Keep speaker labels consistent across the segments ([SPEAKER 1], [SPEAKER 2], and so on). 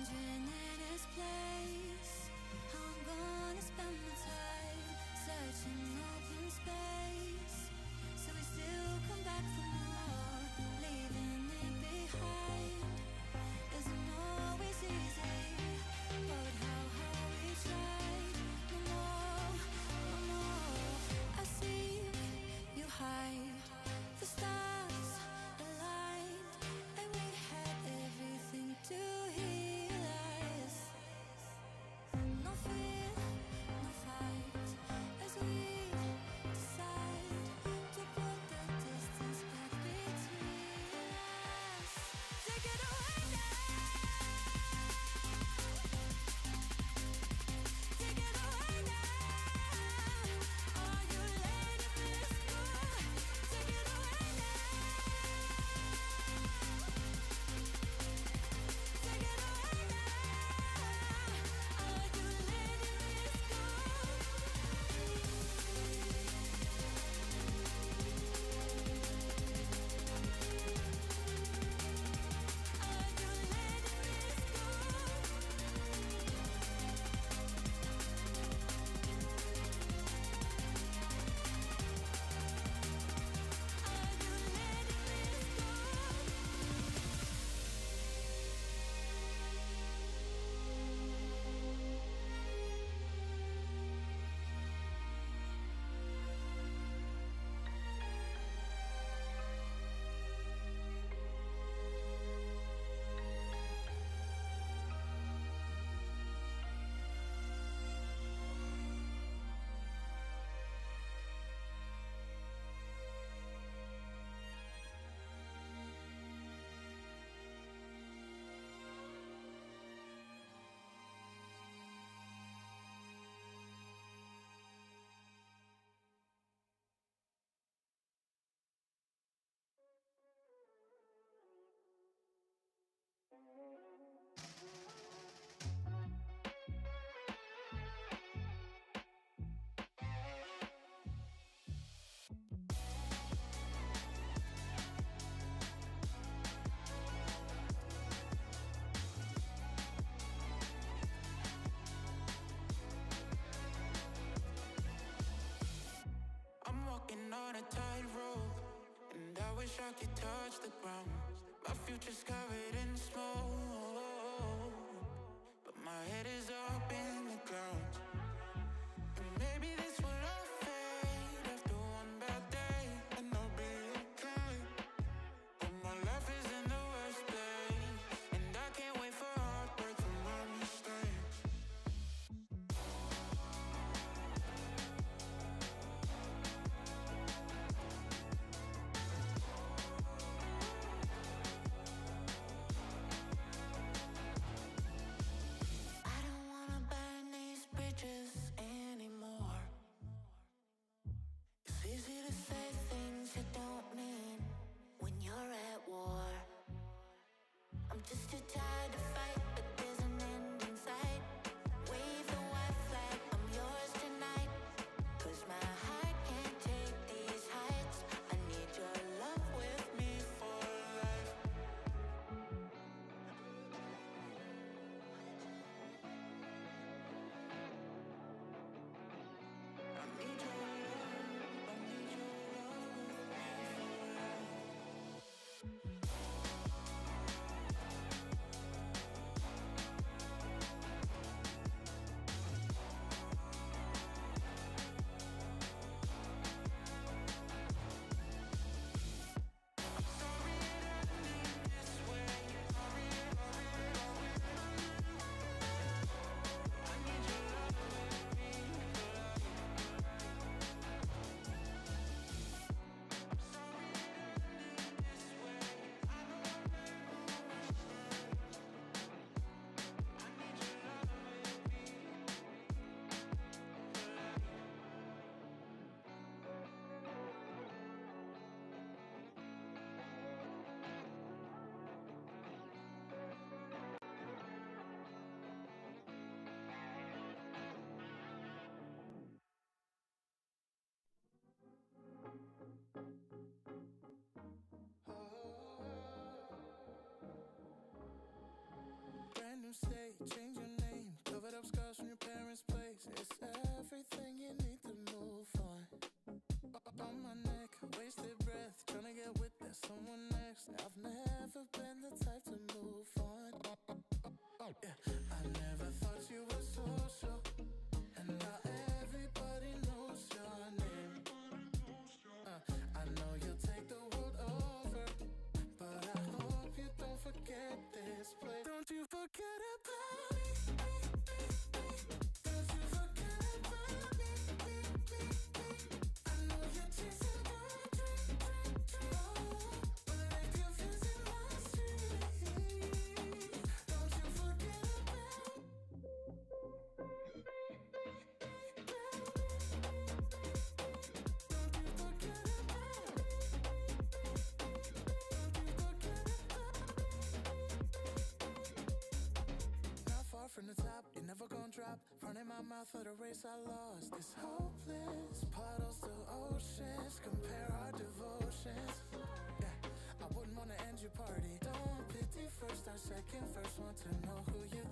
[SPEAKER 1] wondering in its place how I'm gonna spend my time searching open space. So we still come back for more, leaving it behind. Isn't always easy, but how hard we tried. No more, no more. I see you hide. The stars aligned, and we had everything to heal us. No fear, no fight, as we decide to put the distance back between us. Take it away now. Take it away now. Are you letting this go? Take it away now. Take it away now. Are you letting this go? Are you letting this go? Are you letting this go?
[SPEAKER 2] I'm walking on a tightrope, and I wish I could touch the ground. My future's covered in smoke, but my head is up in the clouds. And maybe this will all fade after one bad day, and I'll be okay. But my life is in the worst place, and I can't wait for heartbreak from my mistakes. my mouth for the race I lost. It's hopeless. Puddles to oceans. Compare our devotions. Yeah, I wouldn't want to end your party. Don't pity first or second. First want to know who you.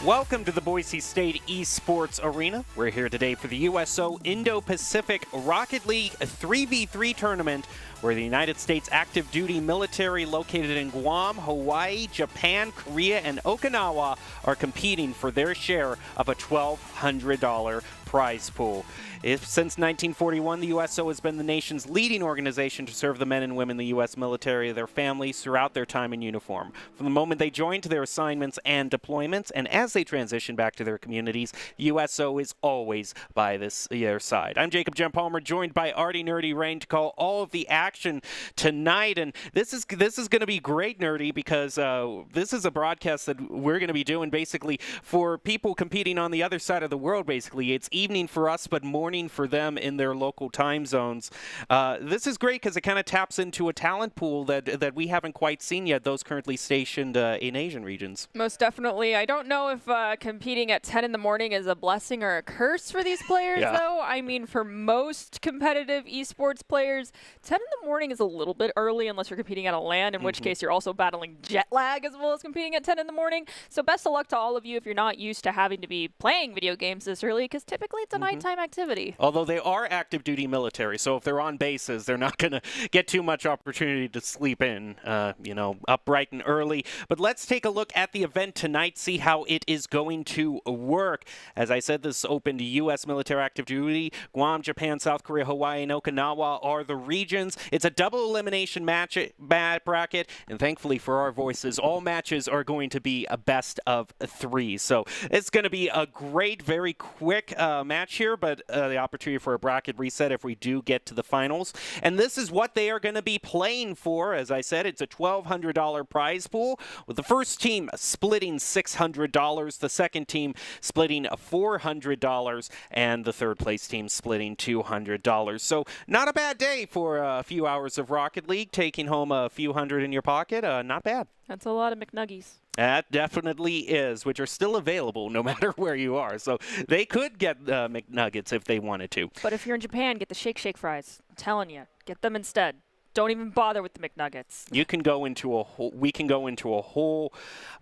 [SPEAKER 3] Welcome to the Boise State Esports Arena. We're here today for the USO Indo-Pacific Rocket League 3v3 tournament, where the United States active duty military located in Guam, Hawaii, Japan, Korea, and Okinawa are competing for their share of a $1,200 prize pool. Since 1941, the USO has been the nation's leading organization to serve the men and women in the U.S. military and their families throughout their time in uniform. From the moment they join to their assignments and deployments, and as they transition back to their communities, the USO is always by their side. I'm Jacob Jem Palmer, joined by Artie Nerdy Rain to call all of the action tonight. And this is going to be great, Nerdy, because this is a broadcast that we're going to be doing basically for people competing on the other side of the world. Basically, it's evening for us, but morning for them in their local time zones. This is great because it kind of taps into a talent pool that we haven't quite seen yet, those currently stationed in Asian regions.
[SPEAKER 4] Most definitely. I don't know if competing at 10 in the morning is a blessing or a curse for these players, though. I mean, for most competitive esports players, 10 in the morning is a little bit early unless you're competing at a LAN, in which case you're also battling jet lag as well as competing at 10 in the morning. So best of luck to all of you if you're not used to having to be playing video games this early, because typically it's a nighttime activity.
[SPEAKER 3] Although they are active duty military, so if they're on bases, they're not going to get too much opportunity to sleep in, up bright and early. But let's take a look at the event tonight, see how it is going to work. As I said, this is open to U.S. military active duty. Guam, Japan, South Korea, Hawaii, and Okinawa are the regions. It's a double elimination match bracket, and thankfully for our voices, all matches are going to be a best of 3. So it's going to be a great, very quick match here, but the opportunity for a bracket reset if we do get to the finals. And this is what they are going to be playing for. As I said, it's a $1,200 prize pool, with the first team splitting $600, the second team splitting $400, and the third place team splitting $200. So not a bad day for a few hours of Rocket League, taking home a few hundred in your pocket. Not bad.
[SPEAKER 4] That's a lot of McNuggies.
[SPEAKER 3] That definitely is, which are still available no matter where you are. So they could get McNuggets if they wanted to.
[SPEAKER 4] But if you're in Japan, get the Shake Shake fries. I'm telling you, get them instead. Don't even bother with the McNuggets.
[SPEAKER 3] We can go into a whole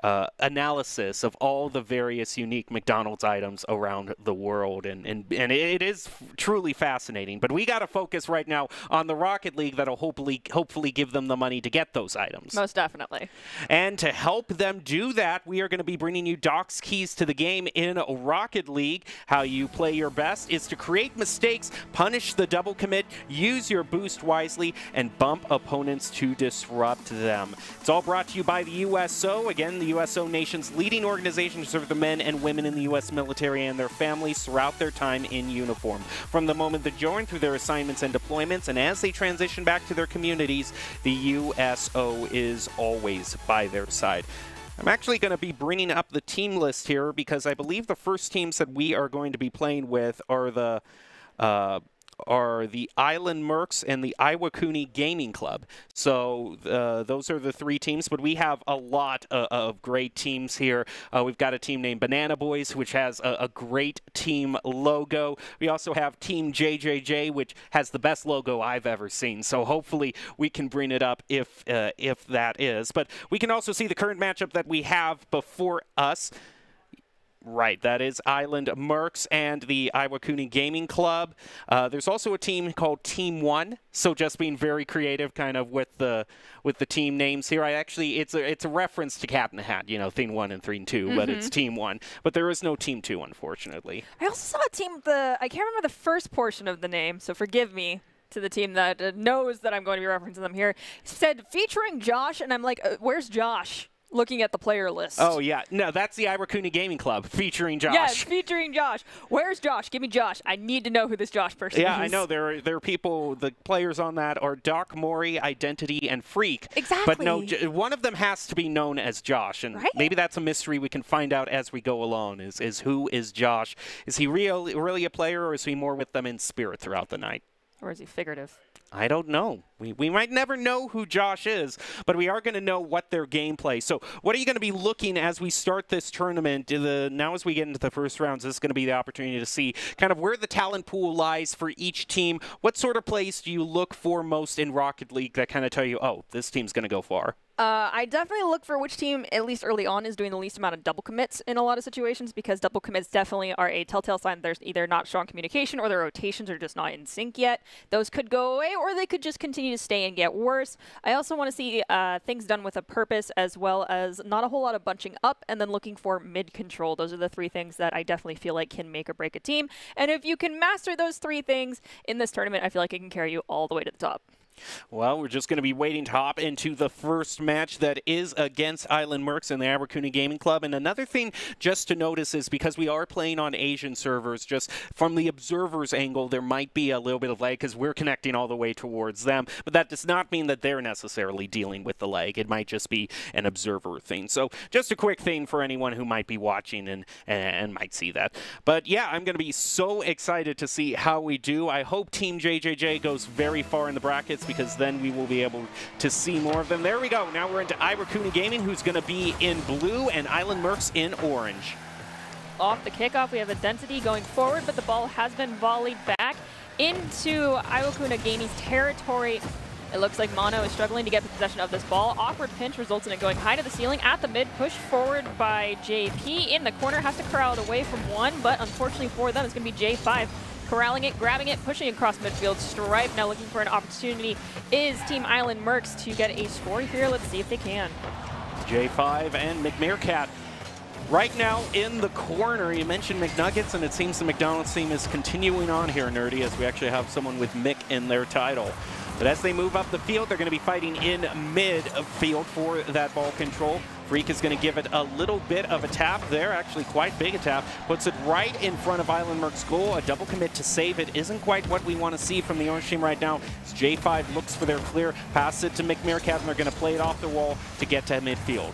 [SPEAKER 3] analysis of all the various unique McDonald's items around the world, and it is truly fascinating. But we got to focus right now on the Rocket League that'll hopefully give them the money to get those items.
[SPEAKER 4] Most definitely.
[SPEAKER 3] And to help them do that, we are going to be bringing you Doc's keys to the game in Rocket League. How you play your best is to create mistakes, punish the double commit, use your boost wisely, and bump opponents to disrupt them. It's all brought to you by the USO. Again, the USO nation's leading organization to serve the men and women in the U.S. military and their families throughout their time in uniform. From the moment they join through their assignments and deployments, and as they transition back to their communities, the USO is always by their side. I'm actually going to be bringing up the team list here because I believe the first teams that we are going to be playing with are the Island Mercs and the Iwakuni Gaming Club. So those are the 3 teams, but we have a lot of great teams here. We've got a team named Banana Boys, which has a great team logo. We also have Team JJJ, which has the best logo I've ever seen. So hopefully we can bring it up if that is. But we can also see the current matchup that we have before us. Right, that is Island Mercs and the Iwakuni Gaming Club. There's also a team called Team 1, so just being very creative kind of with the team names here. It's a reference to Cat in the Hat, Team 1 and Team 2, but it's Team 1. But there is no Team 2, unfortunately.
[SPEAKER 4] I also saw a team, I can't remember the first portion of the name, so forgive me to the team that knows that I'm going to be referencing them here. It said featuring Josh, and I'm like, where's Josh? looking at the player list.
[SPEAKER 3] Oh, yeah. No, that's the Iwakuni Gaming Club featuring Josh.
[SPEAKER 4] Yes, featuring Josh. Where's Josh? Give me Josh. I need to know who this Josh person is.
[SPEAKER 3] Yeah, I know. There are people, the players on that are Doc, Mori, Identity, and Freak.
[SPEAKER 4] Exactly.
[SPEAKER 3] But no, one of them has to be known as Josh. And maybe that's a mystery we can find out as we go along, is who is Josh? Is he really a player, or is he more with them in spirit throughout the night?
[SPEAKER 4] Or is he figurative?
[SPEAKER 3] I don't know. We might never know who Josh is, but we are going to know what their gameplay. So what are you going to be looking as we start this tournament? Now as we get into the first rounds, this is going to be the opportunity to see kind of where the talent pool lies for each team. What sort of plays do you look for most in Rocket League that kind of tell you, oh, this team's going to go far?
[SPEAKER 4] I definitely look for which team, at least early on, is doing the least amount of double commits in a lot of situations, because double commits definitely are a telltale sign there's either not strong communication or their rotations are just not in sync yet. Those could go away, or they could just continue to stay and get worse. I also want to see things done with a purpose, as well as not a whole lot of bunching up, and then looking for mid-control. Those are the three things that I definitely feel like can make or break a team. And if you can master those three things in this tournament, I feel like it can carry you all the way to the top.
[SPEAKER 3] Well, we're just going to be waiting to hop into the first match that is against Island Mercs and the Iwakuni Gaming Club. And another thing just to notice is because we are playing on Asian servers, just from the observer's angle, there might be a little bit of lag because we're connecting all the way towards them. But that does not mean that they're necessarily dealing with the lag. It might just be an observer thing. So just a quick thing for anyone who might be watching and might see that. But yeah, I'm going to be so excited to see how we do. I hope Team JJJ goes very far in the brackets, because then we will be able to see more of them. There we go. Now we're into Iwakuni Gaming, who's going to be in blue, and Island Mercs in orange.
[SPEAKER 4] Off the kickoff, we have Identity going forward, but the ball has been volleyed back into Iwakuni Gaming's territory. It looks like Mono is struggling to get possession of this ball. Awkward pinch results in it going high to the ceiling at the mid, pushed forward by JP. In the corner, has to corral it away from one, but unfortunately for them, it's going to be J5. Corralling it, grabbing it, pushing across midfield. Stripe now looking for an opportunity is Team Island Mercs to get a score here. Let's see if they can.
[SPEAKER 3] J5 and McMeerkat right now in the corner. You mentioned McNuggets, and it seems the McDonald's team is continuing on here, Nerdy, as we actually have someone with Mick in their title. But as they move up the field, they're going to be fighting in midfield for that ball control. Freak is going to give it a little bit of a tap there, actually quite big a tap. Puts it right in front of Island Mercs' goal. A double commit to save it isn't quite what we want to see from the orange team right now. As J5 looks for their clear, pass it to McMeerkat, and they're going to play it off the wall to get to midfield.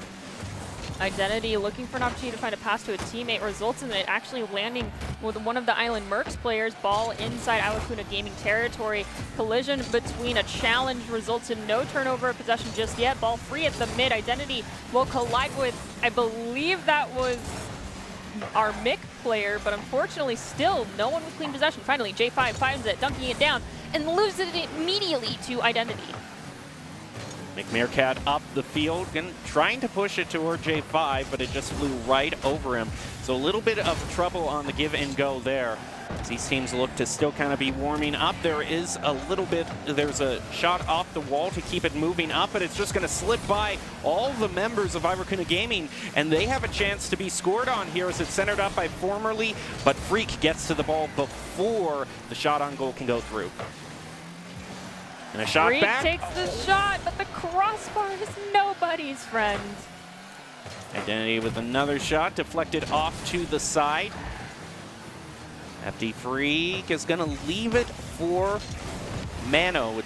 [SPEAKER 4] Identity looking for an opportunity to find a pass to a teammate, results in it actually landing with one of the Island Mercs players. Ball inside Iwakuni Gaming territory. Collision between a challenge results in no turnover of possession just yet. Ball free at the mid. Identity will collide with, I believe that was our Mick player, but unfortunately still no one with clean possession. Finally, J5 finds it, dunking it down, and loses it immediately to Identity.
[SPEAKER 3] McMeerkat up the field and trying to push it toward J5, but it just flew right over him. So a little bit of trouble on the give and go there. As these teams look to still kind of be warming up. There's a shot off the wall to keep it moving up, but it's just going to slip by all the members of Iwakuni Gaming, and they have a chance to be scored on here as it's centered up by Formerly, but Freak gets to the ball before the shot on goal can go through. And a shot
[SPEAKER 4] Freak
[SPEAKER 3] back.
[SPEAKER 4] Takes the shot, but the crossbar is nobody's friend.
[SPEAKER 3] Identity with another shot, deflected off to the side. FD Freak is going to leave it for Mano.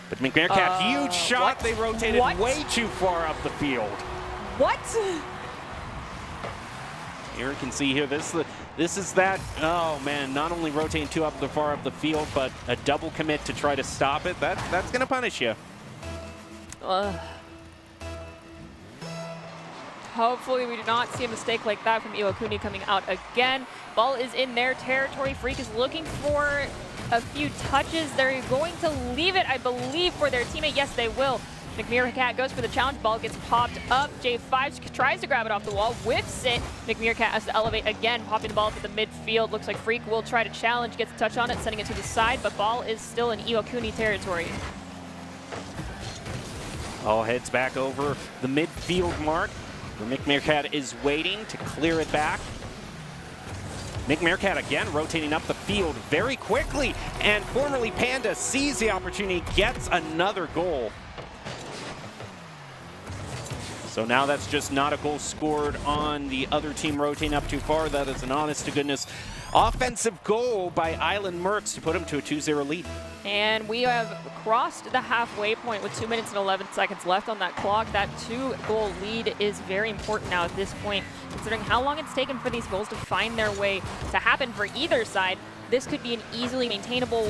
[SPEAKER 3] But McMeerkat, huge shot.
[SPEAKER 4] What?
[SPEAKER 3] They rotated way too far up the field.
[SPEAKER 4] What?
[SPEAKER 3] Here you can see here, this is that, oh man, not only rotating too far up the field, but a double commit to try to stop it. That's going to punish you.
[SPEAKER 4] Hopefully we do not see a mistake like that from Iwakuni coming out again. Ball is in their territory. Freak is looking for a few touches. They're going to leave it, I believe, for their teammate. Yes, they will. McMeerkat goes for the challenge. Ball gets popped up. J5 tries to grab it off the wall, whiffs it. McMeerkat has to elevate again, popping the ball to the midfield. Looks like Freak will try to challenge, gets a touch on it, sending it to the side, but ball is still in Iwakuni territory.
[SPEAKER 3] All heads back over the midfield mark, where McMeerkat is waiting to clear it back. McMeerkat again rotating up the field very quickly, and Formerly Panda sees the opportunity, gets another goal. So now that's just not a goal scored on the other team rotating up too far. That is an honest-to-goodness offensive goal by Island Mercs to put them to a 2-0 lead.
[SPEAKER 4] And we have crossed the halfway point with 2 minutes and 11 seconds left on that clock. That 2-goal lead is very important now at this point, considering how long it's taken for these goals to find their way to happen for either side. This could be an easily maintainable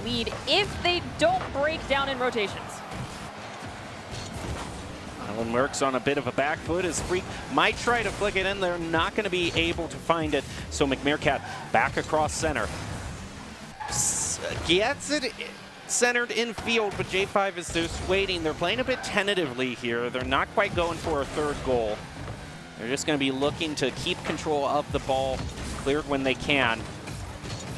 [SPEAKER 4] lead if they don't break down in rotations.
[SPEAKER 3] Island Mercs on a bit of a back foot as Freak might try to flick it in. They're not going to be able to find it. So McMeerkat back across center. Gets it centered in field, but J5 is just waiting. They're playing a bit tentatively here. They're not quite going for a third goal. They're just going to be looking to keep control of the ball cleared when they can.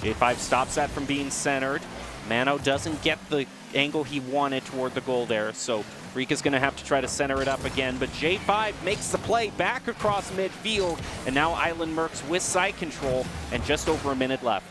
[SPEAKER 3] J5 stops that from being centered. Mano doesn't get the angle he wanted toward the goal there, so Freak is going to have to try to center it up again, but J5 makes the play back across midfield, and now Island Mercs with side control and just over a minute left.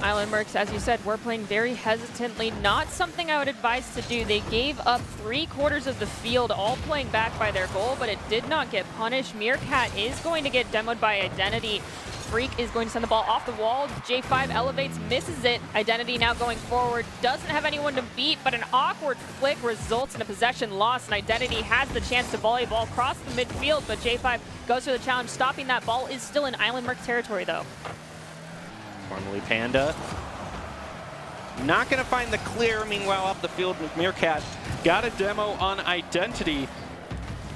[SPEAKER 4] Island Mercs, as you said, were playing very hesitantly. Not something I would advise to do. They gave up 3/4 of the field, all playing back by their goal, but it did not get punished. Meerkat is going to get demoed by Identity. Freak is going to send the ball off the wall. J5 elevates, misses it. Identity now going forward. Doesn't have anyone to beat, but an awkward flick results in a possession loss, and Identity has the chance to volley ball across the midfield, but J5 goes for the challenge. Stopping that ball is still in Island Mercs territory, though.
[SPEAKER 3] Formerly Panda. Not going to find the clear. Meanwhile, up the field with Meerkat. Got a demo on Identity.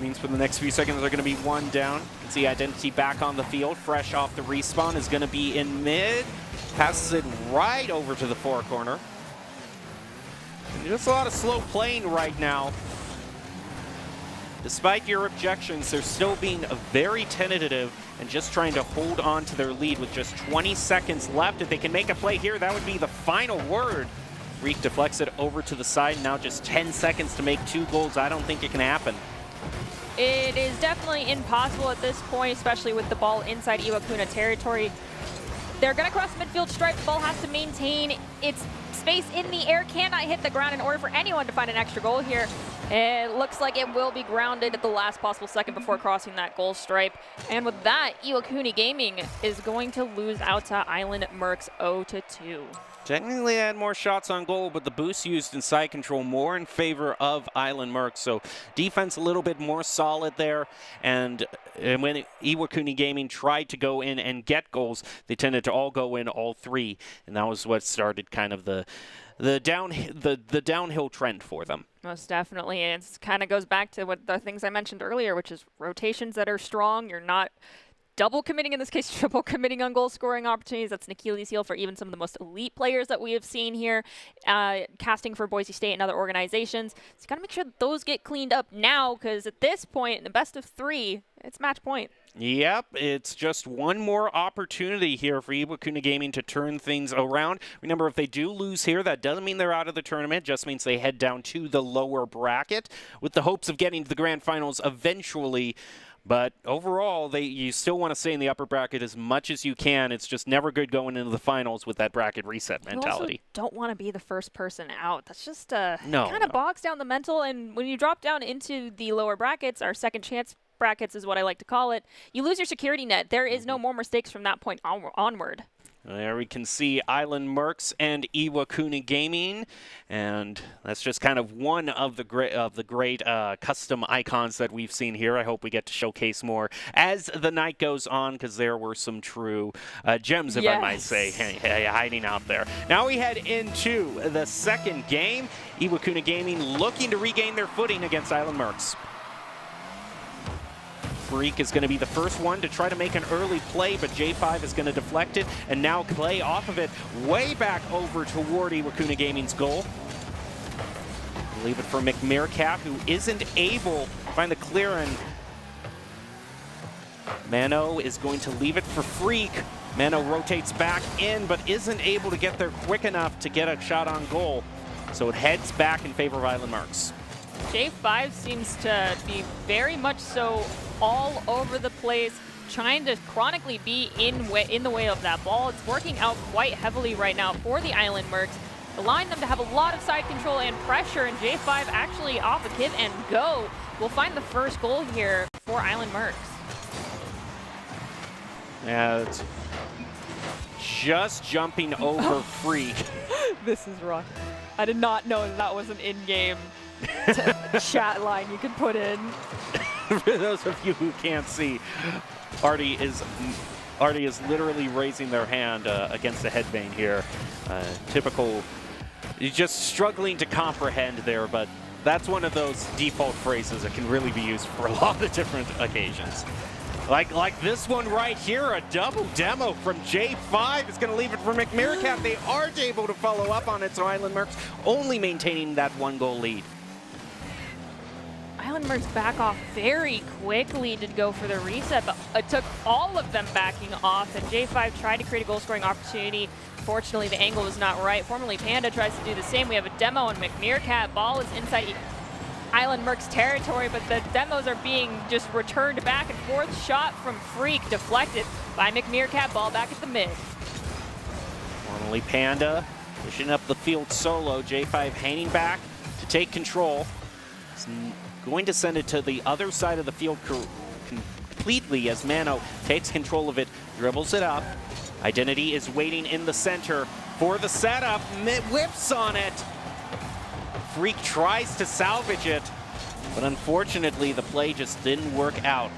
[SPEAKER 3] Means for the next few seconds, they're going to be one down. You can see Identity back on the field. Fresh off the respawn is going to be in mid. Passes it right over to the far corner. And just a lot of slow playing right now. Despite your objections, they're still being very tentative and just trying to hold on to their lead with just 20 seconds left. If they can make a play here, that would be the final word. Reek deflects it over to the side. Now just 10 seconds to make 2 goals. I don't think it can happen.
[SPEAKER 4] It is definitely impossible at this point, especially with the ball inside Iwakuna territory. They're going to cross the midfield stripe. The ball has to maintain its space in the air, cannot hit the ground in order for anyone to find an extra goal here. It looks like it will be grounded at the last possible second before crossing that goal stripe. And with that, Iwakuni Gaming is going to lose out to Island Mercs 0-2.
[SPEAKER 3] Technically had more shots on goal, but the boost used in side control more in favor of Island Mercs. So defense a little bit more solid there. And when Iwakuni Gaming tried to go in and get goals, they tended to all go in, all 3. And that was what started kind of the downhill trend for them.
[SPEAKER 4] Most definitely. And it kind of goes back to what the things I mentioned earlier, which is rotations that are strong. You're not double committing, in this case, triple committing on goal scoring opportunities. That's an Achilles heel for even some of the most elite players that we have seen here, casting for Boise State and other organizations. So you got to make sure that those get cleaned up now, because at this point, in the best of 3, it's match point.
[SPEAKER 3] Yep, it's just one more opportunity here for Iwakuni Gaming to turn things around. Remember, if they do lose here, that doesn't mean they're out of the tournament. It just means they head down to the lower bracket with the hopes of getting to the grand finals eventually. But overall, you still want to stay in the upper bracket as much as you can. It's just never good going into the finals with that bracket reset mentality.
[SPEAKER 4] You also don't want to be the first person out. That's just kind of bogs down the mental. And when you drop down into the lower brackets, our second chance brackets is what I like to call it, you lose your security net. There is no more mistakes from that point onward.
[SPEAKER 3] There we can see Island Mercs and Iwakuni Gaming, and that's just kind of one of the great custom icons that we've seen here. I hope we get to showcase more as the night goes on, because there were some true gems, if I might say, hiding out there. Now we head into the second game. Iwakuni Gaming looking to regain their footing against Island Mercs. Freak is going to be the first one to try to make an early play, but J5 is going to deflect it and now play off of it way back over toward Iwakuni Gaming's goal. Leave it for McMeerkat, who isn't able to find the clear, and Mano is going to leave it for Freak. Mano rotates back in, but isn't able to get there quick enough to get a shot on goal. So it heads back in favor of Island Mercs.
[SPEAKER 4] J5 seems to be very much so all over the place, trying to chronically be in the way of that ball. It's working out quite heavily right now for the Island Mercs, allowing them to have a lot of side control and pressure, and J5 actually off a give and go will find the first goal here for Island Mercs.
[SPEAKER 3] Yeah, it's just jumping over Freak.
[SPEAKER 4] This is rough. I did not know that was an in-game chat line you could put in.
[SPEAKER 3] For those of you who can't see, Artie is literally raising their hand against the headbane here. Typical, just struggling to comprehend there, but that's one of those default phrases that can really be used for a lot of different occasions. Like this one right here, a double demo from J5 is going to leave it for McMeerkat. They are able to follow up on it, so Island Mercs only maintaining that 1-goal lead.
[SPEAKER 4] Island Mercs back off very quickly to go for the reset, but it took all of them backing off, and J5 tried to create a goal-scoring opportunity. Fortunately, the angle was not right. Formerly Panda tries to do the same. We have a demo on McMeerkat. Ball is inside Island Mercs territory, but the demos are being just returned back and forth. Shot from Freak deflected by McMeerkat. Ball back at the mid.
[SPEAKER 3] Formerly Panda pushing up the field solo. J5 hanging back to take control. He's going to send it to the other side of the field completely as Mano takes control of it, dribbles it up. Identity is waiting in the center for the setup. Whips on it. Freak tries to salvage it, but unfortunately the play just didn't work out.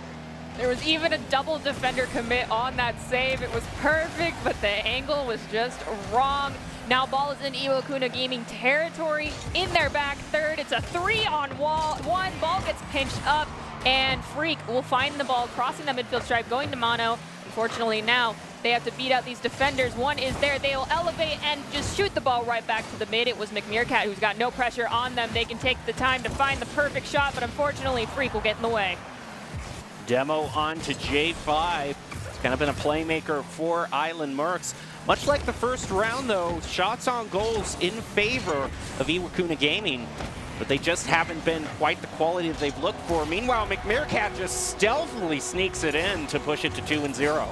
[SPEAKER 4] There was even a double defender commit on that save. It was perfect, but the angle was just wrong. Now ball is in Iwakuna Gaming territory in their back third. It's a 3-on-1. Ball gets pinched up, and Freak will find the ball crossing the midfield stripe, going to Mono. Unfortunately now they have to beat out these defenders. One is there. They will elevate and just shoot the ball right back to the mid. It was McMeerkat who's got no pressure on them. They can take the time to find the perfect shot, but unfortunately Freak will get in the way.
[SPEAKER 3] Demo on to J5. It's kind of been a playmaker for Island Mercs. Much like the first round, though, shots on goals in favor of Iwakuna Gaming, but they just haven't been quite the quality that they've looked for. Meanwhile, McMeerkat just stealthily sneaks it in to push it to 2-0.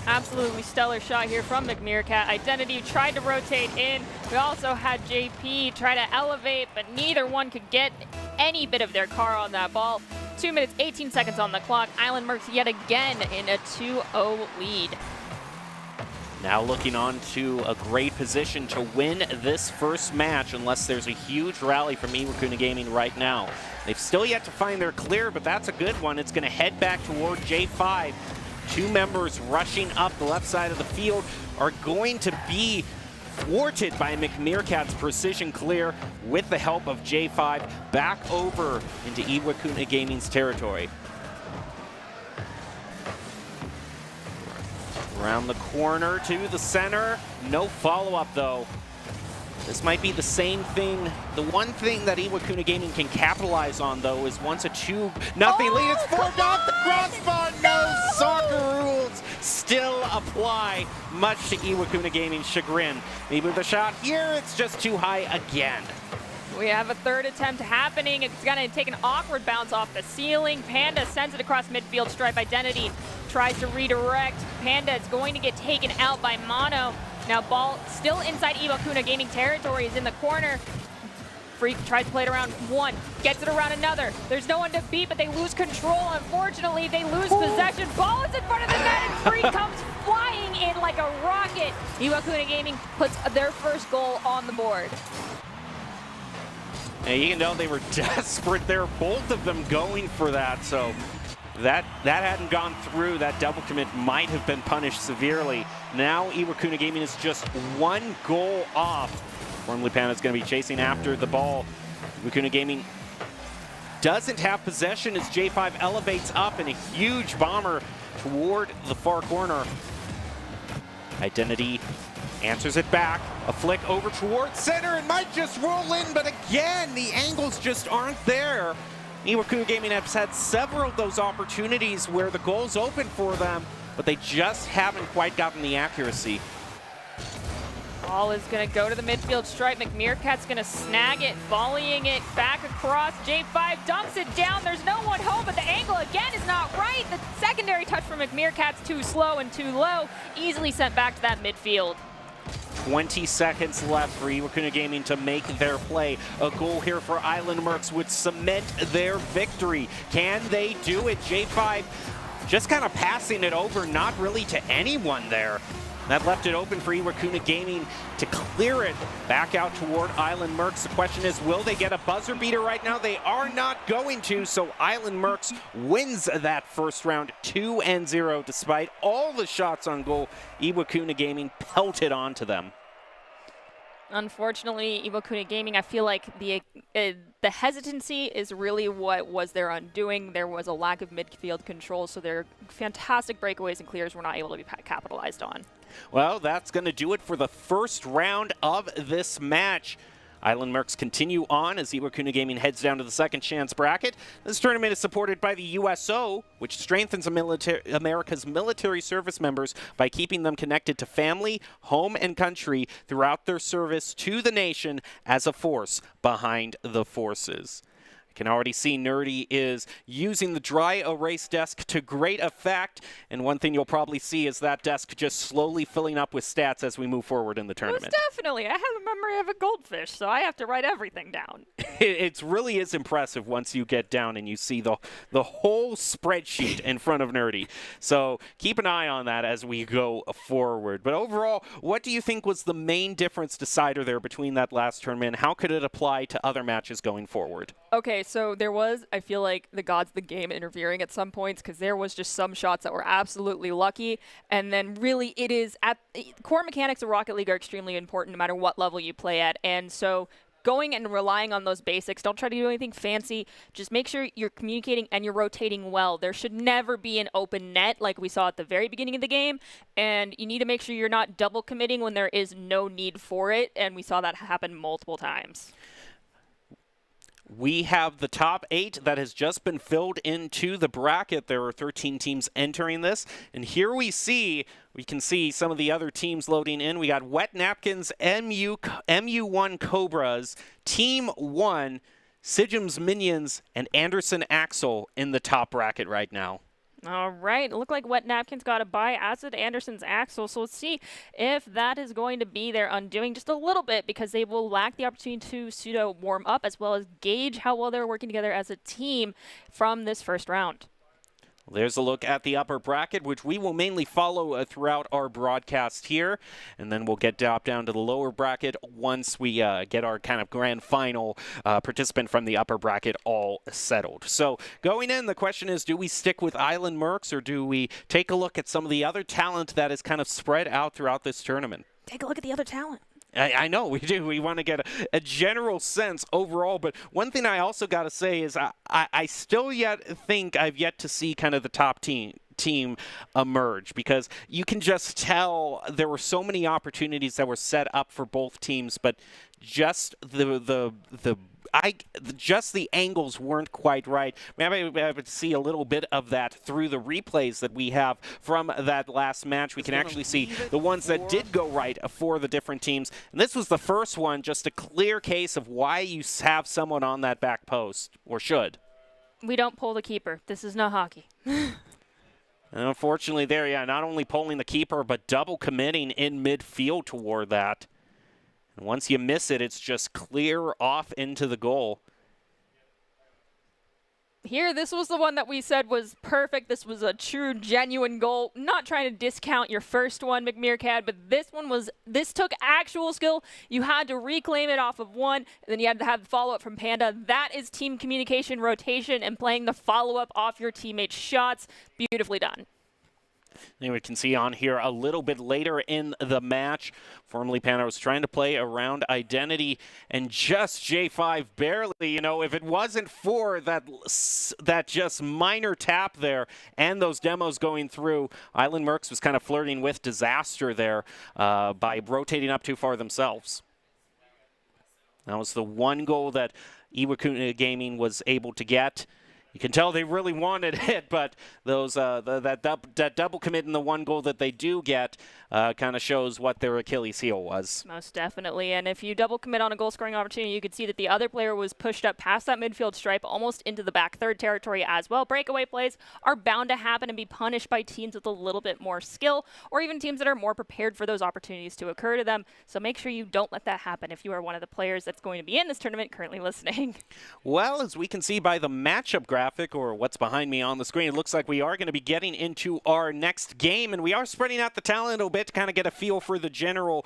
[SPEAKER 4] Absolutely stellar shot here from McMeerkat. Identity tried to rotate in. We also had JP try to elevate, but neither one could get any bit of their car on that ball. 2 minutes, 18 seconds on the clock. Island Mercs yet again in a 2-0 lead.
[SPEAKER 3] Now looking on to a great position to win this first match unless there's a huge rally from Iwakuna Gaming right now. They've still yet to find their clear, but that's a good one. It's going to head back toward J5. Two members rushing up the left side of the field are going to be thwarted by McMeerkat's precision clear with the help of J5 back over into Iwakuna Gaming's territory. Around the corner to the center. No follow-up, though. This might be the same thing. The one thing that Iwakuna Gaming can capitalize on, though, is once a 2-0 lead is formed off the crossbar. No, soccer rules still apply, much to Iwakuna Gaming's chagrin. Maybe the shot here, it's just too high again.
[SPEAKER 4] We have a third attempt happening. It's going to take an awkward bounce off the ceiling. Panda sends it across midfield stripe. Identity tries to redirect. Panda is going to get taken out by Mono. Now ball still inside Iwakuna Gaming territory, is in the corner. Freak tries to play it around one, gets it around another. There's no one to beat, but they lose control. Unfortunately, they lose possession. Ball is in front of the net, and Freak comes flying in like a rocket. Iwakuna Gaming puts their first goal on the board.
[SPEAKER 3] And you know they were desperate there, both of them going for that, so that hadn't gone through. That double commit might have been punished severely. Now Iwakuna Gaming is just 1 goal off. Formerly Panda is going to be chasing after the ball. Iwakuna Gaming doesn't have possession as J5 elevates up in a huge bomber toward the far corner. Identity answers it back. A flick over towards center and might just roll in, but again, the angles just aren't there. Iwakuna Gaming has had several of those opportunities where the goal's open for them, but they just haven't quite gotten the accuracy.
[SPEAKER 4] Ball is going to go to the midfield stripe. McMeerkat's going to snag it, volleying it back across. J5 dumps it down. There's no one home, but the angle again is not right. The secondary touch from McMeerkat's too slow and too low. Easily sent back to that midfield.
[SPEAKER 3] 20 seconds left for Iwakuna Gaming to make their play. A goal here for Island Mercs would cement their victory. Can they do it? J5 just kind of passing it over, not really to anyone there. That left it open for Iwakuna Gaming to clear it back out toward Island Mercs. The question is, will they get a buzzer beater right now? They are not going to, so Island Mercs wins that first round 2-0. Despite all the shots on goal, Iwakuna Gaming pelted onto them.
[SPEAKER 4] Unfortunately, Iwakuna Gaming, I feel like the hesitancy is really what was their undoing. There was a lack of midfield control, so their fantastic breakaways and clears were not able to be capitalized on.
[SPEAKER 3] Well, that's going to do it for the first round of this match. Island Mercs continue on as Iwakuna Gaming heads down to the second chance bracket. This tournament is supported by the USO, which strengthens America's military service members by keeping them connected to family, home, and country throughout their service to the nation as a force behind the forces. Can already see Nerdy is using the dry erase desk to great effect, and one thing you'll probably see is that desk just slowly filling up with stats as we move forward in the tournament.
[SPEAKER 4] Most definitely. I have the memory of a goldfish, so I have to write everything down.
[SPEAKER 3] It really is impressive once you get down and you see the whole spreadsheet in front of Nerdy. So keep an eye on that as we go forward. But overall, what do you think was the main difference decider there between that last tournament? How could it apply to other matches going forward?
[SPEAKER 4] Okay, so there was, I feel like, the gods of the game interfering at some points, because there was just some shots that were absolutely lucky, and then really it is, core mechanics of Rocket League are extremely important no matter what level you play at, and so going and relying on those basics, don't try to do anything fancy, just make sure you're communicating and you're rotating well. There should never be an open net like we saw at the very beginning of the game, and you need to make sure you're not double committing when there is no need for it, and we saw that happen multiple times.
[SPEAKER 3] We have the top 8 that has just been filled into the bracket. There are 13 teams entering this. And here we can see some of the other teams loading in. We got Wet Napkins, MU1 Cobras, Team 1, Sijum's Minions, and Anderson Axel in the top bracket right now.
[SPEAKER 4] All right, it looked like Wet Napkins got a bye, as did Anderson's Axel. So let's see if that is going to be their undoing just a little bit, because they will lack the opportunity to pseudo warm up as well as gauge how well they're working together as a team from this first round.
[SPEAKER 3] There's a look at the upper bracket, which we will mainly follow throughout our broadcast here. And then we'll get down to the lower bracket once we get our kind of grand final participant from the upper bracket all settled. So going in, the question is, do we stick with Island Mercs, or do we take a look at some of the other talent that is kind of spread out throughout this tournament?
[SPEAKER 4] Take a look at the other talent.
[SPEAKER 3] I know we do. We want to get a general sense overall. But one thing I also got to say is I still think I've yet to see kind of the top team emerge, because you can just tell there were so many opportunities that were set up for both teams, but just just the angles weren't quite right. Maybe we have to see a little bit of that through the replays that we have from that last match. We can actually see the ones that did go right for the different teams. And this was the first one, just a clear case of why you have someone on that back post, or should.
[SPEAKER 4] We don't pull the keeper. This is not hockey.
[SPEAKER 3] And unfortunately there, not only pulling the keeper, but double committing in midfield toward that. And once you miss it, it's just clear off into the goal.
[SPEAKER 4] Here, this was the one that we said was perfect. This was a true, genuine goal. Not trying to discount your first one, McMeerkat, but this took actual skill. You had to reclaim it off of one, and then you had to have the follow-up from Panda. That is team communication, rotation, and playing the follow-up off your teammates' shots. Beautifully done.
[SPEAKER 3] And we can see on here a little bit later in the match, formerly Panda was trying to play around identity, and just J5 barely, if it wasn't for that just minor tap there and those demos going through, Island Mercs was kind of flirting with disaster there by rotating up too far themselves. That was the one goal that Iwakuna Gaming was able to get. You can tell they really wanted it, but those that double commit and the one goal that they do get kind of shows what their Achilles heel was.
[SPEAKER 4] Most definitely. And if you double commit on a goal-scoring opportunity, you could see that the other player was pushed up past that midfield stripe, almost into the back third territory as well. Breakaway plays are bound to happen and be punished by teams with a little bit more skill, or even teams that are more prepared for those opportunities to occur to them. So make sure you don't let that happen if you are one of the players that's going to be in this tournament currently listening.
[SPEAKER 3] Well, as we can see by the matchup graphic, or what's behind me on the screen, it looks like we are going to be getting into our next game, and we are spreading out the talent a little bit to kind of get a feel for the general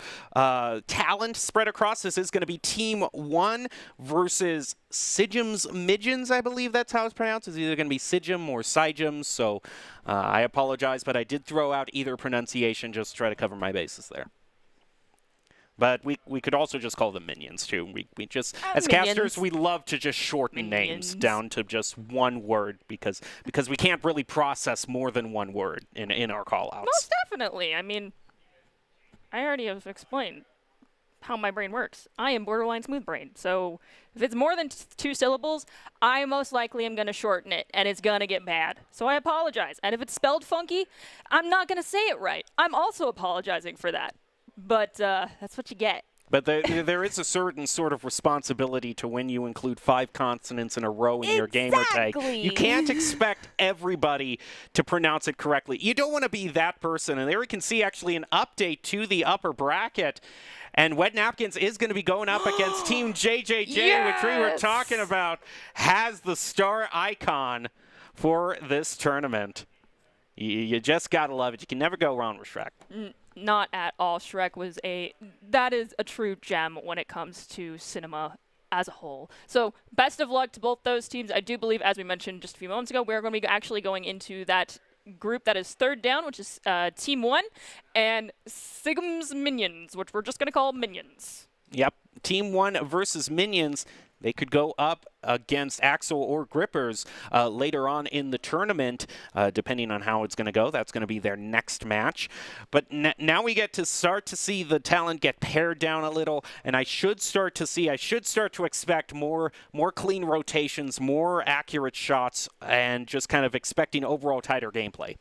[SPEAKER 3] talent spread across. This is going to be Team 1 versus Sijum's Midgens, I believe that's how it's pronounced. It's either going to be Sijum or Sijum, so I apologize, but I did throw out either pronunciation just to try to cover my bases there. But we could also just call them minions, too. We just, as
[SPEAKER 4] minions.
[SPEAKER 3] casters, we love to just shorten names down to just one word because we can't really process more than one word in our call-outs.
[SPEAKER 4] Most definitely. I mean, I already have explained how my brain works. I am borderline smooth brain. So if it's more than 2 syllables, I most likely am going to shorten it, and it's going to get bad. So I apologize. And if it's spelled funky, I'm not going to say it right. I'm also apologizing for that. But that's what you get.
[SPEAKER 3] But there is a certain sort of responsibility to when you include 5 consonants in a row in your gamer tag. You can't expect everybody to pronounce it correctly. You don't want to be that person. And there we can see actually an update to the upper bracket. And Wet Napkins is going to be going up against Team JJJ,
[SPEAKER 4] yes!
[SPEAKER 3] which we were talking about, has the star icon for this tournament. You just got to love it. You can never go wrong with Shrek.
[SPEAKER 4] Not at all. Shrek was that is a true gem when it comes to cinema as a whole. So best of luck to both those teams. I do believe, as we mentioned just a few moments ago, we're going to be actually going into that group that is third down, which is Team 1, and Sigm's Minions, which we're just going to call Minions.
[SPEAKER 3] Yep. Team 1 versus Minions. They could go up against Axel or Grippers later on in the tournament, depending on how it's going to go. That's going to be their next match. But now we get to start to see the talent get pared down a little, and I should start to expect more clean rotations, more accurate shots, and just kind of expecting overall tighter gameplay.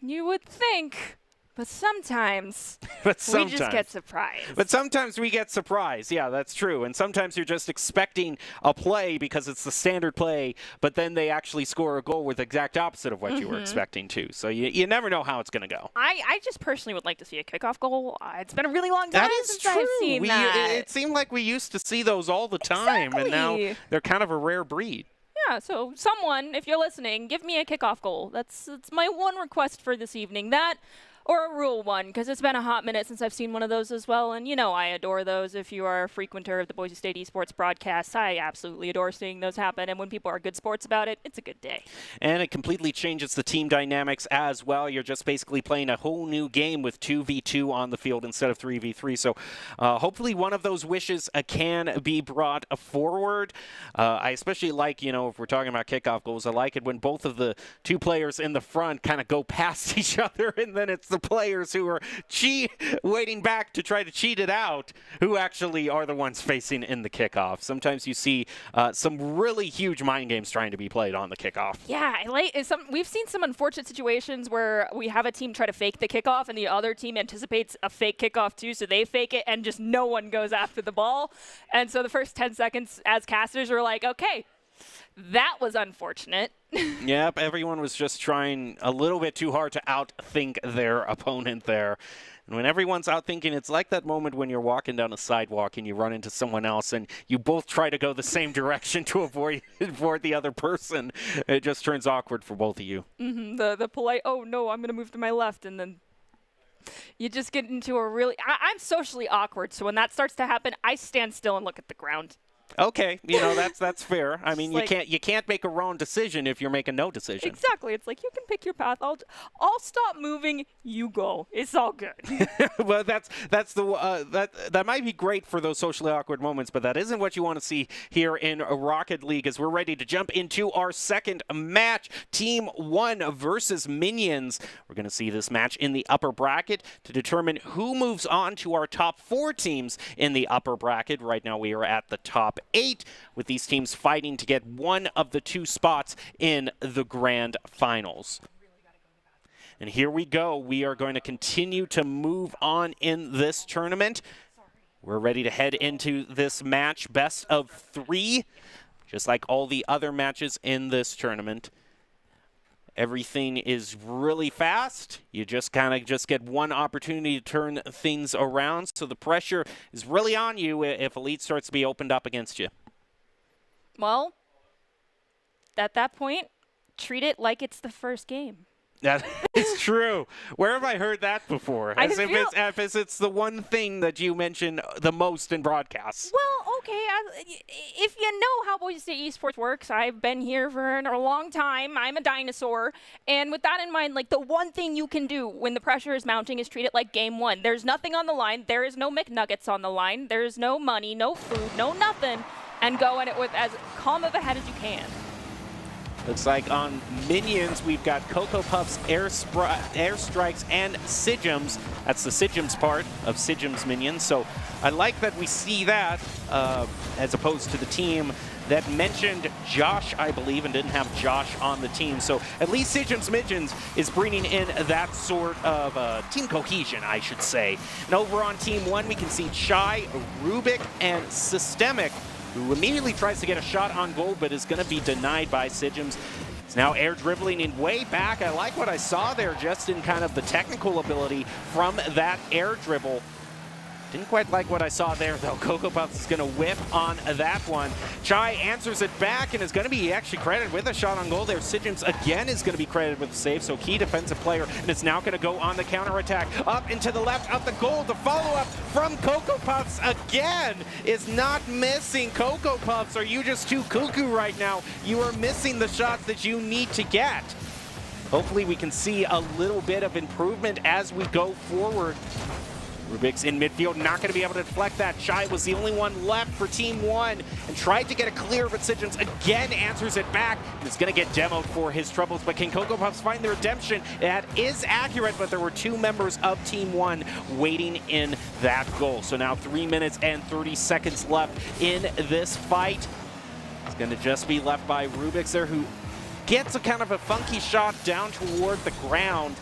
[SPEAKER 4] You would think. But sometimes we just get surprised.
[SPEAKER 3] But sometimes we get surprised. Yeah, that's true. And sometimes you're just expecting a play because it's the standard play, but then they actually score a goal with the exact opposite of what you were expecting to. So you never know how it's going to go.
[SPEAKER 4] I just personally would like to see a kickoff goal. It's been a really long time since I've seen that.
[SPEAKER 3] It seemed like we used to see those all the time, and now they're kind of a rare breed.
[SPEAKER 4] Yeah, so someone, if you're listening, give me a kickoff goal. That's my one request for this evening. That or a rule one, because it's been a hot minute since I've seen one of those as well. And, you know, I adore those. If you are a frequenter of the Boise State Esports broadcasts, I absolutely adore seeing those happen. And when people are good sports about it, it's a good day.
[SPEAKER 3] And it completely changes the team dynamics as well. You're just basically playing a whole new game with 2v2 on the field instead of 3v3. So hopefully one of those wishes can be brought forward. I especially like, you know, if we're talking about kickoff goals, I like it when both of the two players in the front kind of go past each other, and then it's the players who are waiting back to try to cheat it out who actually are the ones facing in the kickoff. Sometimes you see some really huge mind games trying to be played on the kickoff.
[SPEAKER 4] Yeah, we've seen some unfortunate situations where we have a team try to fake the kickoff and the other team anticipates a fake kickoff too, so they fake it and just no one goes after the ball. And so the first 10 seconds as casters are like, okay, that was unfortunate.
[SPEAKER 3] Yep, everyone was just trying a little bit too hard to outthink their opponent there. And when everyone's outthinking, it's like that moment when you're walking down a sidewalk and you run into someone else and you both try to go the same direction to avoid the other person. It just turns awkward for both of you.
[SPEAKER 4] Mm-hmm. The polite, oh, no, I'm going to move to my left, and then you just get into a really I'm socially awkward, so when that starts to happen, I stand still and look at the ground.
[SPEAKER 3] Okay, you know, that's fair. I mean, you can't make a wrong decision if you're making no decision.
[SPEAKER 4] Exactly. It's like you can pick your path. I'll stop moving. You go. It's all good.
[SPEAKER 3] Well, that might be great for those socially awkward moments, but that isn't what you want to see here in Rocket League. As we're ready to jump into our second match, Team 1 versus Minions. We're going to see this match in the upper bracket to determine who moves on to our top 4 teams in the upper bracket. Right now, we are at the top top 8, with these teams fighting to get one of the 2 spots in the grand finals. And here we go. We are going to continue to move on in this tournament. We're ready to head into this match, best of 3, just like all the other matches in this tournament. Everything is really fast. You just get one opportunity to turn things around, so the pressure is really on you if Elite starts to be opened up against you.
[SPEAKER 4] Well, at that point, treat it like it's the first game.
[SPEAKER 3] That is true. Where have I heard that before? As if it's the one thing that you mention the most in broadcasts.
[SPEAKER 4] Well, okay. If you know how Boise State Esports works, I've been here for a long time. I'm a dinosaur. And with that in mind, like, the one thing you can do when the pressure is mounting is treat it like game 1. There's nothing on the line. There is no McNuggets on the line. There's no money, no food, no nothing. And go in it with as calm of a head as you can.
[SPEAKER 3] Looks like on Minions, we've got Cocoa Puffs, Airstrikes, and Sigums. That's the Sigums part of Sigums Minions. So I like that we see that as opposed to the team that mentioned Josh, I believe, and didn't have Josh on the team. So at least Sigums Minions is bringing in that sort of team cohesion, I should say. And over on Team 1, we can see Chai, Rubik, and Systemic, who immediately tries to get a shot on goal, but is going to be denied by Sigums. He's now air dribbling in way back. I like what I saw there just in kind of the technical ability from that air dribble. Didn't quite like what I saw there, though. Cocoa Puffs is going to whip on that one. Chai answers it back and is going to be actually credited with a shot on goal there. Sigums again is going to be credited with a save, so key defensive player, and it's now going to go on the counterattack. Up into the left, up the goal. The follow-up from Cocoa Puffs again is not missing. Cocoa Puffs, are you just too cuckoo right now? You are missing the shots that you need to get. Hopefully we can see a little bit of improvement as we go forward. Rubik's in midfield, not going to be able to deflect that. Chai was the only one left for Team 1 and tried to get it clear, but Sigums again answers it back and is going to get demoed for his troubles. But can Cocoa Puffs find the redemption? That is accurate, but there were 2 members of Team 1 waiting in that goal. So now 3 minutes and 30 seconds left in this fight. It's going to just be left by Rubik's there, who gets a kind of a funky shot down toward the ground.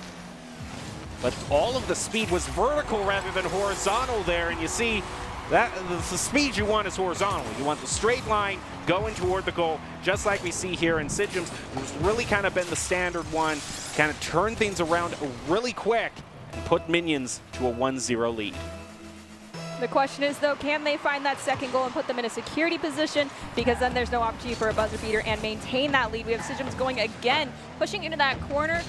[SPEAKER 3] But all of the speed was vertical rather than horizontal there, and you see that the speed you want is horizontal. You want the straight line going toward the goal, just like we see here in Sigums, who's really kind of been the standard one, kind of turn things around really quick and put Minions to a 1-0 lead.
[SPEAKER 4] The question is, though, can they find that second goal and put them in a security position? Because then there's no opportunity for a buzzer beater and maintain that lead. We have Sigums going again, pushing into that corner.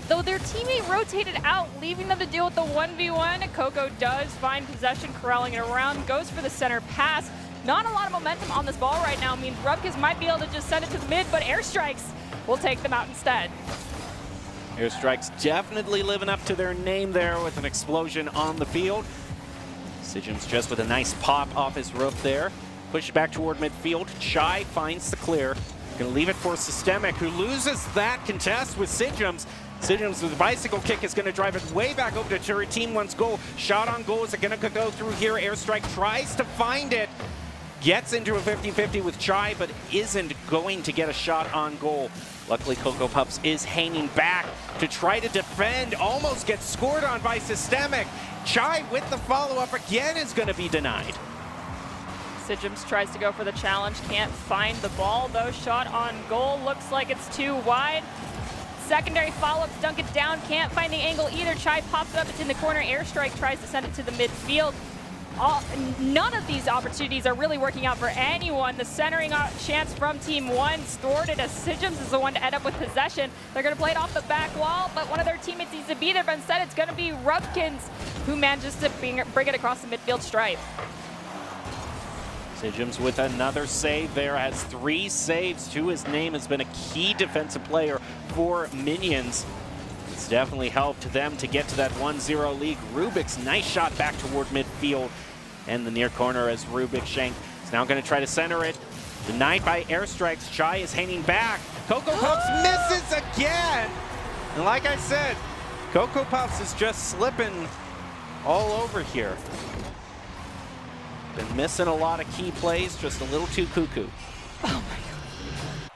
[SPEAKER 4] Though their teammate rotated out, leaving them to deal with the 1v1, Coco does find possession, corralling it around, goes for the center pass. Not a lot of momentum on this ball right now. I mean, Rubkes might be able to just send it to the mid, but Airstrikes will take them out instead.
[SPEAKER 3] Airstrikes definitely living up to their name there with an explosion on the field. Sigums just with a nice pop off his roof there. Pushed back toward midfield. Chai finds the clear. Gonna leave it for Systemic, who loses that contest with Sigums. Sigums with a bicycle kick is going to drive it way back over to Team 1's goal. Shot on goal is going to go through here. Airstrike tries to find it. Gets into a 50-50 with Chai, but isn't going to get a shot on goal. Luckily, Cocoa Puffs is hanging back to try to defend. Almost gets scored on by Systemic. Chai with the follow-up again is going to be denied.
[SPEAKER 4] Sigums tries to go for the challenge. Can't find the ball, though. Shot on goal. Looks like it's too wide. Secondary follow-ups, dunk it down, can't find the angle either. Chai pops it up, it's in the corner. Airstrike tries to send it to the midfield. None of these opportunities are really working out for anyone. The centering chance from Team 1 thwarted as Sigums is the one to end up with possession. They're going to play it off the back wall, but one of their teammates needs to be there, but instead it's going to be Rubkins who manages to bring it across the midfield stripe.
[SPEAKER 3] Sigums with another save there, has 3 saves to his name, has been a key defensive player for Minions. It's definitely helped them to get to that 1-0 lead. Rubik's nice shot back toward midfield and the near corner as Rubik Shank is now going to try to center it. Denied by Airstrikes. Chai is hanging back. Cocoa Puffs misses again. And like I said, Cocoa Puffs is just slipping all over here. Been missing a lot of key plays, just a little too cuckoo.
[SPEAKER 4] Oh my god.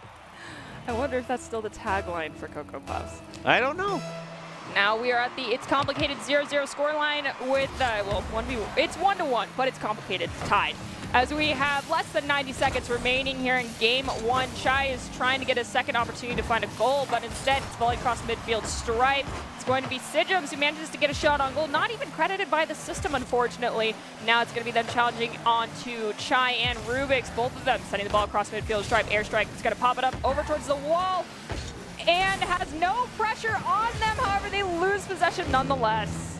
[SPEAKER 4] I wonder if that's still the tagline for Cocoa Puffs.
[SPEAKER 3] I don't know.
[SPEAKER 4] Now we are at the It's Complicated 0-0 scoreline with, well, it's 1-1, but it's complicated. It's tied. As we have less than 90 seconds remaining here in game one, Chai is trying to get a second opportunity to find a goal, but instead it's volleyed across midfield stripe. It's going to be Sijums who manages to get a shot on goal, not even credited by the system, unfortunately. Now it's going to be them challenging on to Chai and Rubik's, both of them sending the ball across midfield stripe. Airstrike is going to pop it up over towards the wall and has no pressure on them. However, they lose possession nonetheless.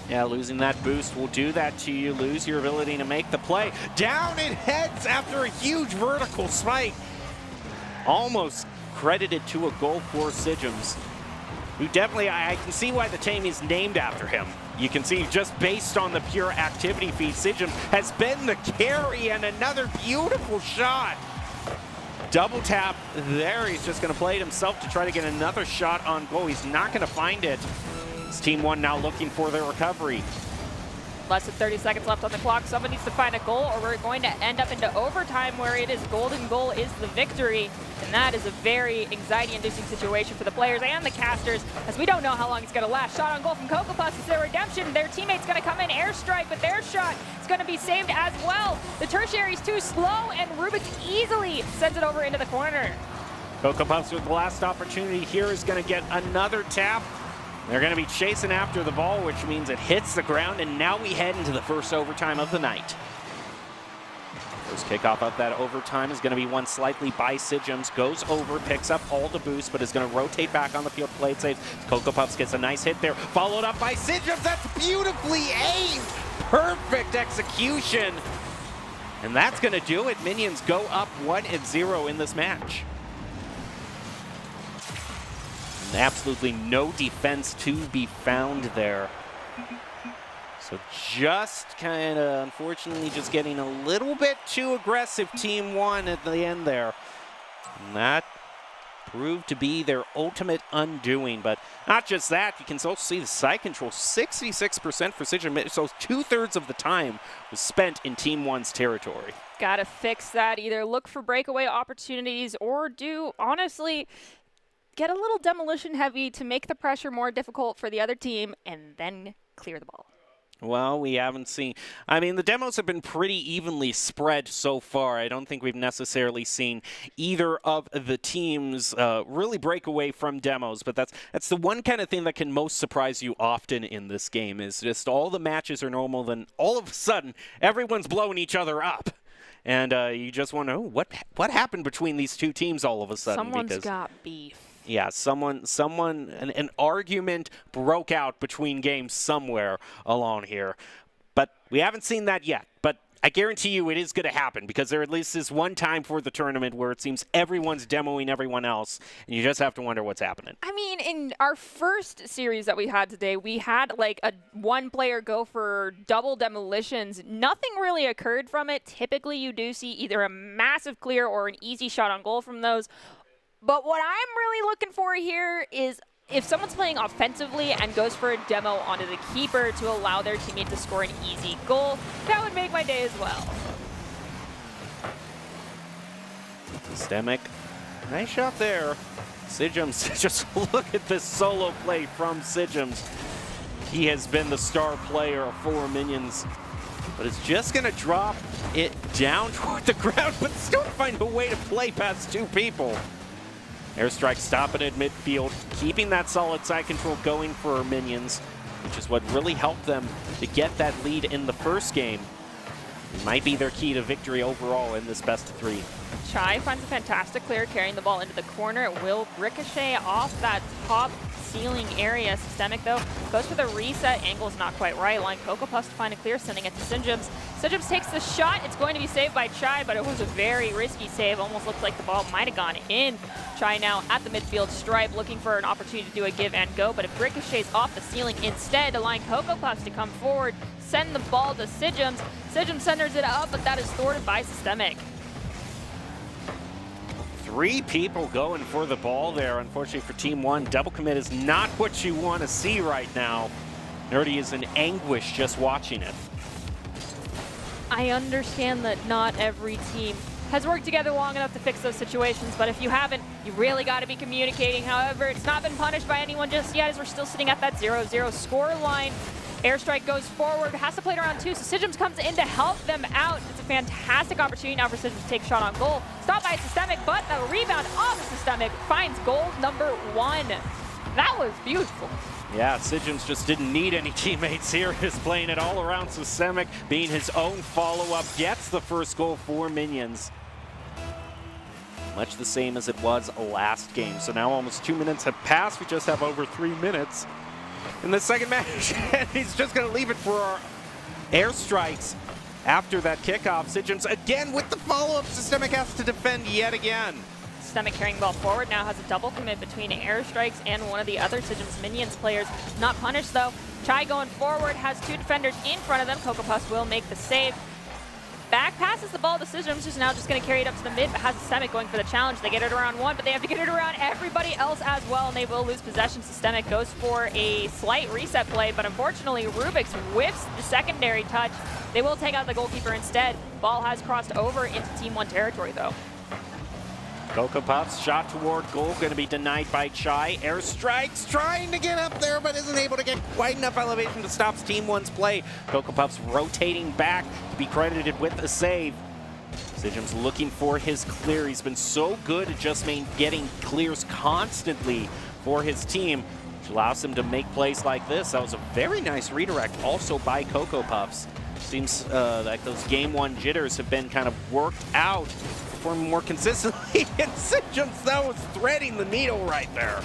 [SPEAKER 3] Yeah, losing that boost will do that to you. Lose your ability to make the play. Down it heads after a huge vertical spike. Almost credited to a goal for Sijums, who definitely, I can see why the team is named after him. You can see just based on the pure activity feed, Sijums has been the carry, and another beautiful shot. Double tap there. He's just going to play it himself to try to get another shot on goal. He's not going to find it. It's Team 1 now looking for their recovery.
[SPEAKER 4] Less than 30 seconds left on the clock. Someone needs to find a goal, or we're going to end up into overtime where it is golden goal is the victory. And that is a very anxiety-inducing situation for the players and the casters, as we don't know how long it's going to last. Shot on goal from Cocoa Puffs is their redemption. Their teammate's going to come in, airstrike, but their shot is going to be saved as well. The tertiary's too slow, and Rubik's easily sends it over into the corner.
[SPEAKER 3] Cocoa Puffs with the last opportunity here is going to get another tap. They're going to be chasing after the ball, which means it hits the ground, and now we head into the first overtime of the night. First kickoff of that overtime is going to be won slightly by Sijums. Goes over, picks up all the boost, but is going to rotate back on the field. Play it safe. Cocoa Puffs gets a nice hit there, followed up by Sijums. That's beautifully aimed. Perfect execution. And that's going to do it. Minions go up 1-0 in this match. Absolutely no defense to be found there. So just kind of, unfortunately, just getting a little bit too aggressive, Team 1 at the end there. And that proved to be their ultimate undoing. But not just that, you can also see the side control, 66% for Sijums. So 2/3 of the time was spent in Team 1's territory.
[SPEAKER 4] Gotta fix that. Either look for breakaway opportunities or do, honestly, get a little demolition heavy to make the pressure more difficult for the other team, and then clear the ball.
[SPEAKER 3] Well, we haven't seen. I mean, the demos have been pretty evenly spread so far. I don't think we've necessarily seen either of the teams really break away from demos, but that's the one kind of thing that can most surprise you often in this game, is just all the matches are normal, then all of a sudden, everyone's blowing each other up. And you just want to know what happened between these two teams all of a sudden.
[SPEAKER 4] Someone's got beef.
[SPEAKER 3] Yeah, an argument broke out between games somewhere along here. But we haven't seen that yet. But I guarantee you it is going to happen, because there at least is one time for the tournament where it seems everyone's demoing everyone else, and you just have to wonder what's happening.
[SPEAKER 4] I mean, in our first series that we had today, we had like one player go for double demolitions. Nothing really occurred from it. Typically, you do see either a massive clear or an easy shot on goal from those. But what I'm really looking for here is if someone's playing offensively and goes for a demo onto the keeper to allow their teammate to score an easy goal, that would make my day as well.
[SPEAKER 3] Stemic, nice shot there. Sijums, just look at this solo play from Sijums. He has been the star player for Minions, but it's just going to drop it down toward the ground, but still find a way to play past two people. Airstrike stopping at midfield, keeping that solid side control going for Minions, which is what really helped them to get that lead in the first game. It might be their key to victory overall in this best-of-3.
[SPEAKER 4] Chai finds a fantastic clear, carrying the ball into the corner. It will ricochet off that top ceiling area. Systemic, though, goes for the reset. Angle's not quite right. Line Cocoa Puffs to find a clear, sending it to Sijums. Sijums takes the shot. It's going to be saved by Chai, but it was a very risky save. Almost looks like the ball might have gone in. Chai now at the midfield stripe, looking for an opportunity to do a give and go, but it ricochets off the ceiling instead. Allowing Cocoa Puffs to come forward, send the ball to Sijums. Sijums centers it up, but that is thwarted by Systemic.
[SPEAKER 3] 3 people going for the ball there. Unfortunately for Team 1, double commit is not what you want to see right now. Nerdy is in anguish just watching it.
[SPEAKER 4] I understand that not every team has worked together long enough to fix those situations, but if you haven't, you really got to be communicating. However, it's not been punished by anyone just yet, as we're still sitting at that 0-0 score line. Airstrike goes forward, has to play it around 2, so Sigums comes in to help them out. It's a fantastic opportunity now for Sigums to take a shot on goal. Stopped by Systemic, but the rebound off of Systemic finds goal number 1. That was beautiful.
[SPEAKER 3] Yeah, Sigums just didn't need any teammates here. He's playing it all around Systemic, being his own follow-up, gets the first goal for Minions. Much the same as it was last game. So now almost 2 minutes have passed. We just have over 3 minutes in the second match. And he's just going to leave it for our airstrikes after that kickoff. Sigums again with the follow-up. Systemic has to defend yet again.
[SPEAKER 4] Systemic carrying ball forward now has a double commit between airstrikes and one of the other Sigums Minions players. Not punished though. Chai going forward has 2 defenders in front of them. Cocoa Puffs will make the save. Back passes the ball to Sigums, who's now just going to carry it up to the mid, but has Systemic going for the challenge. They get it around 1, but they have to get it around everybody else as well, and they will lose possession. Systemic goes for a slight reset play, but unfortunately, Rubik's whiffs the secondary touch. They will take out the goalkeeper instead. Ball has crossed over into Team 1 territory, though.
[SPEAKER 3] Cocoa Puffs shot toward goal, going to be denied by Chai. Airstrikes trying to get up there, but isn't able to get quite enough elevation to stop Team 1's play. Cocoa Puffs rotating back to be credited with a save. Sigums looking for his clear. He's been so good at just getting clears constantly for his team, which allows him to make plays like this. That was a very nice redirect also by Cocoa Puffs. Seems like those game 1 jitters have been kind of worked out for more consistently, and Sigums, that was threading the needle right there.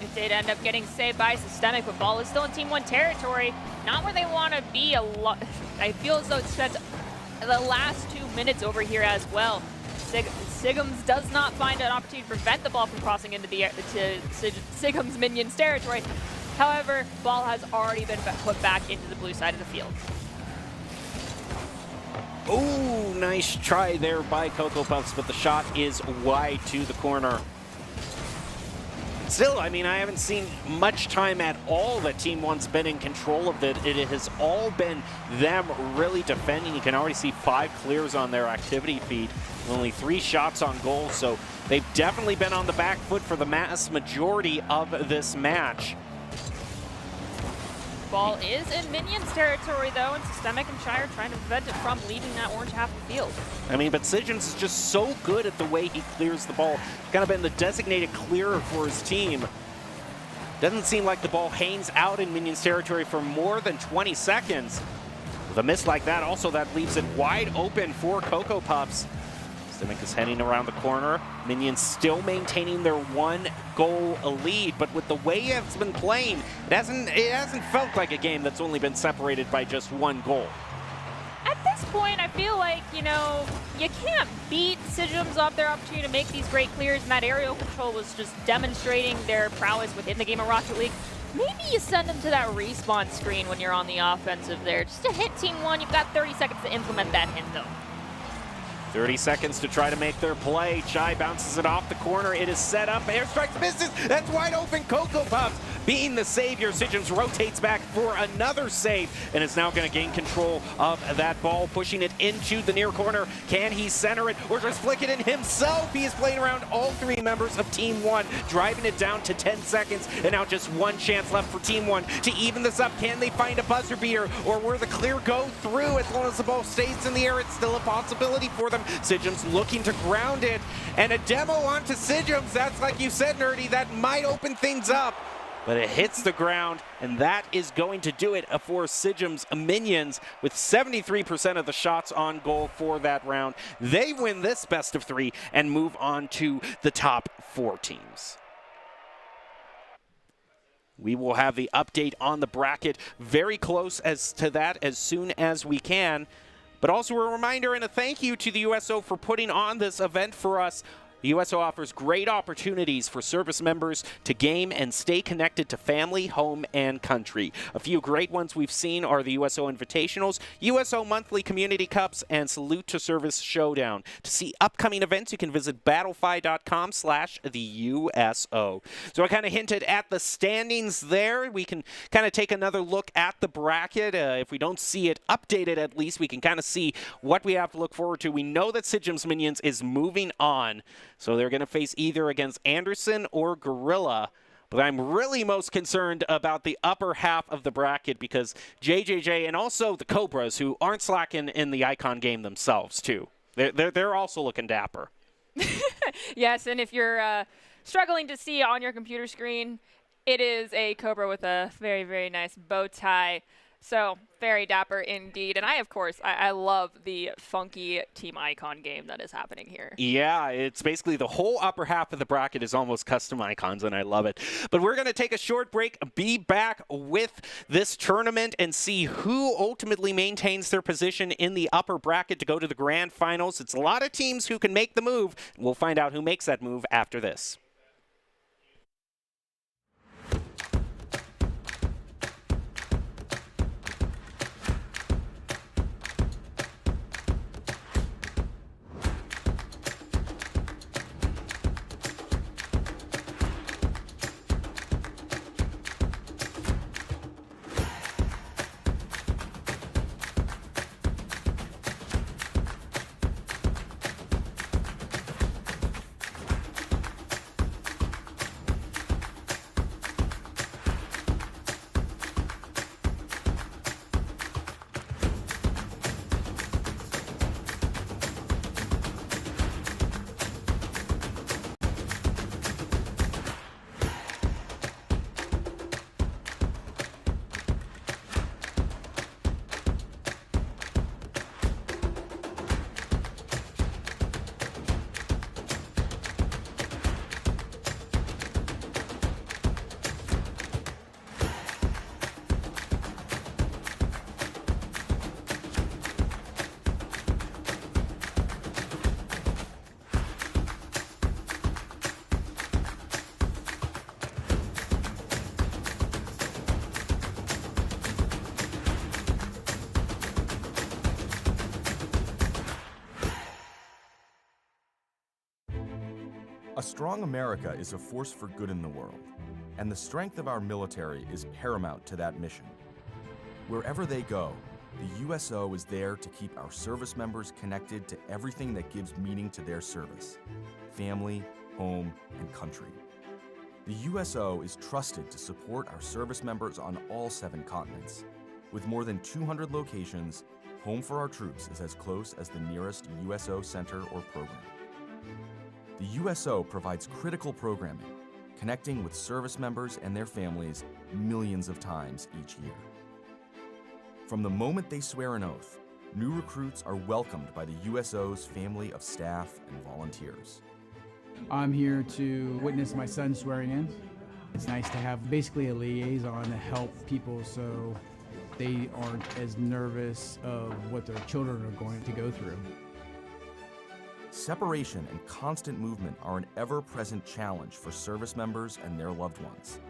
[SPEAKER 4] It did end up getting saved by Systemic, but ball is still in Team 1 territory. Not where they want to be. I feel as though it's spent the last 2 minutes over here as well. Sigums does not find an opportunity to prevent the ball from crossing into the Sigums Minions territory. However, ball has already been put back into the blue side of the field.
[SPEAKER 3] Oh, nice try there by Cocoa Puffs, but the shot is wide to the corner. Still, I mean, I haven't seen much time at all that Team 1's been in control of it. It has all been them really defending. You can already see 5 clears on their activity feed, only 3 shots on goal, so they've definitely been on the back foot for the mass majority of this match.
[SPEAKER 4] Ball is in Minions territory, though, and Systemic and Chai are trying to prevent it from leaving that orange half of the field.
[SPEAKER 3] I mean, but Sigums is just so good at the way he clears the ball. Kind of been the designated clearer for his team. Doesn't seem like the ball hangs out in Minions territory for more than 20 seconds. With a miss like that, also that leaves it wide open for Cocoa Puffs. Systemic is heading around the corner. Minions still maintaining their 1-goal lead, but with the way it's been playing, it hasn't felt like a game that's only been separated by just 1 goal.
[SPEAKER 4] At this point, I feel like, you know, you can't beat Sigums off their opportunity to make these great clears, and that aerial control was just demonstrating their prowess within the game of Rocket League. Maybe you send them to that respawn screen when you're on the offensive there, just to hit Team 1. You've got 30 seconds to implement that hit, though.
[SPEAKER 3] 30 seconds to try to make their play. Chai bounces it off the corner. It is set up. Airstrikes misses. That's wide open. Cocoa Puffs being the savior. Sigums rotates back for another save and is now going to gain control of that ball, pushing it into the near corner. Can he center it or just flick it in himself? He is playing around all 3 members of Team 1, driving it down to 10 seconds, and now just 1 chance left for Team 1 to even this up. Can they find a buzzer beater, or will the clear go through? As long as the ball stays in the air, it's still a possibility for them. Sigums looking to ground it, and a demo onto Sigums. That's, like you said, Nerdy, that might open things up. But it hits the ground, and that is going to do it for Sigums Minions with 73% of the shots on goal for that round. They win this best of 3 and move on to the top 4 teams. We will have the update on the bracket very close as to that as soon as we can. But also a reminder and a thank you to the USO for putting on this event for us The USO offers great opportunities for service members to game and stay connected to family, home, and country. A few great ones we've seen are the USO Invitationals, USO Monthly Community Cups, and Salute to Service Showdown. To see upcoming events, you can visit battlefy.com/the-USO. So I kind of hinted at the standings there. We can kind of take another look at the bracket. If we don't see it updated, at least we can kind of see what we have to look forward to. We know that Sijim's Minions is moving on. So they're going to face either against Anderson or Gorilla. But I'm really most concerned about the upper half of the bracket because JJJ and also the Cobras, who aren't slacking in the Icon game themselves, too. They're also looking dapper.
[SPEAKER 4] Yes, and if you're struggling to see on your computer screen, it is a Cobra with a very, very nice bow tie. So, very dapper indeed. And I love the funky Team Icon game that is happening here.
[SPEAKER 3] Yeah, it's basically the whole upper half of the bracket is almost custom icons, and I love it. But we're going to take a short break, be back with this tournament, and see who ultimately maintains their position in the upper bracket to go to the grand finals. It's a lot of teams who can make the move. We'll find out who makes that move after this.
[SPEAKER 5] A strong America is a force for good in the world, and the strength of our military is paramount to that mission. Wherever they go, the USO is there to keep our service members connected to everything that gives meaning to their service: family, home, and country. The USO is trusted to support our service members on all 7 continents. With more than 200 locations, Home for Our Troops is as close as the nearest USO center or program. The USO provides critical programming, connecting with service members and their families millions of times each year. From the moment they swear an oath, new recruits are welcomed by the USO's family of staff and volunteers.
[SPEAKER 6] I'm here to witness my son swearing in. It's nice to have basically a liaison to help people so they aren't as nervous of what their children are going to go through.
[SPEAKER 5] Separation and constant movement are an ever-present challenge for service members and their loved ones.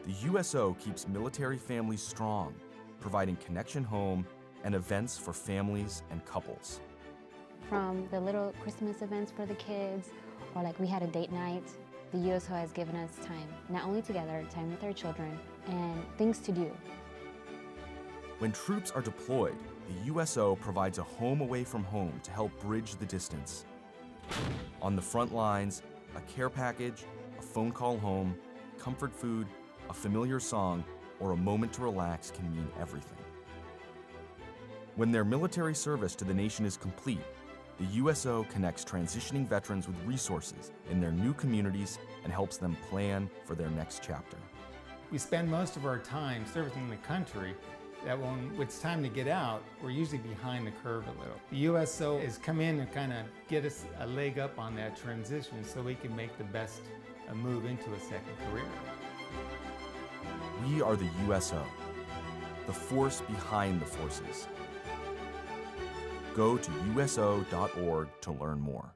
[SPEAKER 5] The USO keeps military families strong, providing connection home and events for families and couples.
[SPEAKER 7] From the little Christmas events for the kids, or like we had a date night, the USO has given us time, not only together, time with our children, and things to do.
[SPEAKER 5] When troops are deployed, the USO provides a home away from home to help bridge the distance. On the front lines, a care package, a phone call home, comfort food, a familiar song, or a moment to relax can mean everything. When their military service to the nation is complete, the USO connects transitioning veterans with resources in their new communities and helps them plan for their next chapter.
[SPEAKER 8] We spend most of our time servicing the country, that when it's time to get out, we're usually behind the curve a little. The USO has come in and kind of get us a leg up on that transition so we can make the best move into a second career.
[SPEAKER 5] We are the USO, the force behind the forces. Go to USO.org to learn more.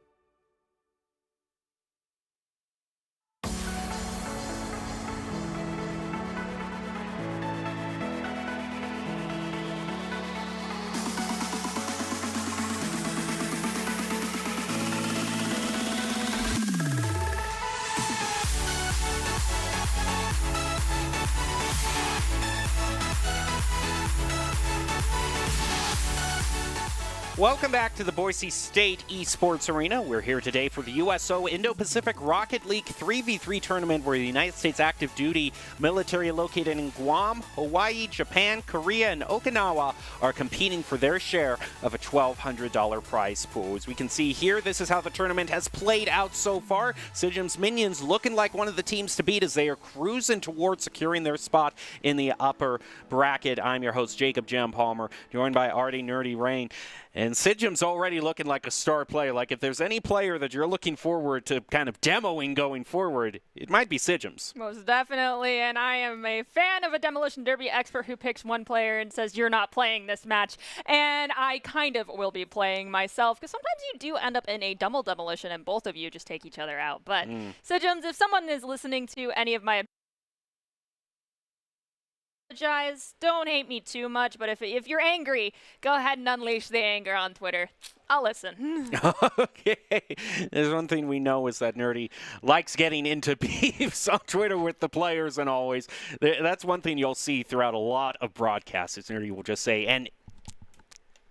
[SPEAKER 3] Welcome back to the Boise State Esports Arena. We're here today for the USO Indo-Pacific Rocket League 3v3 tournament where the United States active duty military located in Guam, Hawaii, Japan, Korea, and Okinawa are competing for their share of a $1,200 prize pool. As we can see here, this is how the tournament has played out so far. Sijim's Minions looking like one of the teams to beat as they are cruising towards securing their spot in the upper bracket. I'm your host, Jacob Jam Palmer, joined by Artie Nerdy Rain. And Sijim's already looking like a star player. Like, if there's any player that you're looking forward to kind of demoing going forward, it might be Sijim's.
[SPEAKER 4] Most definitely, and I am a fan of a Demolition Derby expert who picks one player and says, you're not playing this match. And I kind of will be playing myself, because sometimes you do end up in a double demolition and both of you just take each other out. But, Sijim's, if someone is listening to any of my don't hate me too much, but if you're angry, go ahead and unleash the anger on Twitter. I'll listen.
[SPEAKER 3] Okay. There's one thing we know is that Nerdy likes getting into beefs on Twitter with the players, and always. That's one thing you'll see throughout a lot of broadcasts. Is Nerdy will just say, and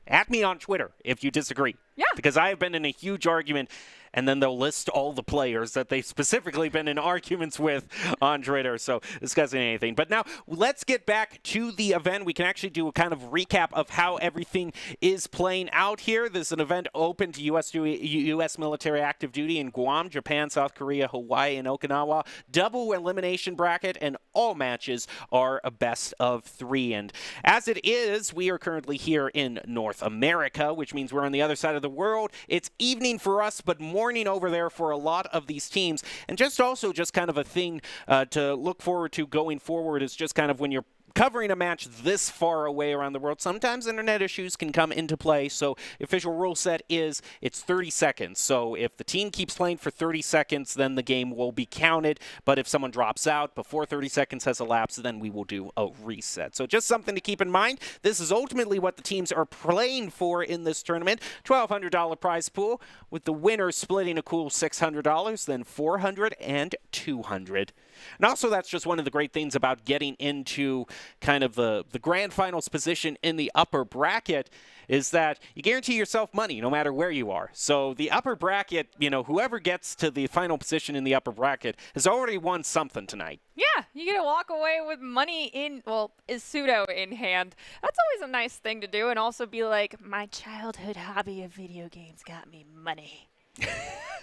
[SPEAKER 3] at me on Twitter if you disagree.
[SPEAKER 4] Yeah.
[SPEAKER 3] Because I have been in a huge argument, and then they'll list all the players that they've specifically been in arguments with on Twitter. So discussing anything. But now let's get back to the event. We can actually do a kind of recap of how everything is playing out here. This is an event open to U.S. military active duty in Guam, Japan, South Korea, Hawaii, and Okinawa. Double elimination bracket, and all matches are a best of 3. And as it is, we are currently here in North America, which means we're on the other side of the world. It's evening for us, but morning over there for a lot of these teams. And just kind of a thing to look forward to going forward is just kind of when you're covering a match this far away around the world, sometimes internet issues can come into play. So the official rule set is it's 30 seconds. So if the team keeps playing for 30 seconds, then the game will be counted. But if someone drops out before 30 seconds has elapsed, then we will do a reset. So just something to keep in mind. This is ultimately what the teams are playing for in this tournament. $1,200 prize pool, with the winner splitting a cool $600, then $400 and $200. And also, that's just one of the great things about getting into kind of the grand finals position in the upper bracket, is that you guarantee yourself money no matter where you are. So the upper bracket, whoever gets to the final position in the upper bracket has already won something tonight.
[SPEAKER 4] Yeah, you get to walk away with money is pseudo in hand. That's always a nice thing to do, and also be like, my childhood hobby of video games got me money.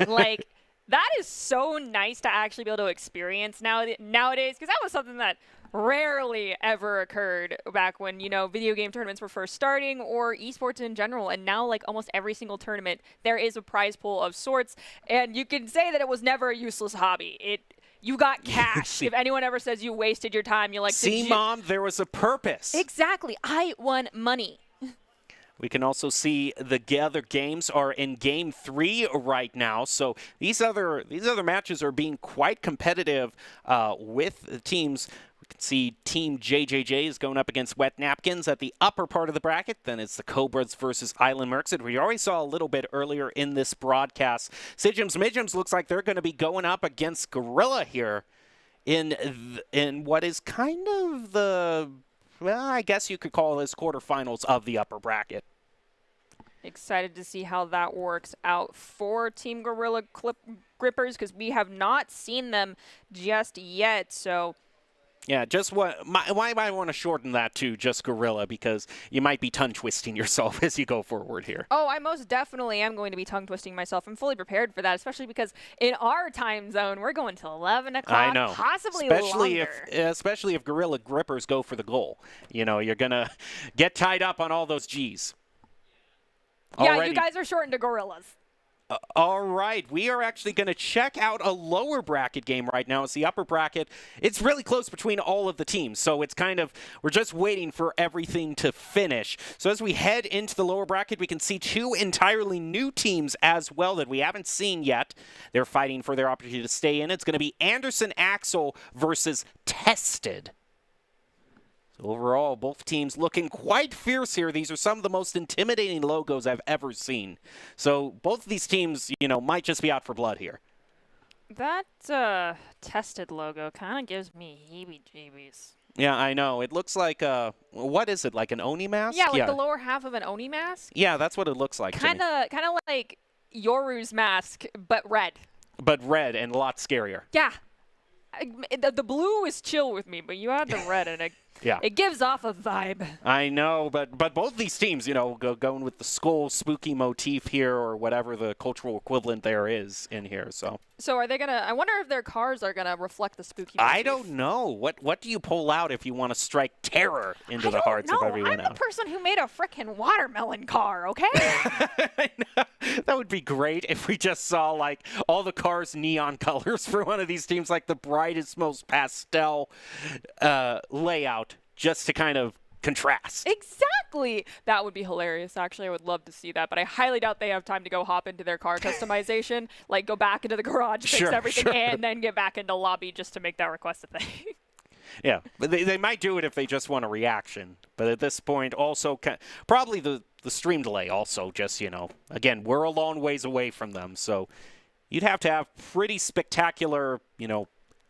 [SPEAKER 4] Like, that is so nice to actually be able to experience nowadays, because that was something that rarely ever occurred back when, video game tournaments were first starting, or esports in general. And now, like, almost every single tournament, there is a prize pool of sorts. And you can say that it was never a useless hobby. You got cash. If anyone ever says you wasted your time, you're like,
[SPEAKER 3] see, Mom, there was a purpose.
[SPEAKER 4] Exactly. I won money.
[SPEAKER 3] We can also see the other games are in Game 3 right now. So these other matches are being quite competitive with the teams. We can see Team JJJ is going up against Wet Napkins at the upper part of the bracket. Then it's the Cobras versus Island Mercs, that we already saw a little bit earlier in this broadcast. Sijim's Midgems looks like they're going to be going up against Gorilla here in what is kind of the, well, I guess you could call this quarterfinals of the upper bracket.
[SPEAKER 4] Excited to see how that works out for Team Gorilla Grippers, because we have not seen them just yet. So,
[SPEAKER 3] yeah, why I want to shorten that to just Gorilla, because you might be tongue twisting yourself as you go forward here.
[SPEAKER 4] Oh, I most definitely am going to be tongue twisting myself. I'm fully prepared for that, especially because in our time zone we're going till 11 o'clock.
[SPEAKER 3] I know,
[SPEAKER 4] possibly
[SPEAKER 3] longer.
[SPEAKER 4] Especially
[SPEAKER 3] if Gorilla Grippers go for the goal. You're gonna get tied up on all those G's.
[SPEAKER 4] Yeah,
[SPEAKER 3] Already.
[SPEAKER 4] You guys are shortened to Gorillas.
[SPEAKER 3] All right, we are actually going to check out a lower bracket game right now. It's the upper bracket. It's really close between all of the teams, so it's we're just waiting for everything to finish. So as we head into the lower bracket, we can see 2 entirely new teams as well that we haven't seen yet. They're fighting for their opportunity to stay in. It's going to be Anderson Axel versus Tested. So overall, both teams looking quite fierce here. These are some of the most intimidating logos I've ever seen. So both of these teams, might just be out for blood here.
[SPEAKER 4] That Tested logo kind of gives me heebie-jeebies.
[SPEAKER 3] Yeah, I know. It looks like what is it? Like an Oni mask?
[SPEAKER 4] Yeah, like the lower half of an Oni mask.
[SPEAKER 3] Yeah, that's what it looks like.
[SPEAKER 4] Kind of like Yoru's mask, but red.
[SPEAKER 3] But red and a lot scarier.
[SPEAKER 4] Yeah. The blue is chill with me, but you add the red and it gives off a vibe.
[SPEAKER 3] I know, but both these teams, going with the skull spooky motif here or whatever the cultural equivalent there is in here. So
[SPEAKER 4] are they going to – I wonder if their cars are going to reflect the spooky motif.
[SPEAKER 3] I don't know. What do you pull out if you want to strike terror into the hearts of everyone else?
[SPEAKER 4] I'm the person who made a frickin' watermelon car, okay?
[SPEAKER 3] That would be great if we just saw, like, all the cars' neon colors for one of these teams, like the brightest, most pastel layout, just to kind of contrast.
[SPEAKER 4] Exactly. That would be hilarious. Actually, I would love to see that, but I highly doubt they have time to go hop into their car customization, like go back into the garage, fix everything, and then get back into lobby just to make that request a thing.
[SPEAKER 3] Yeah, but they might do it if they just want a reaction. But at this point, also, probably the stream delay also just, again, we're a long ways away from them. So you'd have to have pretty spectacular,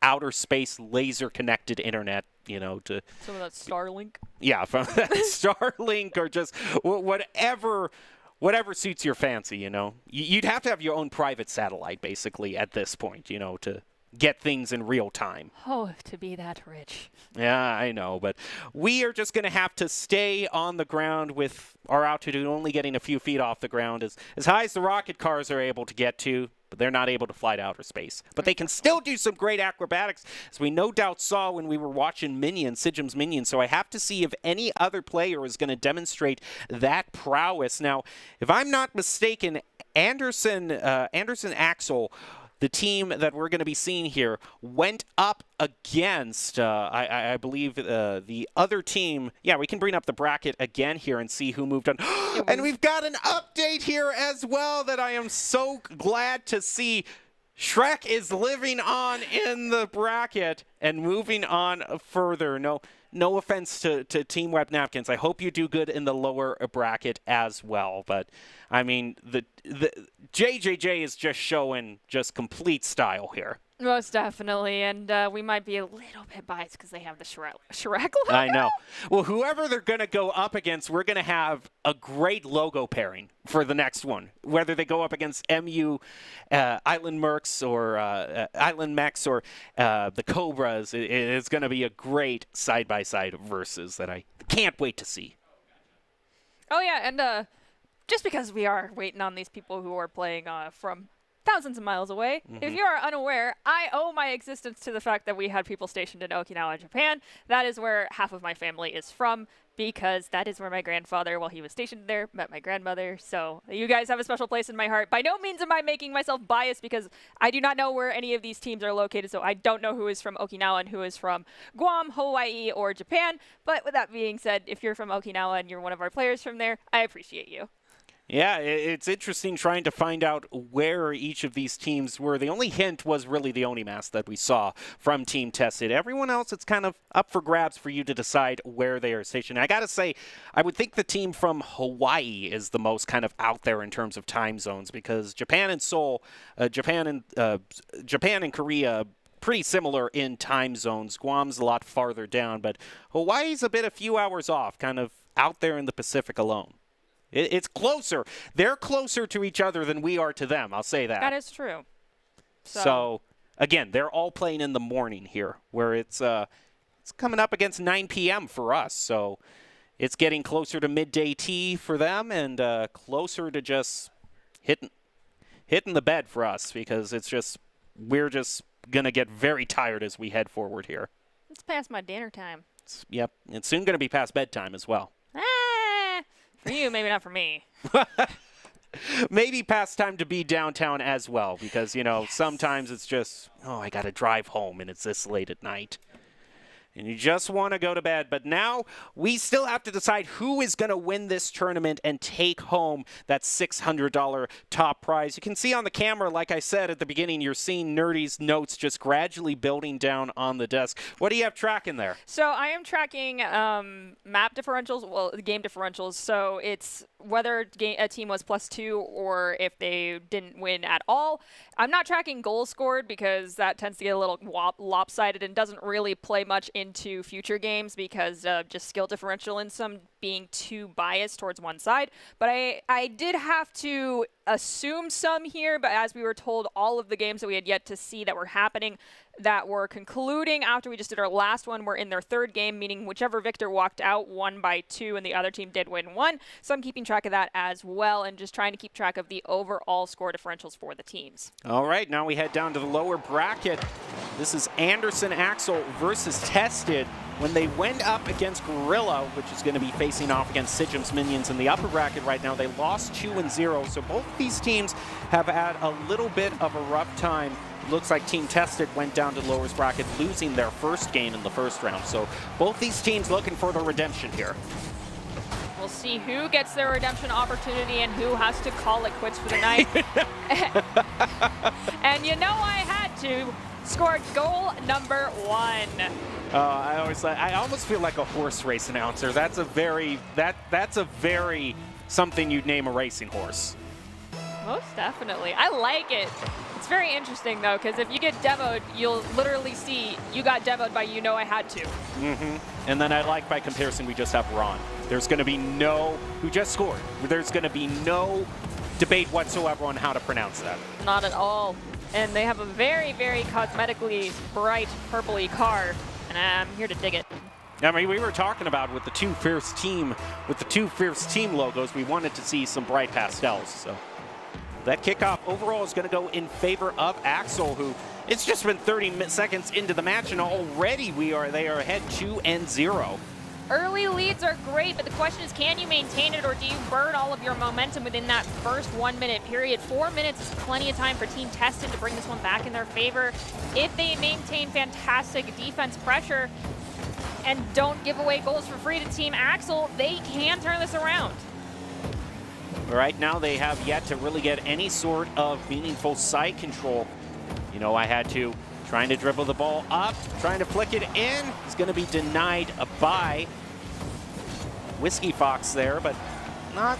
[SPEAKER 3] outer space laser-connected internet, to...
[SPEAKER 4] Some of that Starlink?
[SPEAKER 3] Yeah, from that Starlink or just whatever suits your fancy, You'd have to have your own private satellite, basically, at this point, to get things in real time.
[SPEAKER 4] Oh, to be that rich.
[SPEAKER 3] Yeah, I know, but we are just going to have to stay on the ground with our altitude only getting a few feet off the ground as high as the rocket cars are able to get to, but they're not able to fly to outer space. But they can still do some great acrobatics, as we no doubt saw when we were watching Sijim's Minions, so I have to see if any other player is going to demonstrate that prowess. Now, if I'm not mistaken, Anderson Axel, the team that we're going to be seeing here, went up against, I believe, the other team. Yeah, we can bring up the bracket again here and see who moved on. And we've got an update here as well that I am so glad to see. Shrek is living on in the bracket and moving on further. No offense to Team Web Napkins. I hope you do good in the lower bracket as well. But, I mean, the JJJ is just showing just complete style here.
[SPEAKER 4] Most definitely, and we might be a little bit biased because they have the Shrek logo.
[SPEAKER 3] I know. Well, whoever they're going to go up against, we're going to have a great logo pairing for the next one. Whether they go up against MU, Island Mercs, or Island Mechs, or the Cobras, it's going to be a great side-by-side versus that I can't wait to see.
[SPEAKER 4] Oh, yeah, and just because we are waiting on these people who are playing from thousands of miles away. If you are unaware, I owe my existence to the fact that we had people stationed in Okinawa, Japan. That is where half of my family is from, because that is where my grandfather, while he was stationed there, met my grandmother. So you guys have a special place in my heart. By no means am I making myself biased, because I do not know where any of these teams are located, so I don't know who is from Okinawa and who is from Guam, Hawaii, or Japan. But with that being said, if you're from Okinawa and you're one of our players from there, I appreciate you.
[SPEAKER 3] Yeah, it's interesting trying to find out where each of these teams were. The only hint was really the Oni mask that we saw from Team Tested. Everyone else, it's kind of up for grabs for you to decide where they are stationed. I got to say, I would think the team from Hawaii is the most kind of out there in terms of time zones, because Japan and Seoul, Japan and Korea, pretty similar in time zones. Guam's a lot farther down, but Hawaii's a few hours off, kind of out there in the Pacific alone. It's closer. They're closer to each other than we are to them. I'll say that.
[SPEAKER 4] That is true.
[SPEAKER 3] So again, they're all playing in the morning here, where it's coming up against 9 p.m. for us. So it's getting closer to midday tea for them, and closer to just hitting the bed for us, because we're just gonna get very tired as we head forward here.
[SPEAKER 4] It's past my dinner time.
[SPEAKER 3] Yep, it's soon gonna be past bedtime as well.
[SPEAKER 4] For you, maybe not for me.
[SPEAKER 3] Maybe past time to be downtown as well, because, sometimes it's just, I got to drive home and it's this late at night. And you just want to go to bed. But now we still have to decide who is going to win this tournament and take home that $600 top prize. You can see on the camera, like I said at the beginning, you're seeing Nerdy's notes just gradually building down on the desk. What do you have tracking there?
[SPEAKER 4] So I am tracking map differentials, the game differentials. So it's whether a team was +2 or if they didn't win at all. I'm not tracking goals scored because that tends to get a little lopsided and doesn't really play much into future games because of just skill differential and some being too biased towards one side. But I did have to assume some here, but as we were told, all of the games that we had yet to see that were happening that were concluding after we just did our last one were in their third game, meaning whichever victor walked out won by 2 and the other team did win 1. So I'm keeping track of that as well and just trying to keep track of the overall score differentials for the teams.
[SPEAKER 3] All right, now we head down to the lower bracket. This is Anderson Axel versus Tested. When they went up against Gorilla, which is going to be facing off against Sigim's Minions in the upper bracket right now, they lost 2-0. So both these teams have had a little bit of a rough time. It looks like Team Tested went down to the lowest bracket, losing their first game in the first round. So both these teams looking for the redemption here.
[SPEAKER 4] We'll see who gets their redemption opportunity and who has to call it quits for the night. And you know I had to. Scored goal number 1.
[SPEAKER 3] I almost feel like a horse race announcer. That's a very something you'd name a racing horse.
[SPEAKER 4] Most definitely. I like it. It's very interesting though, because if you get demoed, you'll literally see you got demoed by you know I had to.
[SPEAKER 3] And then I like by comparison we just have Ron. There's going to be who just scored. There's going to be no debate whatsoever on how to pronounce that.
[SPEAKER 4] Not at all. And they have a very, very cosmetically bright purpley car, and I'm here to dig it.
[SPEAKER 3] I mean, we were talking about with the two fierce team logos, we wanted to see some bright pastels. So that kickoff overall is going to go in favor of Axel, who it's just been 30 seconds into the match, and already they are ahead 2-0.
[SPEAKER 4] Early leads are great, but the question is, can you maintain it or do you burn all of your momentum within that first 1 minute period? 4 minutes is plenty of time for Team Tested to bring this one back in their favor. If they maintain fantastic defense pressure and don't give away goals for free to Team Axel, they can turn this around.
[SPEAKER 3] Right now they have yet to really get any sort of meaningful side control. You know, I had to. Trying to dribble the ball up, trying to flick it in. It's going to be denied by Whiskey Fox there, but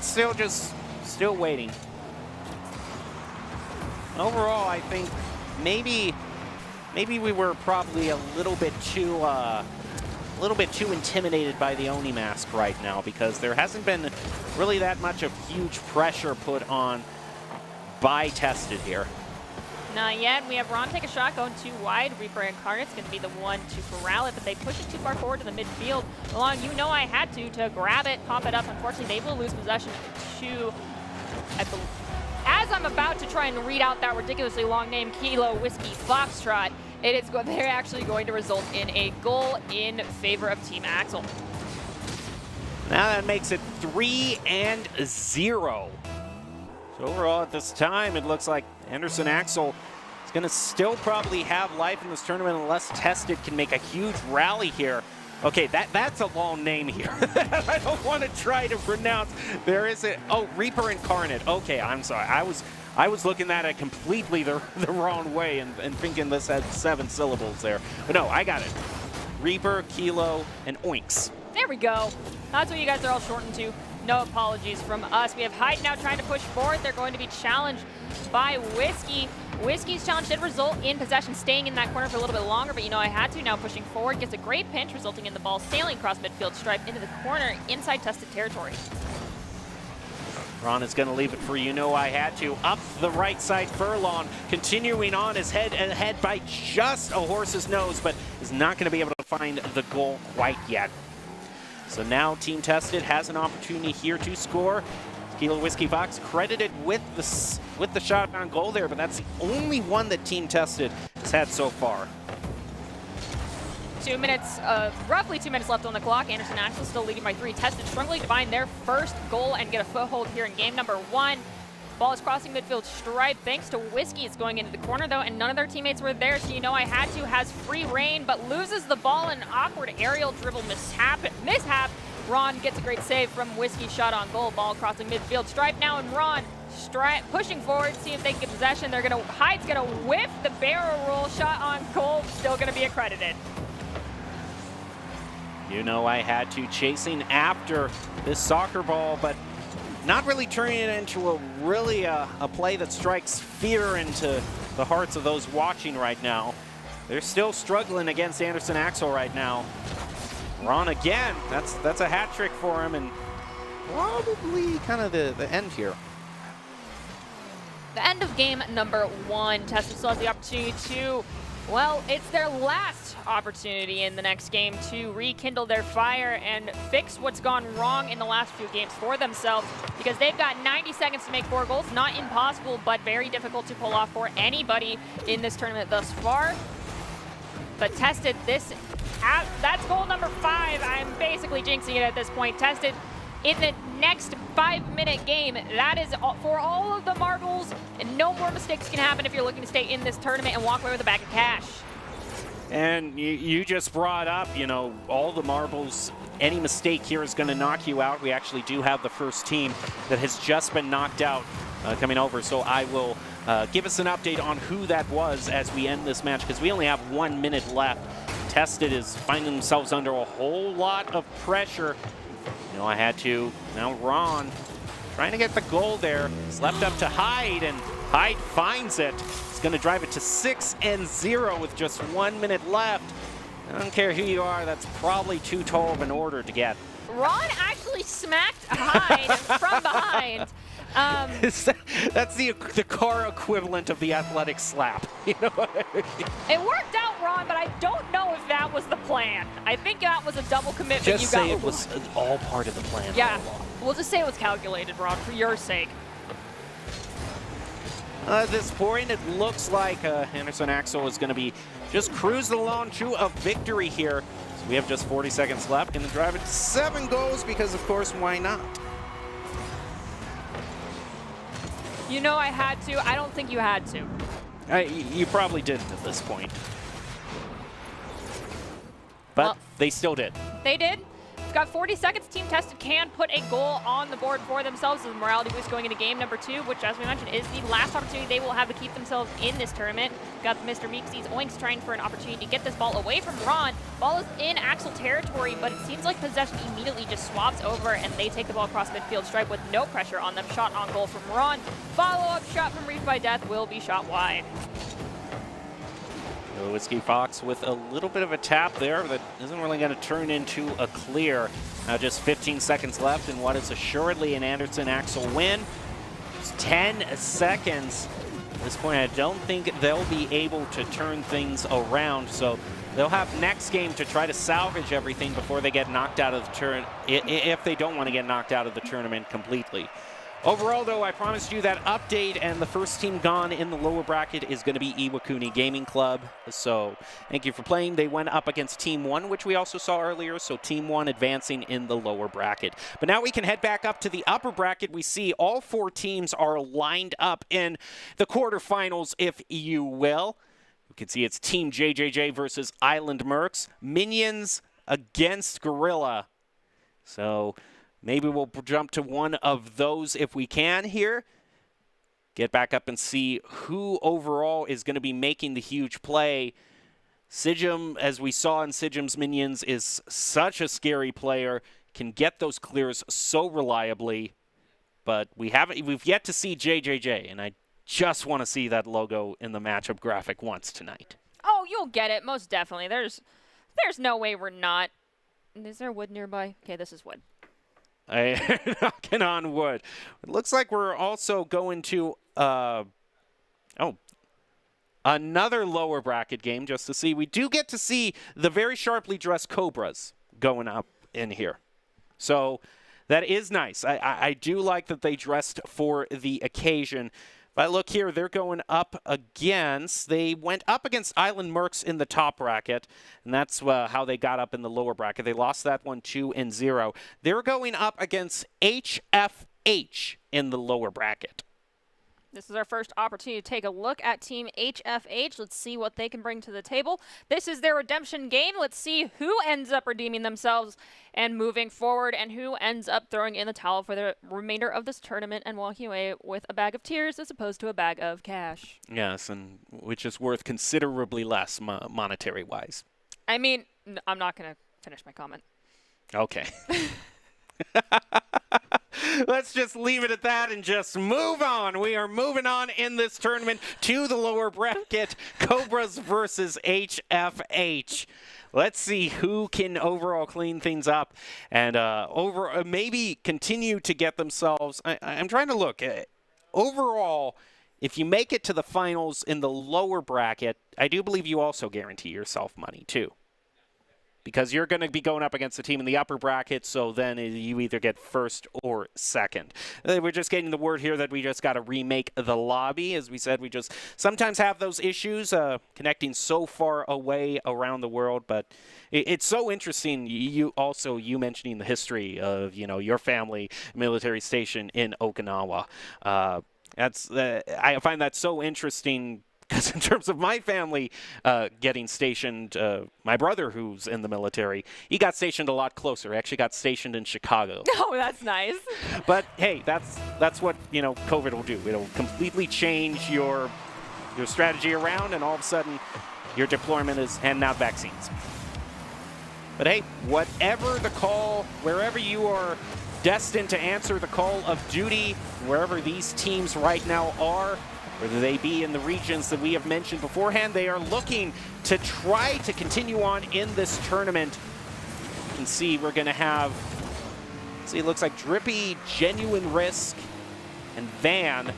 [SPEAKER 3] still waiting. Overall, I think maybe we were probably a little bit too intimidated by the Oni mask right now, because there hasn't been really that much of huge pressure put on by Tested here.
[SPEAKER 4] Not yet. We have Ron take a shot going too wide. Reaper Incarnate's going to be the one to corral it, but they push it too far forward to the midfield. Along, you know I had to grab it, pop it up. Unfortunately, they will lose possession to, as I'm about to try and read out that ridiculously long name, Kilo Whiskey Foxtrot, they're actually going to result in a goal in favor of Team Axel.
[SPEAKER 3] Now that makes it 3-0. So overall at this time, it looks like Anderson Axel is going to still probably have life in this tournament unless Tested can make a huge rally here. Okay, that's a long name here. I don't want to try to pronounce. There is Reaper Incarnate. Okay, I'm sorry. I was looking at it completely the wrong way and thinking this had 7 syllables there. But no, I got it. Reaper, Kilo, and Oinks.
[SPEAKER 4] There we go. That's what you guys are all shortened to. No apologies from us. We have Hyde now trying to push forward. They're going to be challenged by Whiskey. Whiskey's challenge did result in possession staying in that corner for a little bit longer, but you know I had to. Now pushing forward, gets a great pinch, resulting in the ball sailing across midfield stripe into the corner inside Tested territory.
[SPEAKER 3] Ron is going to leave it for you know I had to. Up the right side furlong, continuing on his head by just a horse's nose, but is not going to be able to find the goal quite yet. So now Team Tested has an opportunity here to score. Kilo Whiskey Fox credited with the shot on goal there, but that's the only one that Team Tested has had so far.
[SPEAKER 4] 2 minutes, roughly 2 minutes left on the clock. Anderson Axel still leading by 3. Tested struggling to find their first goal and get a foothold here in game number 1. Ball is crossing midfield stripe thanks to Whiskey. It's going into the corner though, and none of their teammates were there, so you know I had to. Has free reign, but loses the ball in an awkward aerial dribble mishap. Ron gets a great save from Whiskey, shot on goal. Ball crossing midfield stripe now, and Ron pushing forward, see if they can get possession. Hyde's gonna whiff the barrel roll, shot on goal, still gonna be accredited.
[SPEAKER 3] You know I had to chasing after this soccer ball, but not really turning it into a play that strikes fear into the hearts of those watching right now. They're still struggling against Anderson Axel right now. Ron again, that's a hat trick for him, and probably kind of the end here.
[SPEAKER 4] The end of game number 1. Tested still has the opportunity to, well, it's their last opportunity in the next game to rekindle their fire and fix what's gone wrong in the last few games for themselves, because they've got 90 seconds to make 4 goals. Not impossible, but very difficult to pull off for anybody in this tournament thus far. But Tested, that's goal number 5. I'm basically jinxing it at this point. Tested in the next 5-minute game. That is for all of the marbles, and no more mistakes can happen if you're looking to stay in this tournament and walk away with a bag of cash.
[SPEAKER 3] And you just brought up, all the marbles. Any mistake here is going to knock you out. We actually do have the first team that has just been knocked out coming over, so I will give us an update on who that was as we end this match, because we only have 1 minute left. Tested is finding themselves under a whole lot of pressure. I had to. Now Ron trying to get the goal there. It's left up to Hyde, and Hyde finds it. He's going to drive it to 6-0 with just 1 minute left. I don't care who you are, that's probably too tall of an order to get.
[SPEAKER 4] Ron actually smacked Hyde from behind.
[SPEAKER 3] That's the car equivalent of the athletic slap.
[SPEAKER 4] It worked out, Ron, but I don't know if that was the plan. I think that was a double commitment.
[SPEAKER 3] Just say it was all part of the plan.
[SPEAKER 4] Yeah, we'll just say it was calculated, Ron, for your sake.
[SPEAKER 3] At this point, it looks like Anderson Axel is going to be just cruising along to a victory here. So we have just 40 seconds left. Going to drive it to 7 goals because, of course, why not?
[SPEAKER 4] I had to. I don't think you had to.
[SPEAKER 3] You probably didn't at this point. But they still did.
[SPEAKER 4] They did. It's got 40 seconds. Team Tested can put a goal on the board for themselves as a morality boost going into game number 2, which, as we mentioned, is the last opportunity they will have to keep themselves in this tournament. Got Mr. Meeksies Oinks trying for an opportunity to get this ball away from Ron. Ball is in Axel territory, but it seems like possession immediately just swaps over, and they take the ball across midfield stripe with no pressure on them. Shot on goal from Ron. Follow-up shot from Reef by Death will be shot wide.
[SPEAKER 3] Whiskey Fox with a little bit of a tap there that isn't really going to turn into a clear. Now just 15 seconds left in what is assuredly an Anderson Axel win. It's 10 seconds. At this point, I don't think they'll be able to turn things around, so they'll have next game to try to salvage everything before they get knocked out of the tournament, if they don't want to get knocked out of the tournament completely. Overall, though, I promised you that update, and the first team gone in the lower bracket is going to be Iwakuni Gaming Club. So thank you for playing. They went up against Team 1, which we also saw earlier, so Team 1 advancing in the lower bracket. But now we can head back up to the upper bracket. We see all 4 teams are lined up in the quarterfinals, if you will. You can see it's Team JJJ versus Island Mercs. Minions against Gorilla. So maybe we'll jump to one of those if we can here. Get back up and see who overall is going to be making the huge play. Sigim, as we saw in Sigim's Minions, is such a scary player, can get those clears so reliably. But we've yet to see JJJ, and I just want to see that logo in the matchup graphic once tonight.
[SPEAKER 4] Oh, you'll get it, most definitely. There's no way we're not. Is there wood nearby? Okay, this is wood.
[SPEAKER 3] Knocking on wood. It looks like we're also going to another lower bracket game just to see. We do get to see the very sharply dressed Cobras going up in here. So that is nice. I do like that they dressed for the occasion. But look here, they're going up against, they went up against Island Mercs in the top bracket, and that's how they got up in the lower bracket. They lost that one 2-0. They're going up against HFH in the lower bracket.
[SPEAKER 4] This is our first opportunity to take a look at Team HFH. Let's see what they can bring to the table. This is their redemption game. Let's see who ends up redeeming themselves and moving forward, and who ends up throwing in the towel for the remainder of this tournament and walking away with a bag of tears as opposed to a bag of cash.
[SPEAKER 3] Yes, and which is worth considerably less monetary-wise.
[SPEAKER 4] I mean, I'm not going to finish my comment.
[SPEAKER 3] Okay. Let's just leave it at that and just move on. We are moving on in this tournament to the lower bracket. Cobras versus HFH. Let's see who can overall clean things up and maybe continue to get themselves. I'm trying to look. Overall, if you make it to the finals in the lower bracket, I do believe you also guarantee yourself money too. Because you're going to be going up against a team in the upper bracket, so then you either get first or second. We're just getting the word here that we just got to remake the lobby. As we said, we just sometimes have those issues connecting so far away around the world, but it's so interesting. You mentioning the history of your family military station in Okinawa. I find that so interesting. Because in terms of my family getting stationed, my brother, who's in the military, he got stationed a lot closer. He actually got stationed in Chicago.
[SPEAKER 4] Oh, that's nice.
[SPEAKER 3] But hey, that's what COVID will do. It'll completely change your strategy around, and all of a sudden, your deployment is handing out vaccines. But hey, whatever the call, wherever you are destined to answer the call of duty, wherever these teams right now are, whether they be in the regions that we have mentioned beforehand, they are looking to try to continue on in this tournament. You can see we're going to have, it looks like Drippy, Genuine Risk, and Van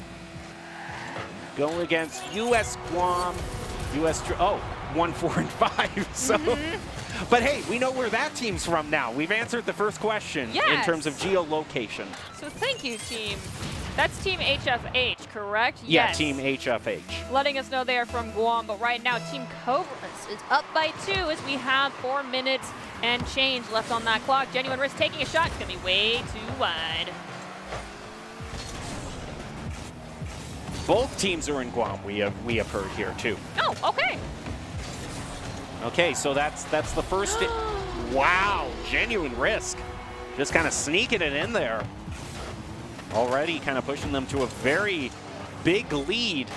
[SPEAKER 3] going against US Guam, 1, 4, and 5. So, but hey, we know where that team's from now. We've answered the first question in terms of geolocation.
[SPEAKER 4] So thank you, team. That's Team HFH, correct?
[SPEAKER 3] Yeah,
[SPEAKER 4] yes.
[SPEAKER 3] Team HFH.
[SPEAKER 4] Letting us know they are from Guam, but right now Team Cobras is up by 2 as we have 4 minutes and change left on that clock. Genuine Risk taking a shot. It's going to be way too wide.
[SPEAKER 3] Both teams are in Guam, we have heard here, too.
[SPEAKER 4] Oh, okay.
[SPEAKER 3] Okay, so that's the first. Wow, Genuine Risk. Just kind of sneaking it in there. Already kind of pushing them to a very big lead.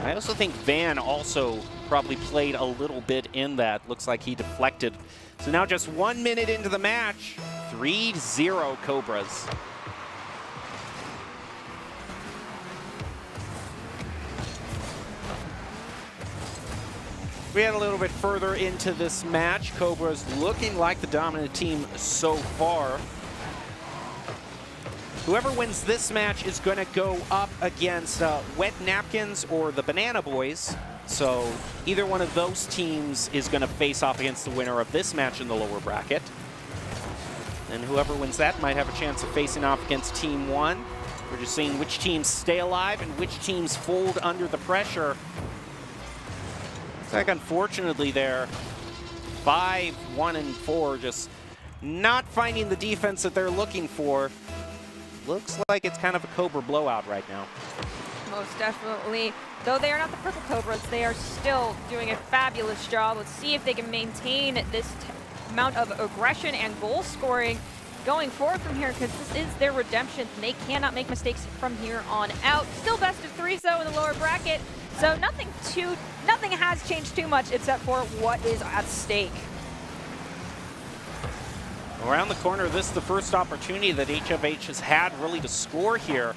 [SPEAKER 3] I also think Van also probably played a little bit in that. Looks like he deflected. So now just 1 minute into the match, 3-0 Cobras. We had a little bit further into this match. Cobras looking like the dominant team so far. Whoever wins this match is going to go up against Wet Napkins or the Banana Boys. So either one of those teams is going to face off against the winner of this match in the lower bracket. And whoever wins that might have a chance of facing off against Team 1. We're just seeing which teams stay alive and which teams fold under the pressure. Looks like, unfortunately, there, 5, 1, and 4 just not finding the defense that they're looking for. Looks like it's kind of a Cobra blowout right now.
[SPEAKER 4] Most definitely. Though they are not the Purple Cobras, they are still doing a fabulous job. Let's see if they can maintain this amount of aggression and goal scoring going forward from here, because this is their redemption. They cannot make mistakes from here on out. Still best of 3 so in the lower bracket. So nothing has changed too much except for what is at stake.
[SPEAKER 3] Around the corner, this is the first opportunity that HFH has had really to score here.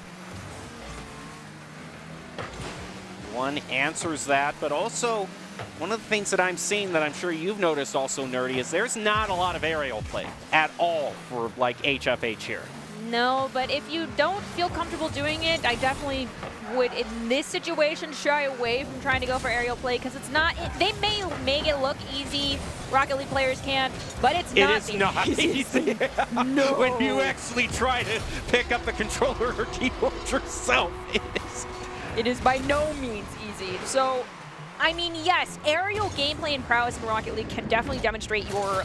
[SPEAKER 3] One answers that, but also one of the things that I'm seeing that I'm sure you've noticed also, Nerdy, is there's not a lot of aerial play at all for like HFH here.
[SPEAKER 4] No, but if you don't feel comfortable doing it, I definitely would, in this situation, shy away from trying to go for aerial play, because it's not, they may make it look easy, Rocket League players can, but it's not.
[SPEAKER 3] It is not easy.
[SPEAKER 4] No.
[SPEAKER 3] When you actually try to pick up the controller or keyboard yourself,
[SPEAKER 4] it is by no means easy. So, I mean, yes, aerial gameplay and prowess in Rocket League can definitely demonstrate your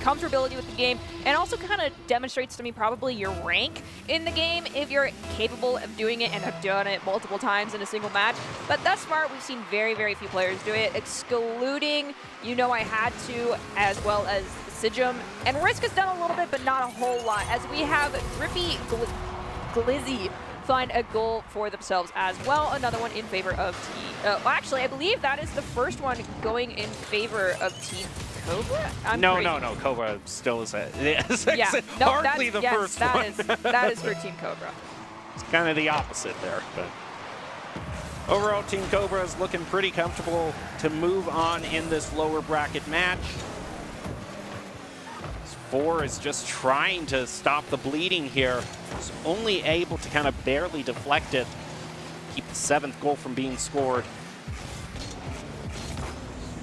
[SPEAKER 4] comfortability with the game, and also kind of demonstrates to me probably your rank in the game if you're capable of doing it and have done it multiple times in a single match. But thus far, we've seen very, very few players do it, excluding I Had To, as well as Sijum. And Risk has done a little bit, but not a whole lot, as we have Drippy Glizzy find a goal for themselves as well. Another one in favor of Team. Actually, I believe that is the first one going in favor of Team Cobra?
[SPEAKER 3] No. Cobra still is hardly the first one.
[SPEAKER 4] That is for Team Cobra.
[SPEAKER 3] It's kind of the opposite there, but overall, Team Cobra is looking pretty comfortable to move on in this lower bracket match. 4 is just trying to stop the bleeding here. He's only able to kind of barely deflect it, keep the 7th goal from being scored.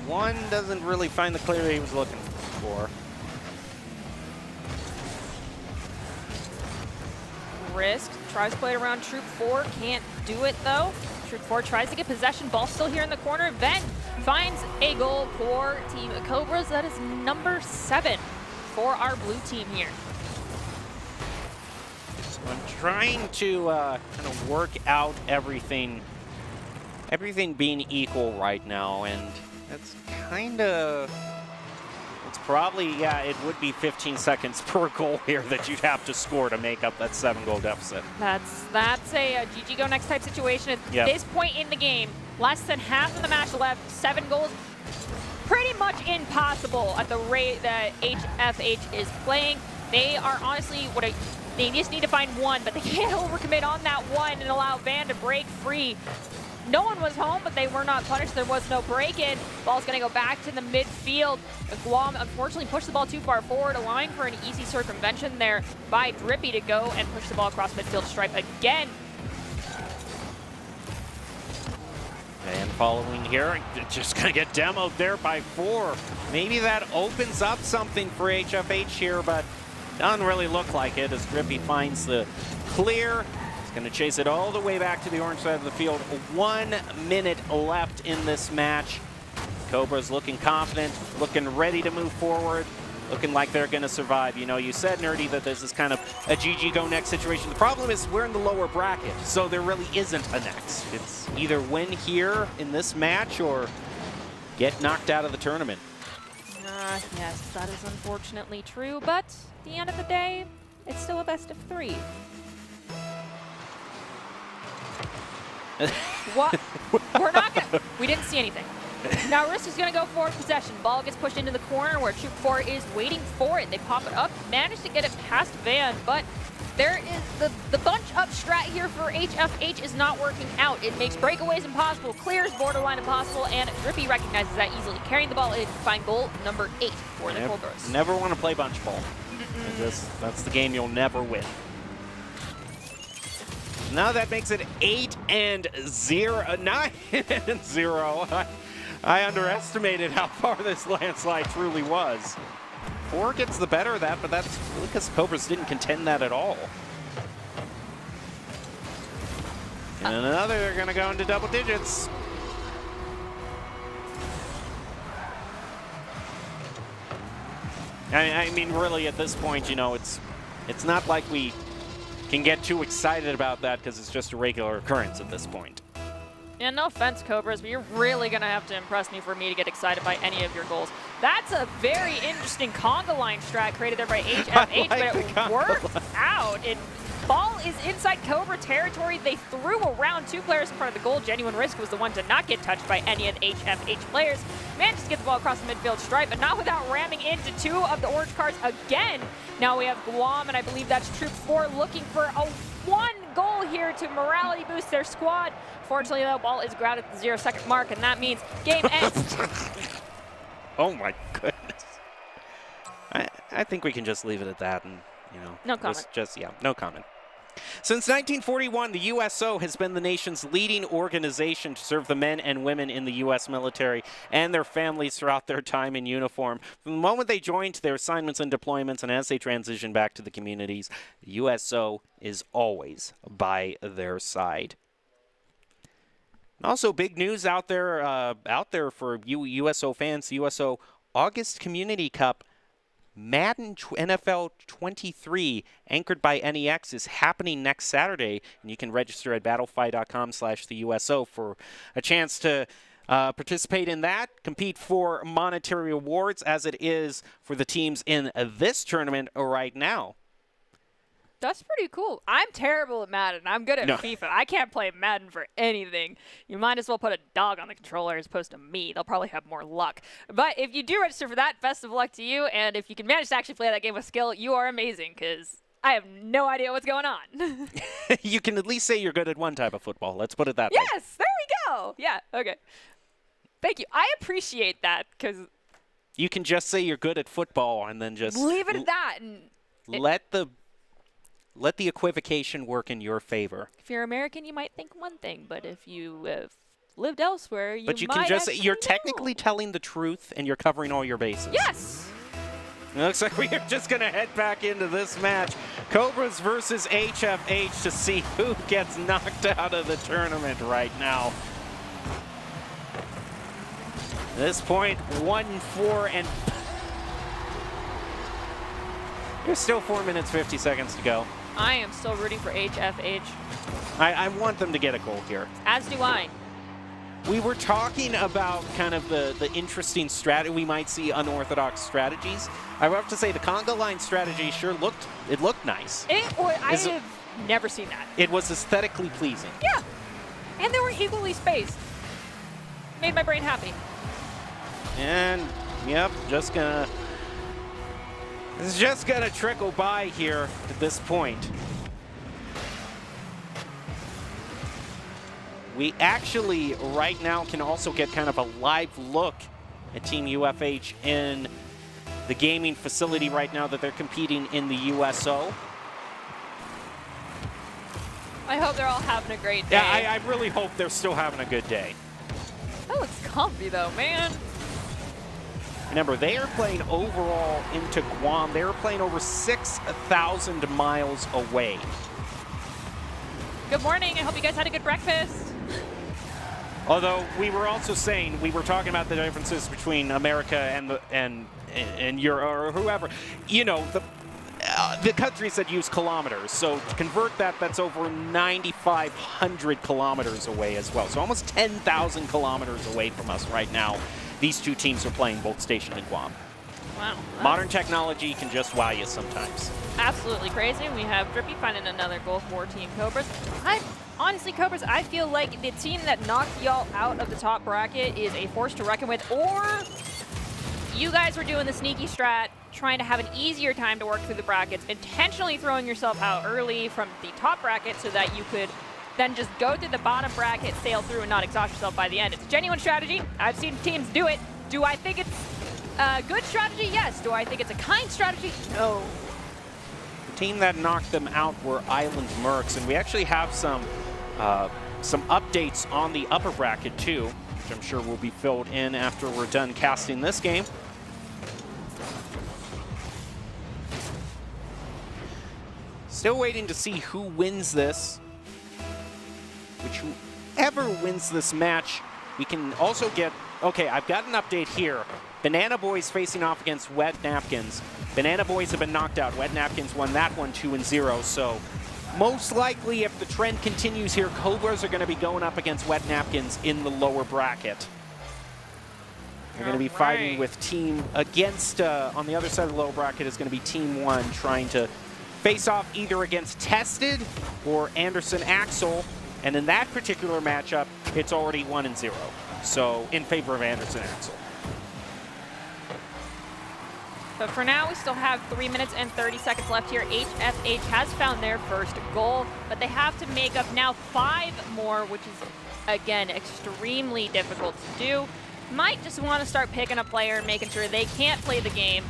[SPEAKER 3] 1 doesn't really find the clear he was looking for.
[SPEAKER 4] Risk, tries to play it around Troop 4, can't do it though. Troop 4 tries to get possession, ball still here in the corner. Ven finds a goal for Team Cobras. That is number 7 for our blue team here.
[SPEAKER 3] So I'm trying to kind of work out everything being equal right now, and that's kind of, it's probably, yeah, it would be 15 seconds per goal here that you'd have to score to make up that 7-goal deficit.
[SPEAKER 4] That's a GG go next type situation. At this point in the game, less than half of the match left, 7 goals. Pretty much impossible at the rate that HFH is playing. They are honestly, they just need to find 1, but they can't overcommit on that 1 and allow Van to break free. No one was home, but they were not punished. There was no break-in. Ball's going to go back to the midfield. Guam unfortunately pushed the ball too far forward, allowing for an easy circumvention there by Drippy to go and push the ball across midfield stripe again.
[SPEAKER 3] And following here, just going to get demoed there by 4. Maybe that opens up something for HFH here, but doesn't really look like it as Drippy finds the clear. He's going to chase it all the way back to the orange side of the field. 1 minute left in this match. Cobra's looking confident, looking ready to move forward, looking like they're going to survive. You know, you said, Nerdy, that this is kind of a GG go next situation. The problem is we're in the lower bracket, so there really isn't a next. It's either win here in this match or get knocked out of the tournament.
[SPEAKER 4] Yes, that is unfortunately true, but at the end of the day, it's still a best of 3. What? We're not gonna, we didn't see anything. Now Risk is gonna go forward possession. Ball gets pushed into the corner where Troop 4 is waiting for it. They pop it up, manage to get it past Van, but there is the bunch up strat here for HFH is not working out. It makes breakaways impossible, clears borderline impossible, and Drippy recognizes that easily, carrying the ball in to find goal number 8 for the Cobras.
[SPEAKER 3] Never want to play bunch ball. That's the game you'll never win. Now that makes it 8-0, 9-0. I underestimated how far this landslide truly was. 4 gets the better of that, but that's really because Cobras didn't contend that at all. And another, they're going to go into double digits. I mean, really, at this point, you know, it's not like we can get too excited about that because it's just a regular occurrence at this point.
[SPEAKER 4] And no offense, Cobras, but you're really going to have to impress me for me to get excited by any of your goals. That's a very interesting conga line strat created there by HFH, but it worked out. Ball is inside Cobra territory. They threw around 2 players in front of the goal. Genuine Risk was the one to not get touched by any of the HFH players. Managed to get the ball across the midfield stripe, but not without ramming into 2 of the orange cards again. Now we have Guam, and I believe that's Troop 4 looking for a 1 goal here to morality boost their squad. Fortunately, though, ball is grounded at the 0-second mark, and that means game ends.
[SPEAKER 3] Oh my goodness. I think we can just leave it at that, and you know,
[SPEAKER 4] no comment.
[SPEAKER 3] No comment. Since 1941, the USO has been the nation's leading organization to serve the men and women in the U.S. military and their families throughout their time in uniform. From the moment they joined their assignments and deployments and as they transition back to the communities, the USO is always by their side. Also, big news out there for you USO fans. The USO August Community Cup Madden NFL 23, anchored by NEX, is happening next Saturday, and you can register at battlefy.com/theUSO for a chance to participate in that, compete for monetary awards as it is for the teams in this tournament right now.
[SPEAKER 4] That's pretty cool. I'm terrible at Madden. I'm good at FIFA. I can't play Madden for anything. You might as well put a dog on the controller as opposed to me. They'll probably have more luck. But if you do register for that, best of luck to you. And if you can manage to actually play that game with skill, you are amazing because I have no idea what's going on.
[SPEAKER 3] You can at least say you're good at one type of football. Let's put it that way.
[SPEAKER 4] Yes, there we go. Yeah, okay. Thank you. I appreciate that because
[SPEAKER 3] you can just say you're good at football and then just
[SPEAKER 4] leave it at that. And
[SPEAKER 3] let the equivocation work in your favor.
[SPEAKER 4] If you're American, you might think one thing, but if you have lived elsewhere, you might
[SPEAKER 3] But you can just say you're
[SPEAKER 4] know.
[SPEAKER 3] technically telling the truth and you're covering all your bases.
[SPEAKER 4] Yes.
[SPEAKER 3] It looks like we are just going to head back into this match. Cobras versus HFH to see who gets knocked out of the tournament right now. At this point, 1-4 and there's still 4 minutes, 50 seconds to go.
[SPEAKER 4] I am still rooting for HFH.
[SPEAKER 3] I want them to get a goal here.
[SPEAKER 4] As do I.
[SPEAKER 3] We were talking about kind of the interesting strategy. We might see unorthodox strategies. I would have to say the conga line strategy sure looked nice.
[SPEAKER 4] I have never seen that.
[SPEAKER 3] It was aesthetically pleasing.
[SPEAKER 4] Yeah. And they were equally spaced. Made my brain happy.
[SPEAKER 3] And, yep, this is just gonna trickle by here at this point. We actually, right now, can also get kind of a live look at Team UFH in the gaming facility right now that they're competing in the USO.
[SPEAKER 4] I hope they're all having a great day.
[SPEAKER 3] Yeah, I really hope they're still having a good day.
[SPEAKER 4] That looks comfy, though, man.
[SPEAKER 3] Remember, they are playing overall into Guam. They are playing over 6,000 miles away.
[SPEAKER 4] Good morning. I hope you guys had a good breakfast.
[SPEAKER 3] Although we were also saying, we were talking about the differences between America and Europe or whoever. You know, the countries that use kilometers. So to convert that, that's over 9,500 kilometers away as well. So almost 10,000 kilometers away from us right now. These two teams are playing both stationed in Guam.
[SPEAKER 4] Wow.
[SPEAKER 3] Modern technology can just wow you sometimes.
[SPEAKER 4] Absolutely crazy. We have Drippy finding another goal for Team Cobras. Honestly, Cobras, I feel like the team that knocked y'all out of the top bracket is a force to reckon with, or you guys were doing the sneaky strat, trying to have an easier time to work through the brackets, intentionally throwing yourself out early from the top bracket so that you could then just go through the bottom bracket, sail through, and not exhaust yourself by the end. It's a genuine strategy. I've seen teams do it. Do I think it's a good strategy? Yes. Do I think it's a kind strategy? No.
[SPEAKER 3] The team that knocked them out were Island Mercs, and we actually have some updates on the upper bracket too, which I'm sure will be filled in after we're done casting this game. Still waiting to see who wins this. Whoever wins this match, we can also get... Okay, I've got an update here. Banana Boys facing off against Wet Napkins. Banana Boys have been knocked out. Wet Napkins won that one 2-0. So most likely, if the trend continues here, Cobras are going to be going up against Wet Napkins in the lower bracket. They're going to be fighting with team against, on the other side of the lower bracket is going to be Team 1 trying to face off either against Tested or Anderson Axel. And in that particular matchup, it's already 1-0. So in favor of Anderson Axel.
[SPEAKER 4] But for now, we still have 3 minutes and 30 seconds left here. HFH has found their first goal, but they have to make up now 5 more, which is, again, extremely difficult to do. Might just want to start picking a player and making sure they can't play the game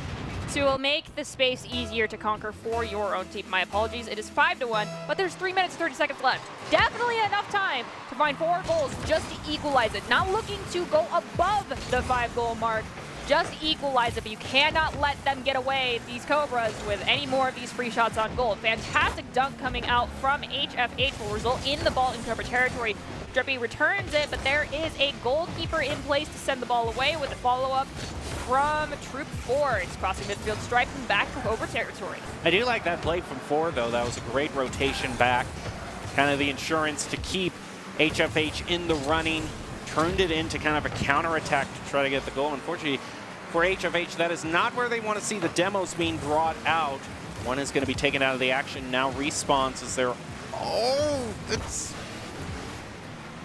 [SPEAKER 4] to make the space easier to conquer for your own team. My apologies, it is 5-1, but there's 3 minutes, 30 seconds left. Definitely enough time to find 4 goals just to equalize it. Not looking to go above the 5-goal mark, just equalize it, but you cannot let them get away, these Cobras, with any more of these free shots on goal. Fantastic dunk coming out from HFH will result in the ball in Cobra territory. Drippy returns it, but there is a goalkeeper in place to send the ball away with a follow-up from Troop 4. It's crossing midfield, striking back to Cobra territory.
[SPEAKER 3] I do like that play from 4, though. That was a great rotation back. Kind of the insurance to keep HFH in the running. Turned it into kind of a counterattack to try to get the goal. Unfortunately, for HFH, that is not where they want to see the demos being brought out. One is going to be taken out of the action. Now respawns as they're... Oh, it's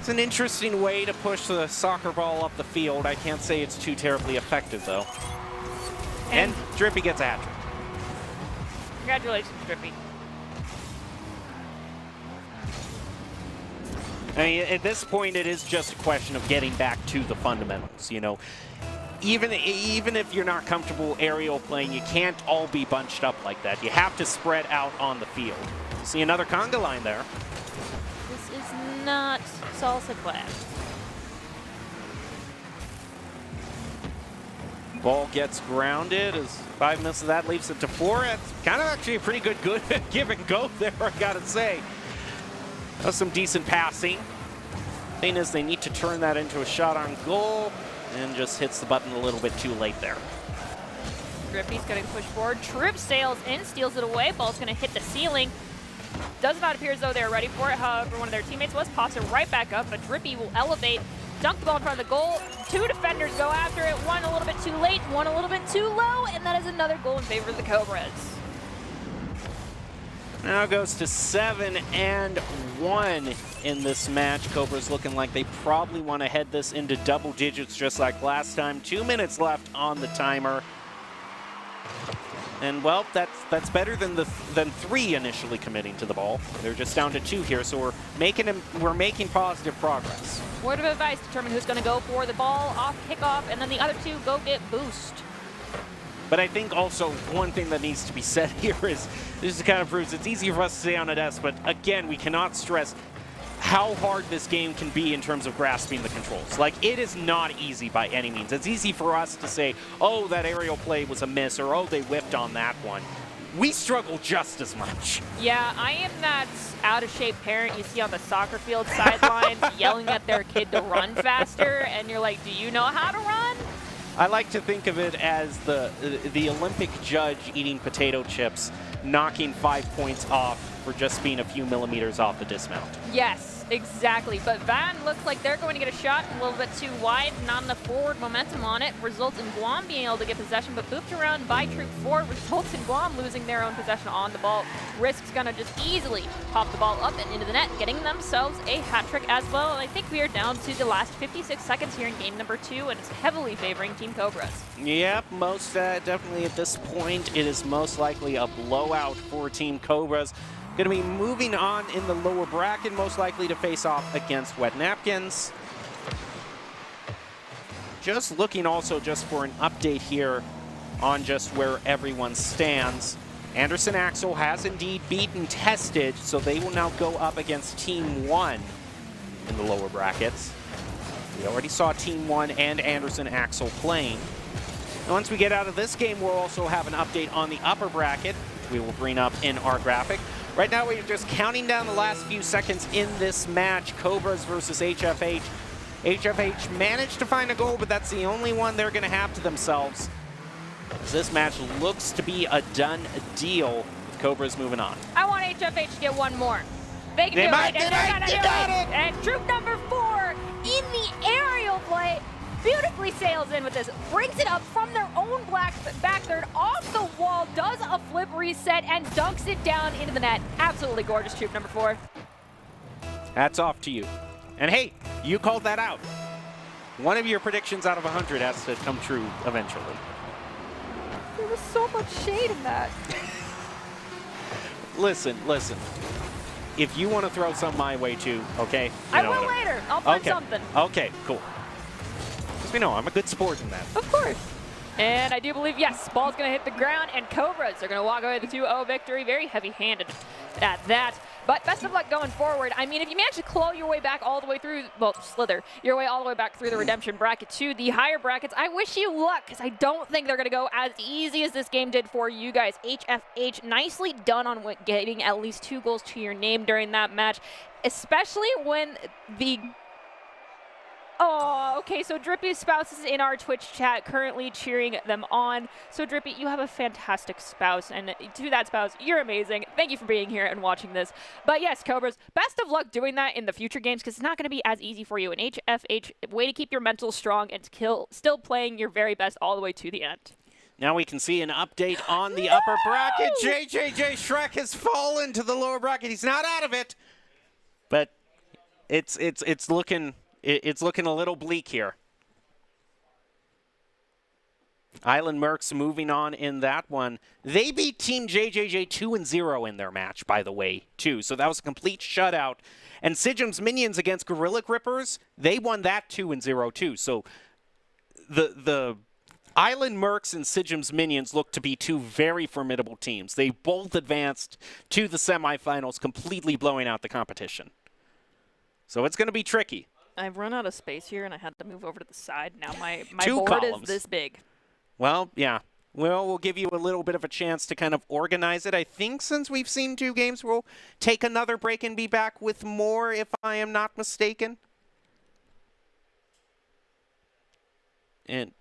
[SPEAKER 3] an interesting way to push the soccer ball up the field. I can't say it's too terribly effective, though. And Drippy gets a hat trick.
[SPEAKER 4] Congratulations, Drippy.
[SPEAKER 3] I mean, at this point, it is just a question of getting back to the fundamentals, you know. Even if you're not comfortable aerial playing, you can't all be bunched up like that. You have to spread out on the field. See another conga line there.
[SPEAKER 4] This is not salsa class.
[SPEAKER 3] Ball gets grounded as 5 minutes of that leaves it to 4. It's kind of actually a pretty good give and go there, I gotta say. That's some decent passing. Thing is, they need to turn that into a shot on goal, and just hits the button a little bit too late there.
[SPEAKER 4] Drippy's going to push forward. Troop sails in, steals it away. Ball's going to hit the ceiling. Does not appear as though they're ready for it. However, one of their teammates was. Pops it right back up, but Drippy will elevate, dunk the ball in front of the goal. 2 defenders go after it. One a little bit too late, one a little bit too low, and that is another goal in favor of the Cobras.
[SPEAKER 3] Now goes to 7-1 in this match. Cobras looking like they probably want to head this into double digits just like last time. 2 minutes left on the timer. And well, that's better than 3 initially committing to the ball. They're just down to 2 here, so we're making positive progress.
[SPEAKER 4] Word of advice: determine who's going to go for the ball off kickoff, and then the other 2 go get boost.
[SPEAKER 3] But I think also one thing that needs to be said here is, this kind of proves it's easy for us to stay on a desk, but again, we cannot stress how hard this game can be in terms of grasping the controls. Like, it is not easy by any means. It's easy for us to say, oh, that aerial play was a miss, or oh, they whiffed on that one. We struggle just as much.
[SPEAKER 4] Yeah, I am that out-of-shape parent you see on the soccer field sidelines yelling at their kid to run faster, and you're like, do you know how to run?
[SPEAKER 3] I like to think of it as the Olympic judge eating potato chips, knocking 5 points off for just being a few millimeters off the dismount.
[SPEAKER 4] Yes, exactly. But Van looks like they're going to get a shot a little bit too wide, not enough forward momentum on it. Results in Guam being able to get possession, but booped around by Troop 4. Results in Guam losing their own possession on the ball. Risk's going to just easily pop the ball up and into the net, getting themselves a hat trick as well. And I think we are down to the last 56 seconds here in game number 2, and it's heavily favoring Team Cobras.
[SPEAKER 3] Yep, most definitely at this point, it is most likely a blowout for Team Cobras. Going to be moving on in the lower bracket, most likely to face off against Wet Napkins. Just looking also just for an update here on just where everyone stands. Anderson Axel has indeed beaten Tested, so they will now go up against Team 1 in the lower brackets. We already saw Team 1 and Anderson Axel playing. And once we get out of this game, we'll also have an update on the upper bracket, which we will bring up in our graphic. Right now, we're just counting down the last few seconds in this match. Cobras versus HFH. HFH managed to find a goal, but that's the only one they're going to have to themselves. As this match looks to be a done deal with Cobras moving on.
[SPEAKER 4] I want HFH to get one more. They can do it, and they're going to do it. And troop number 4 in the aerial play beautifully sails in with this, brings it up from their own back third, off the wall, does a flip reset, and dunks it down into the net. Absolutely gorgeous, troop number 4.
[SPEAKER 3] Hats off to you. And hey, you called that out. One of your predictions out of 100 has to come true eventually.
[SPEAKER 4] There was so much shade in that.
[SPEAKER 3] Listen. If you want to throw some my way too, okay?
[SPEAKER 4] I will later. I'll find something.
[SPEAKER 3] Okay, cool. Because we know I'm a good sport in that.
[SPEAKER 4] Of course. And I do believe, yes, ball's going to hit the ground, and Cobras are going to walk away with a 2-0 victory. Very heavy-handed at that. But best of luck going forward. I mean, if you manage to claw your way back all the way through, well, slither your way all the way back through the redemption bracket to the higher brackets, I wish you luck, because I don't think they're going to go as easy as this game did for you guys. HFH, nicely done on getting at least 2 goals to your name during that match, especially when the... Oh, okay, so Drippy's spouse is in our Twitch chat currently cheering them on. So Drippy, you have a fantastic spouse, and to that spouse, you're amazing. Thank you for being here and watching this. But yes, Cobras, best of luck doing that in the future games, because it's not going to be as easy for you. And HFH, way to keep your mental strong and still playing your very best all the way to the end.
[SPEAKER 3] Now we can see an update on the upper bracket. JJJ Shrek has fallen to the lower bracket. He's not out of it, but it's looking a little bleak here. Island Mercs moving on in that one. They beat Team JJJ 2-0 in their match, by the way, too. So that was a complete shutout. And Sijim's Minions against Gorilla Grippers, they won that 2-0 too. So the Island Mercs and Sijim's Minions look to be two very formidable teams. They both advanced to the semifinals, completely blowing out the competition. So it's going to be tricky.
[SPEAKER 4] I've run out of space here, and I had to move over to the side. Now my
[SPEAKER 3] Two
[SPEAKER 4] board
[SPEAKER 3] columns.
[SPEAKER 4] is this big.
[SPEAKER 3] Well, yeah. Well, we'll give you a little bit of a chance to kind of organize it. I think since we've seen 2 games, we'll take another break and be back with more, if I am not mistaken. And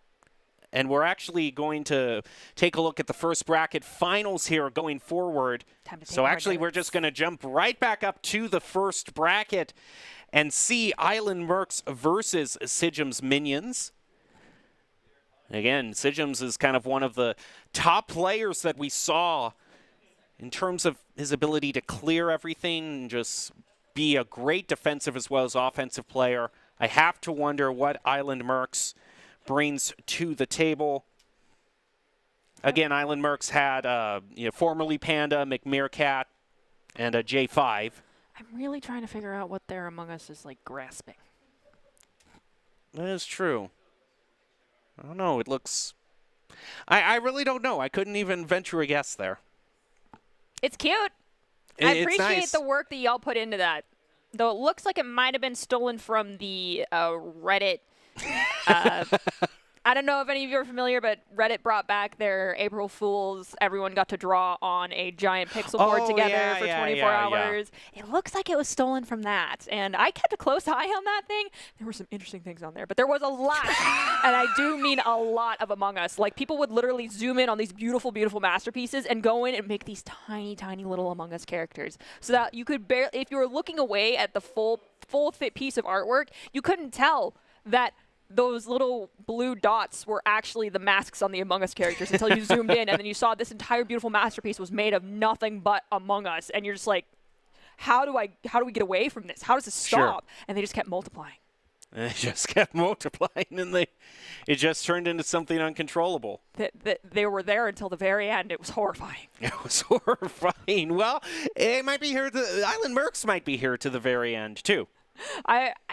[SPEAKER 3] we're actually going to take a look at the first bracket finals here going forward. So actually, we're just going to jump right back up to the first bracket and see Island Mercs versus Sijim's Minions. Again, Sijim's is kind of one of the top players that we saw in terms of his ability to clear everything and just be a great defensive as well as offensive player. I have to wonder what Island Mercs brings to the table. Again, Island Mercs had formerly Panda, McMeerkat, and a J5.
[SPEAKER 4] I'm really trying to figure out what their Among Us is like grasping.
[SPEAKER 3] That is true. I don't know. It looks... I really don't know. I couldn't even venture a guess there.
[SPEAKER 4] It's cute. I appreciate the work that y'all put into that. Though it looks like it might have been stolen from the Reddit. I don't know if any of you are familiar, but Reddit brought back their April Fools. Everyone got to draw on a giant pixel board together for 24 hours. Yeah. It looks like it was stolen from that. And I kept a close eye on that thing. There were some interesting things on there, but there was a lot. And I do mean a lot of Among Us. Like, people would literally zoom in on these beautiful, beautiful masterpieces and go in and make these tiny, tiny little Among Us characters. So that you could barely, if you were looking away at the full fit piece of artwork, you couldn't tell that those little blue dots were actually the masks on the Among Us characters until you zoomed in, and then you saw this entire beautiful masterpiece was made of nothing but Among Us, and you're just like, how do we get away from this? How does this stop?
[SPEAKER 3] Sure.
[SPEAKER 4] And they just kept multiplying.
[SPEAKER 3] And they just kept multiplying, and it just turned into something uncontrollable.
[SPEAKER 4] They were there until the very end. It was horrifying.
[SPEAKER 3] It was horrifying. Well, it might be here. Island Mercs might be here to the very end, too.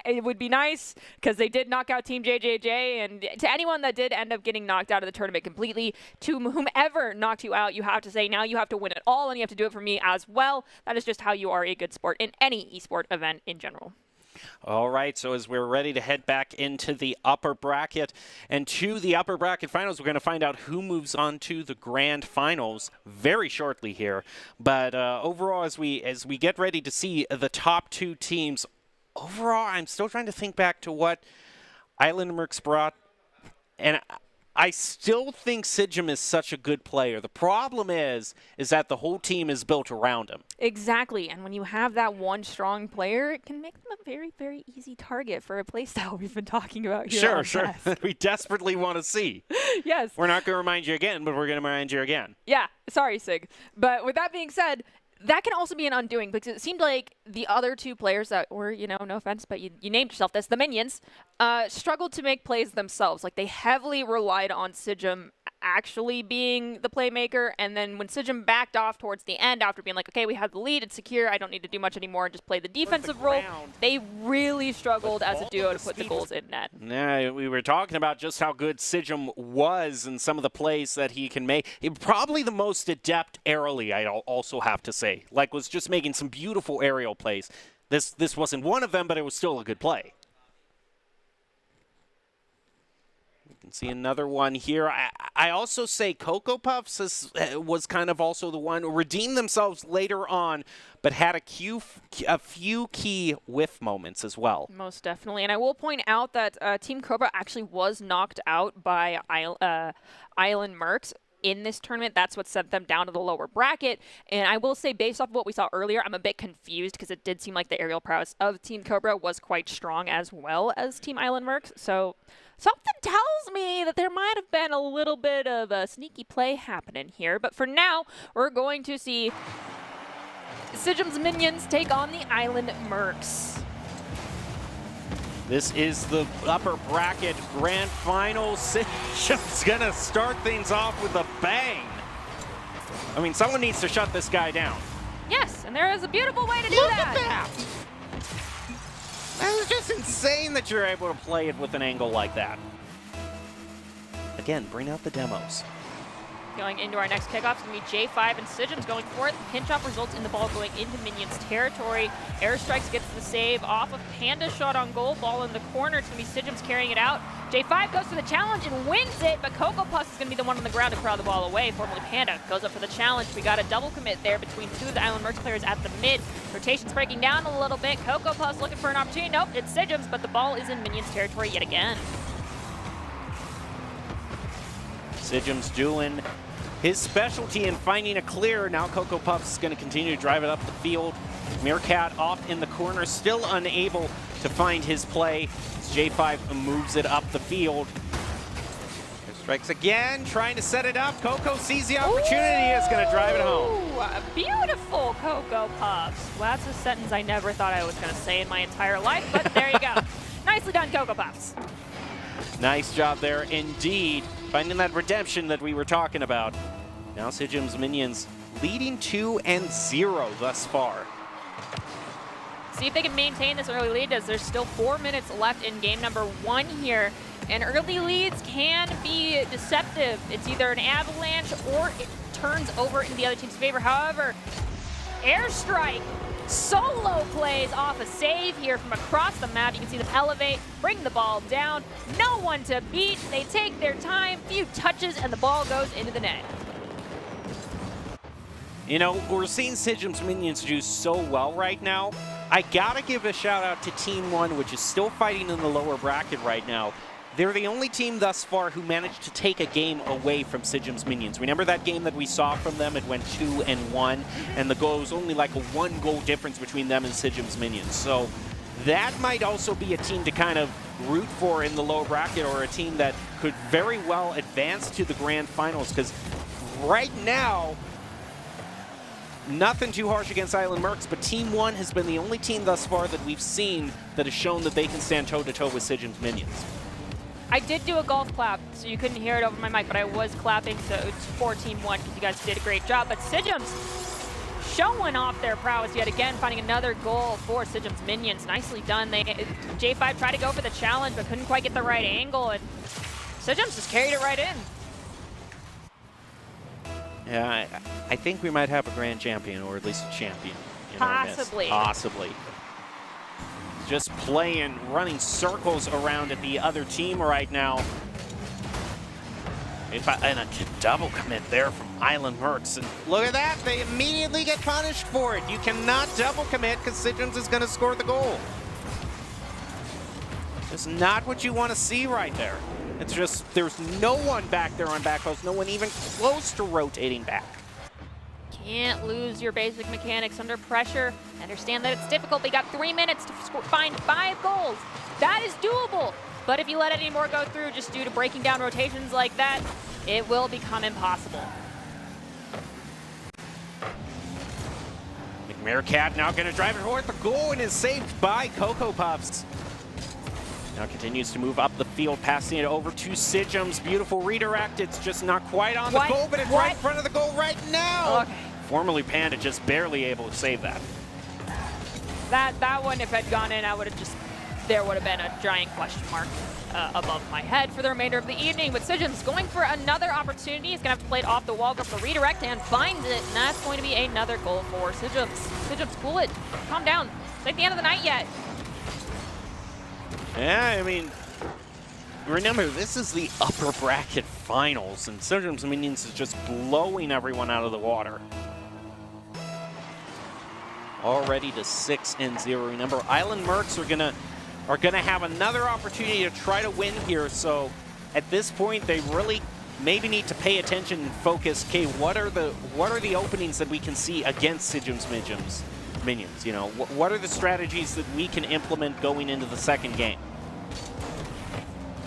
[SPEAKER 4] It would be nice because they did knock out Team JJJ, and to anyone that did end up getting knocked out of the tournament completely, to whomever knocked you out, you have to say now you have to win it all, and you have to do it for me as well. That is just how you are a good sport in any esport event in general.
[SPEAKER 3] All right, so as we're ready to head back into the upper bracket and to the upper bracket finals, we're going to find out who moves on to the grand finals very shortly here. But overall, as we get ready to see the top 2 teams, overall, I'm still trying to think back to what Island Mercs brought, and I still think Sijim is such a good player. The problem is that the whole team is built around him.
[SPEAKER 4] Exactly, and when you have that one strong player, it can make them a very, very easy target for a playstyle we've been talking about here.
[SPEAKER 3] Sure. We desperately want to see.
[SPEAKER 4] Yes.
[SPEAKER 3] We're not going to remind you again, but we're going to remind you again.
[SPEAKER 4] Yeah, sorry, Sig. But with that being said, that can also be an undoing because it seemed like the other 2 players that were, no offense, but you named yourself this, the Minions, struggled to make plays themselves. Like, they heavily relied on Sijim actually being the playmaker, and then when Sijim backed off towards the end after being like, okay, we have the lead, it's secure, I don't need to do much anymore, and just play the defensive role, they really struggled as a duo to put the goals in net.
[SPEAKER 3] Yeah, we were talking about just how good Sijim was and some of the plays that he can make. Probably the most adept aerially, I also have to say. Like, was just making some beautiful aerial plays. This wasn't one of them, but it was still a good play. You can see another one here. I also say Cocoa Puffs was kind of also the one who redeemed themselves later on, but had a few key whiff moments as well.
[SPEAKER 4] Most definitely. And I will point out that Team Cobra actually was knocked out by Island Mercs in this tournament. That's what sent them down to the lower bracket. And I will say, based off of what we saw earlier, I'm a bit confused because it did seem like the aerial prowess of Team Cobra was quite strong as well as Team Island Mercs. So something tells me that there might have been a little bit of a sneaky play happening here. But for now, we're going to see Sijum's Minions take on the Island Mercs.
[SPEAKER 3] This is the upper bracket grand final. Sijum's gonna start things off with a bang. I mean, someone needs to shut this guy down.
[SPEAKER 4] Yes, and there is a beautiful way to do
[SPEAKER 3] Look
[SPEAKER 4] that.
[SPEAKER 3] at that! That was just insane that you're able to play it with an angle like that. Again, bring out the demos.
[SPEAKER 4] Going into our next kickoff is going to be J5 and Sijum's going for it. The pinch off results in the ball going into Minions territory. Airstrikes gets the save off of Panda's shot on goal. Ball in the corner. It's going to be Sijum's carrying it out. J5 goes for the challenge and wins it, but Cocoa Puffs is going to be the one on the ground to crowd the ball away. Formerly Panda goes up for the challenge. We got a double commit there between two of the Island Mercs players at the mid. Rotation's breaking down a little bit. Cocoa Puffs looking for an opportunity. Nope, it's Sijum's, but the ball is in Minions territory yet again.
[SPEAKER 3] Sijum's doing his specialty in finding a clear. Now Cocoa Puffs is going to continue to drive it up the field. Meerkat off in the corner, still unable to find his play. J5 moves it up the field. Strikes again, trying to set it up. Coco sees the opportunity, is going to drive it home.
[SPEAKER 4] Beautiful Cocoa Puffs. Well, that's a sentence I never thought I was going to say in my entire life, but there you go. Nicely done, Cocoa Puffs.
[SPEAKER 3] Nice job there indeed, finding that redemption that we were talking about. Now Sijum's Minions leading 2-0 thus far.
[SPEAKER 4] See if they can maintain this early lead, as there's still 4 minutes left in game number 1 here. And early leads can be deceptive. It's either an avalanche or it turns over in the other team's favor. However, Airstrike solo plays off a save here from across the map. You can see them elevate, bring the ball down. No one to beat. They take their time, few touches, and the ball goes into the net.
[SPEAKER 3] You know, we're seeing Sijum's Minions do so well right now. I gotta give a shout out to Team 1, which is still fighting in the lower bracket right now. They're the only team thus far who managed to take a game away from Sijum's Minions. Remember that game that we saw from them? It went 2-1, and the goal was only like a 1-goal difference between them and Sijum's Minions. So that might also be a team to kind of root for in the lower bracket, or a team that could very well advance to the grand finals, because right now, nothing too harsh against Island Mercs, but Team 1 has been the only team thus far that we've seen that has shown that they can stand toe-to-toe with Sijum's Minions.
[SPEAKER 4] I did do a golf clap, so you couldn't hear it over my mic, but I was clapping, so it's for Team 1 because you guys did a great job. But Sijum's showing off their prowess yet again, finding another goal for Sijum's Minions. Nicely done. J5 tried to go for the challenge, but couldn't quite get the right angle, and Sijum's just carried it right in.
[SPEAKER 3] Yeah, I think we might have a grand champion, or at least a champion.
[SPEAKER 4] Possibly.
[SPEAKER 3] Possibly. Just playing, running circles around at the other team right now. And a double commit there from Island Mercs. And look at that, they immediately get punished for it. You cannot double commit because Sijum's is going to score the goal. It's not what you want to see right there. It's just, there's no one back there on back post, no one even close to rotating back.
[SPEAKER 4] Can't lose your basic mechanics under pressure. Understand that it's difficult. They got 3 minutes to find 5 goals. That is doable. But if you let any more go through just due to breaking down rotations like that, it will become impossible.
[SPEAKER 3] Meerkat now going to drive it toward the goal and is saved by Cocoa Puffs. Now continues to move up the field, passing it over to Sijum's beautiful redirect. It's just not quite on the goal, but it's right in front of the goal right now.
[SPEAKER 4] Okay.
[SPEAKER 3] Formerly Panda just barely able to save that.
[SPEAKER 4] That one, if it had gone in, there would have been a giant question mark above my head for the remainder of the evening. But Sijum's going for another opportunity. He's going to have to play it off the wall, go for redirect, and finds it. And that's going to be another goal for Sijum's. Sijum's, cool it. Calm down. It's like the end of the night yet.
[SPEAKER 3] Yeah, I mean, remember, this is the upper bracket finals, and Sijum's Minions is just blowing everyone out of the water. Already to 6-0. Remember, Island Mercs are gonna have another opportunity to try to win here. So at this point, they really maybe need to pay attention and focus. Okay, what are the openings that we can see against Sijum's minions? You know, what are the strategies that we can implement going into the second game?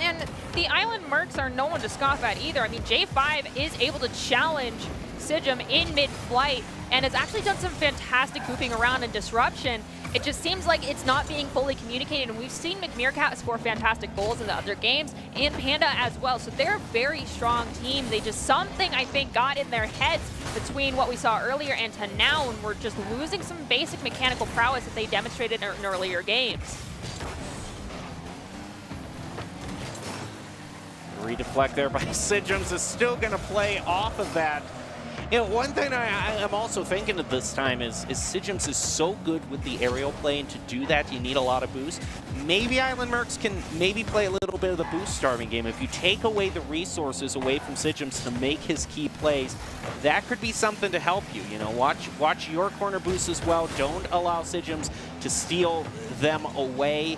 [SPEAKER 4] And the Island Mercs are no one to scoff at either. I mean, J5 is able to challenge Sijum in mid-flight and has actually done some fantastic gooping around and disruption. It just seems like it's not being fully communicated, and we've seen McMeerkat score fantastic goals in the other games, and Panda as well. So they're a very strong team. They just, something I think got in their heads between what we saw earlier and to now, and we're just losing some basic mechanical prowess that they demonstrated in earlier games.
[SPEAKER 3] Redeflect there by Sijums is still going to play off of that. You know, one thing I'm also thinking of this time is Sijums is so good with the aerial play, and to do that you need a lot of boost. Maybe Island Mercs can maybe play a little bit of the boost starving game. If you take away the resources away from Sijums to make his key plays, that could be something to help you. You know, watch your corner boost as well. Don't allow Sijums to steal them away.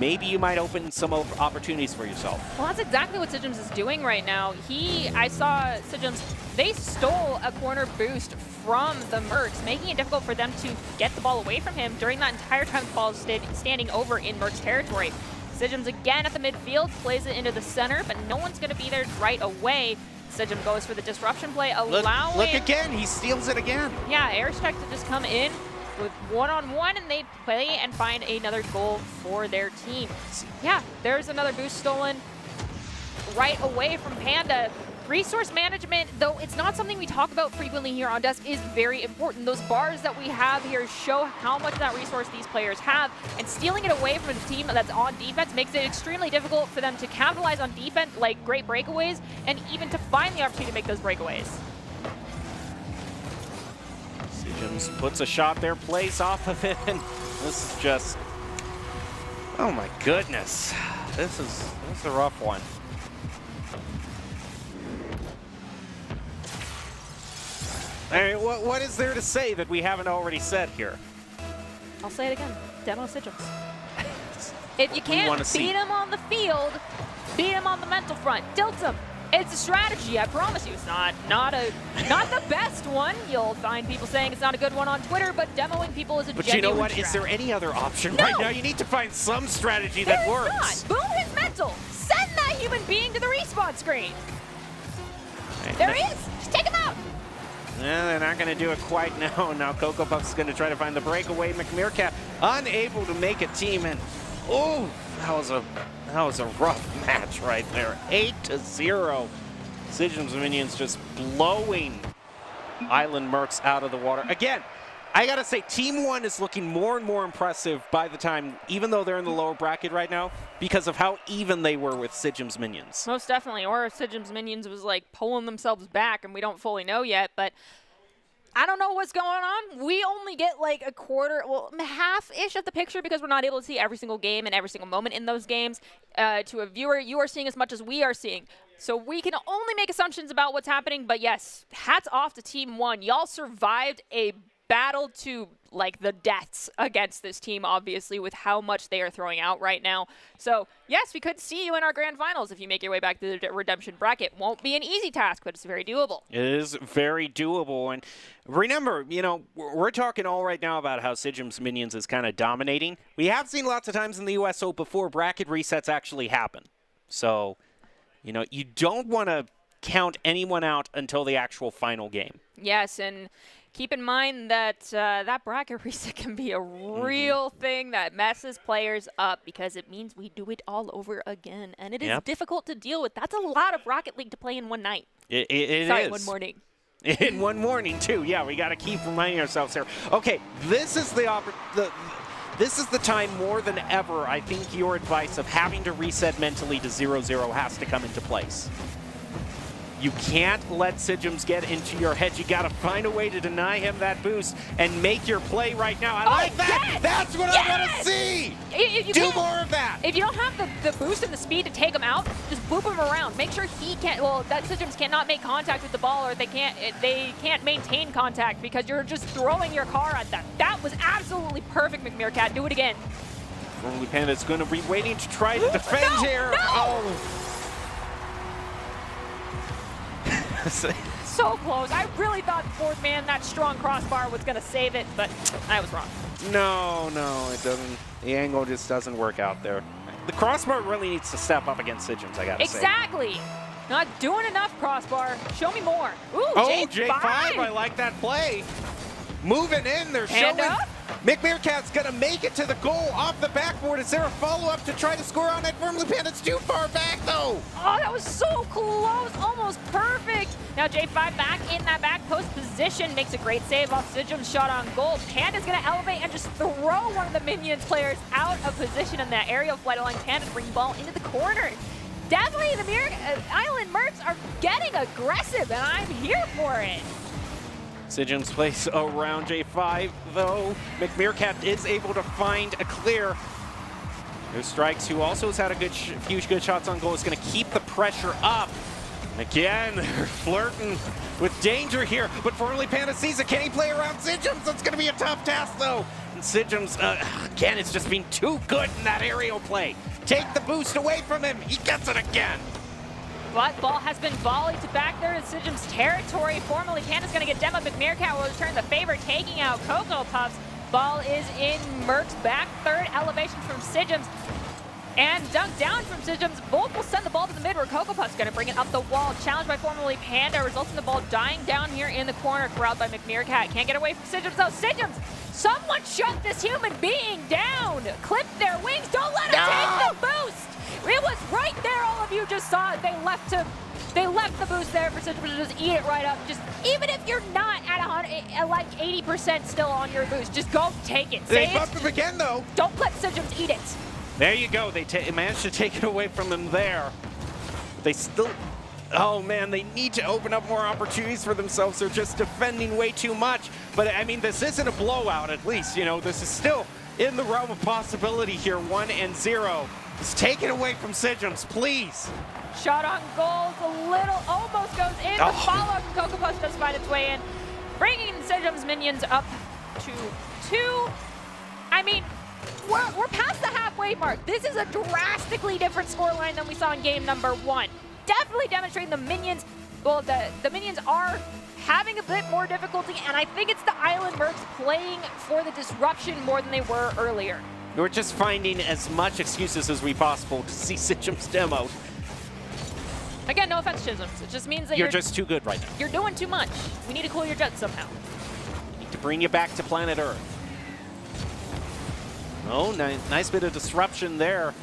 [SPEAKER 3] Maybe you might open some opportunities for yourself.
[SPEAKER 4] Well, that's exactly what Sijums is doing right now. I saw Sijums, they stole a corner boost from the Mercs, making it difficult for them to get the ball away from him during that entire time the ball is standing over in Mercs territory. Sijums again at the midfield, plays it into the center, but no one's going to be there right away. Sijum goes for the disruption play, allowing...
[SPEAKER 3] Look again, he steals it again.
[SPEAKER 4] Yeah, Airstrike to just come in with one-on-one, and they play and find another goal for their team. Yeah, there's another boost stolen right away from Panda. Resource management, though it's not something we talk about frequently here on Dusk, is very important. Those bars that we have here show how much of that resource these players have, and stealing it away from a team that's on defense makes it extremely difficult for them to capitalize on defense, like great breakaways, and even to find the opportunity to make those breakaways.
[SPEAKER 3] Sijums puts a shot there, plays off of it, and this is just, oh my goodness. This is a rough one. All right, what is there to say that we haven't already said here?
[SPEAKER 4] I'll say it again, demo Sijums. If you can't beat him on the field, beat him on the mental front, tilt him. It's a strategy, I promise you. It's not the best one. You'll find people saying it's not a good one on Twitter, but demoing people is a genuine
[SPEAKER 3] But you know what?
[SPEAKER 4] strategy.
[SPEAKER 3] Is there any other option right now? You need to find some strategy that works.
[SPEAKER 4] Not. Boom his mental. Send that human being to the respawn screen. Right, there he is. Just take him out.
[SPEAKER 3] They're not going to do it quite now. Now Cocoa Puff's going to try to find the breakaway. McMeerkat unable to make a team, and oh, that was a rough match right there. 8-0. Sijum's minions just blowing Island Mercs out of the water. Again, I gotta say, Team 1 is looking more and more impressive by the time, even though they're in the lower bracket right now, because of how even they were with Sijum's minions.
[SPEAKER 4] Most definitely, or Sijum's minions was like pulling themselves back, and we don't fully know yet, but I don't know what's going on. We only get like a quarter, well, half-ish of the picture because we're not able to see every single game and every single moment in those games. To a viewer, you are seeing as much as we are seeing. So we can only make assumptions about what's happening, but yes, hats off to Team 1. Y'all survived a battle to like the deaths against this team, obviously, with how much they are throwing out right now. So yes, we could see you in our grand finals if you make your way back to the redemption bracket. Won't be an easy task, but it's very doable.
[SPEAKER 3] It is very doable. And remember, you know, we're talking all right now about how Sijum's minions is kind of dominating. We have seen lots of times in the USO before bracket resets actually happen. So, you know, you don't want to count anyone out until the actual final game.
[SPEAKER 4] Yes, and keep in mind that that bracket reset can be a real thing that messes players up because it means we do it all over again. And it is difficult to deal with. That's a lot of Rocket League to play in one night.
[SPEAKER 3] It is.
[SPEAKER 4] One morning.
[SPEAKER 3] In one morning, too. Yeah, we got to keep reminding ourselves here. Okay, this is this is the time more than ever, I think your advice of having to reset mentally to 0-0 has to come into place. You can't let Sijums get into your head. You got to find a way to deny him that boost and make your play right now. I like that.
[SPEAKER 4] Yes!
[SPEAKER 3] That's what I want to see. Do more of that.
[SPEAKER 4] If you don't have the boost and the speed to take him out, just boop him around. Make sure he can't. Well, that Sijums cannot make contact with the ball, or they can't maintain contact because you're just throwing your car at them. That was absolutely perfect, McMeerkat. Do it again.
[SPEAKER 3] Only Panda's going to be waiting to try to defend here.
[SPEAKER 4] No!
[SPEAKER 3] Oh.
[SPEAKER 4] So close. I really thought the fourth man, that strong crossbar, was going to save it, but I was wrong.
[SPEAKER 3] No, it doesn't. The angle just doesn't work out there. The crossbar really needs to step up against Sidgems, I gotta say.
[SPEAKER 4] Exactly. Not doing enough, crossbar. Show me more. Ooh,
[SPEAKER 3] Oh,
[SPEAKER 4] J5.
[SPEAKER 3] J5, I like that play. Moving in, they're showing. McMeerkat's gonna make it to the goal off the backboard. Is there a follow-up to try to score on it? Firmly Pan, it's too far back though.
[SPEAKER 4] Oh, that was so close, almost perfect. Now J5 back in that back post position, makes a great save off Sidgem's shot on goal. Panda's gonna elevate and just throw one of the Minions players out of position in that aerial flight, allowing Panda to bring the ball into the corner. Definitely the Island Mercs are getting aggressive, and I'm here for it.
[SPEAKER 3] Sidgems plays around J5, though. McMeerkat is able to find a clear. There's Strikes, who also has had a few good shots on goal, is going to keep the pressure up. And again, they're flirting with danger here, but Formerly Panda sees it. Can he play around Sidgems? That's going to be a tough task, though. And Sidgems, again, it's just been too good in that aerial play. Take the boost away from him. He gets it again.
[SPEAKER 4] But ball has been volleyed to back there in Sidgem's territory. Formerly Panda's going to get demoed. McMeerkat will return the favor, taking out Cocoa Puffs. Ball is in Merck's back third, elevation from Sidgems. And dunked down from Sidgems. Volk will send the ball to the mid where Cocoa Puff's going to bring it up the wall. Challenged by Formerly Panda, results in the ball dying down here in the corner, corralled by McMeerkat. Can't get away from Sidgems though. Sidgems, someone shut this human being down. Clip their wings. Don't let him take the boost. It was right there. All of you just saw it. They left the boost there for Sidgems to just eat it right up. Just even if you're not at like 80% still on your boost, just go take it.
[SPEAKER 3] They bumped him again though.
[SPEAKER 4] Don't let Sidgems eat it.
[SPEAKER 3] There you go. They managed to take it away from him there. They still, oh man, they need to open up more opportunities for themselves. They're just defending way too much. But I mean, this isn't a blowout at least. You know, this is still in the realm of possibility here, 1-0. Just take it away from Sidgems, please.
[SPEAKER 4] Shot on goal, a little, almost goes in. The follow-up from Cocoa Puffs does find its way in, bringing Sidgems Minions up to 2. I mean, we're past the halfway mark. This is a drastically different scoreline than we saw in game number 1. Definitely demonstrating the Minions, well, the Minions are having a bit more difficulty, and I think it's the Island Mercs playing for the disruption more than they were earlier.
[SPEAKER 3] We're just finding as much excuses as we possible to see Sidgems demoed.
[SPEAKER 4] Again, no offense, Sidgems. It just means that
[SPEAKER 3] you're just too good right now.
[SPEAKER 4] You're doing too much. We need to cool your jets somehow.
[SPEAKER 3] We need to bring you back to planet Earth. Oh, nice bit of disruption there.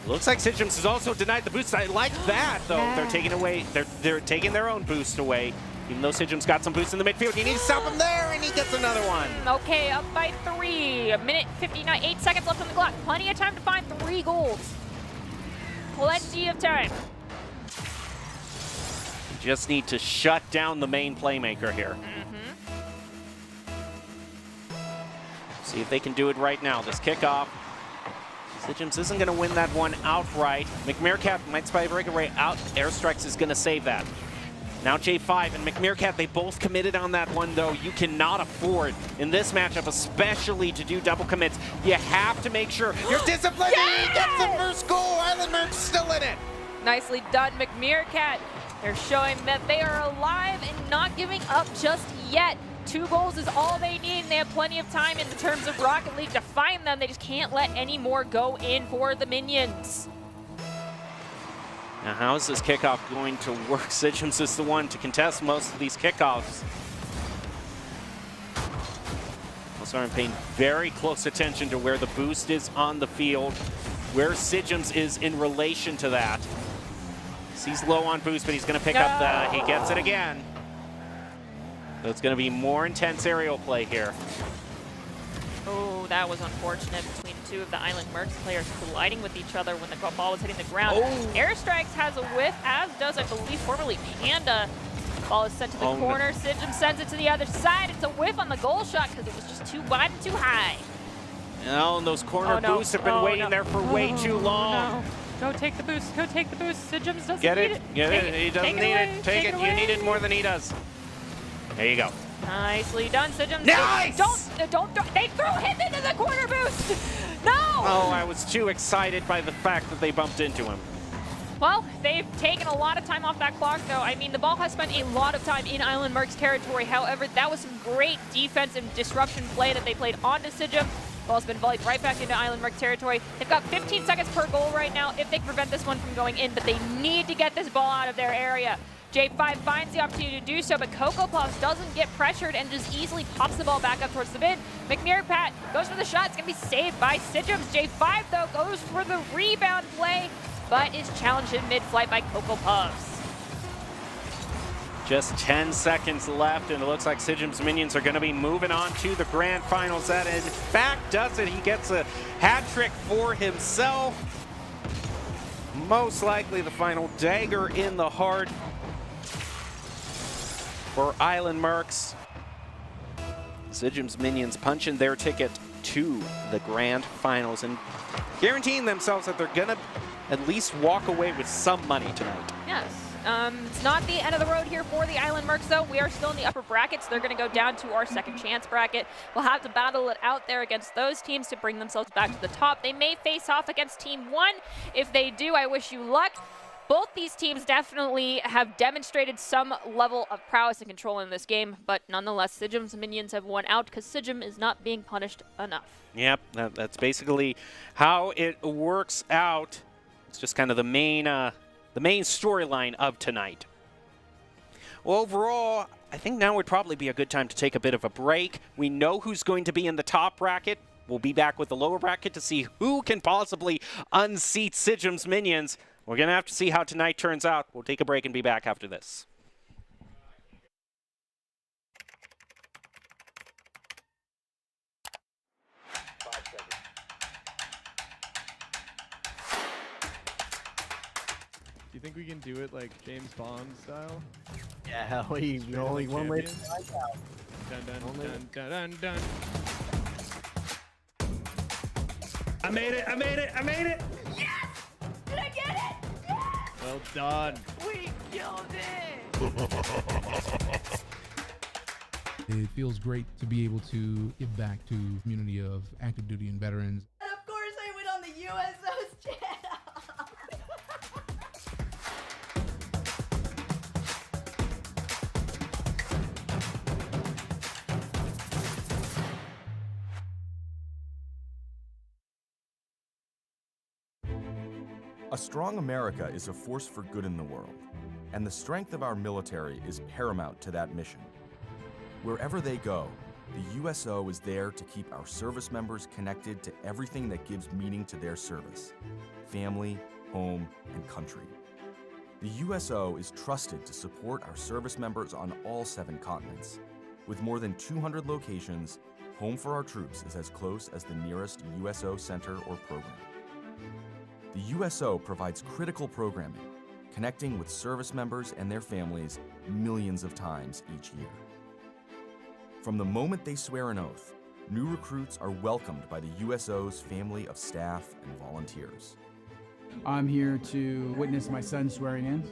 [SPEAKER 3] Looks like Sidgems has also denied the boost. I like that, though. Yeah. They're taking away. They're taking their own boost away. Even though Sidgems got some boost in the midfield, you need to stop him there, and he gets another one.
[SPEAKER 4] Okay, up by 3. A minute 59, 8 seconds left on the clock. Plenty of time to find 3 goals. Plenty of time.
[SPEAKER 3] You just need to shut down the main playmaker here. See if they can do it right now. This kickoff. Sidgems isn't going to win that one outright. McMeerkat might spy a breakaway out. Airstrikes is going to save that. Now J5 and McMeerkat, they both committed on that one, though. You cannot afford in this matchup, especially to do double commits. You have to make sure you're disciplined.
[SPEAKER 4] Yes!
[SPEAKER 3] He gets the first goal. Island Mercs still in it.
[SPEAKER 4] Nicely done, McMeerkat. They're showing that they are alive and not giving up just yet. 2 goals is all they need, and they have plenty of time in terms of Rocket League to find them. They just can't let any more go in for the Minions.
[SPEAKER 3] Now, how is this kickoff going to work? Sidgems is the one to contest most of these kickoffs. Also, I'm paying very close attention to where the boost is on the field, where Sidgems is in relation to that. He's low on boost, but he's going to pick up the, he gets it again. So it's going to be more intense aerial play here.
[SPEAKER 4] Oh, that was unfortunate between 2 of the Island Mercs players colliding with each other when the ball was hitting the ground. Oh. Airstrikes has a whiff, as does, I believe, Formerly Panda. Ball is sent to the corner. Sidgems sends it to the other side. It's a whiff on the goal shot because it was just too wide and too high.
[SPEAKER 3] Oh, and those corner boosts have been waiting there for way too long.
[SPEAKER 4] No. Go take the boost. Go take the boost. Sidgems doesn't
[SPEAKER 3] need
[SPEAKER 4] it.
[SPEAKER 3] Get it. He doesn't need it. Take it. You need it more than he does. There you go.
[SPEAKER 4] Nicely done, Sidgems.
[SPEAKER 3] Nice!
[SPEAKER 4] Don't, they threw him into the corner boost! No!
[SPEAKER 3] Oh, I was too excited by the fact that they bumped into him.
[SPEAKER 4] Well, they've taken a lot of time off that clock, though. I mean, the ball has spent a lot of time in Island Merc's territory. However, that was some great defense and disruption play that they played onto Sijum. Ball's been volleyed right back into Island Merc territory. They've got 15 seconds per goal right now if they can prevent this one from going in, but they need to get this ball out of their area. J5 finds the opportunity to do so, but Coco Puffs doesn't get pressured and just easily pops the ball back up towards the mid. McNear Pat goes for the shot. It's going to be saved by Sijum's. J5, though, goes for the rebound play, but is challenged in mid-flight by Coco Puffs.
[SPEAKER 3] Just 10 seconds left, and it looks like Sijum's Minions are going to be moving on to the grand finals. That, in fact, does it. He gets a hat trick for himself. Most likely the final dagger in the heart for Island Mercs. Sijum's Minions punching their ticket to the grand finals and guaranteeing themselves that they're going to at least walk away with some money tonight.
[SPEAKER 4] Yes. It's not the end of the road here for the Island Mercs, though. We are still in the upper brackets. They're going to go down to our second chance bracket. We'll have to battle it out there against those teams to bring themselves back to the top. They may face off against Team 1. If they do, I wish you luck. Both these teams definitely have demonstrated some level of prowess and control in this game, but nonetheless, Sijum's Minions have won out because Sijum is not being punished enough.
[SPEAKER 3] Yep, that's basically how it works out. It's just kind of the main storyline of tonight. Well, overall, I think now would probably be a good time to take a bit of a break. We know who's going to be in the top bracket. We'll be back with the lower bracket to see who can possibly unseat Sijum's Minions. We're going to have to see how tonight turns out. We'll take a break and be back after this.
[SPEAKER 9] Do you think we can do it like James Bond style?
[SPEAKER 10] Yeah, only one way to find out.
[SPEAKER 9] Dun dun dun dun dun. I made it! I made it! I made it!
[SPEAKER 1] Yes! Did I get it? Yes!
[SPEAKER 9] Well done.
[SPEAKER 1] We killed it!
[SPEAKER 11] It feels great to be able to give back to the community of active duty and veterans.
[SPEAKER 1] And of course I went on the USO's channel!
[SPEAKER 5] A strong America is a force for good in the world, and the strength of our military is paramount to that mission. Wherever they go, the USO is there to keep our service members connected to everything that gives meaning to their service: family, home, and country. The USO is trusted to support our service members on all 7 continents. With more than 200 locations, Home for Our Troops is as close as the nearest USO center or program. The USO provides critical programming, connecting with service members and their families millions of times each year. From the moment they swear an oath, new recruits are welcomed by the USO's family of staff and volunteers.
[SPEAKER 6] I'm here to witness my son swearing in.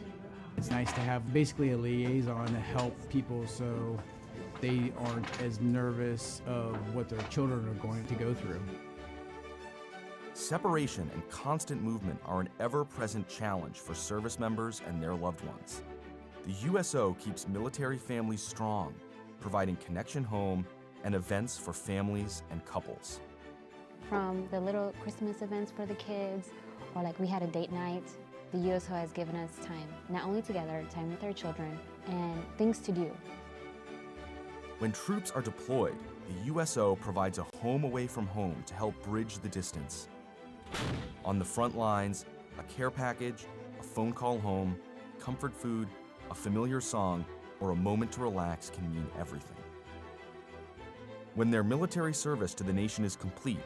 [SPEAKER 6] It's nice to have basically a liaison to help people so they aren't as nervous of what their children are going to go through.
[SPEAKER 5] Separation and constant movement are an ever-present challenge for service members and their loved ones. The USO keeps military families strong, providing connection home and events for families and couples.
[SPEAKER 7] From the little Christmas events for the kids, or like we had a date night, the USO has given us time, not only together, time with our children, and things to do.
[SPEAKER 5] When troops are deployed, the USO provides a home away from home to help bridge the distance. On the front lines, a care package, a phone call home, comfort food, a familiar song, or a moment to relax can mean everything. When their military service to the nation is complete,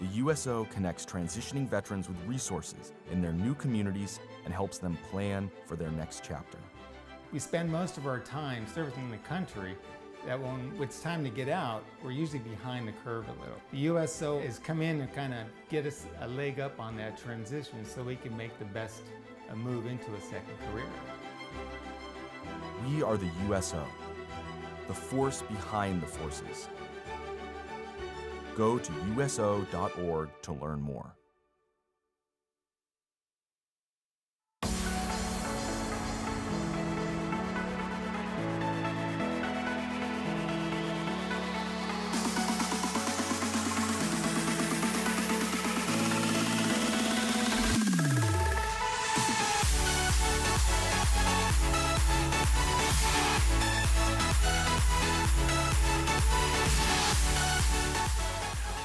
[SPEAKER 5] the USO connects transitioning veterans with resources in their new communities and helps them plan for their next chapter.
[SPEAKER 8] We spend most of our time serving the country, that when it's time to get out, we're usually behind the curve a little. The USO has come in and kind of get us a leg up on that transition so we can make the best move into a second career.
[SPEAKER 5] We are the USO, the force behind the forces. Go to USO.org to learn more.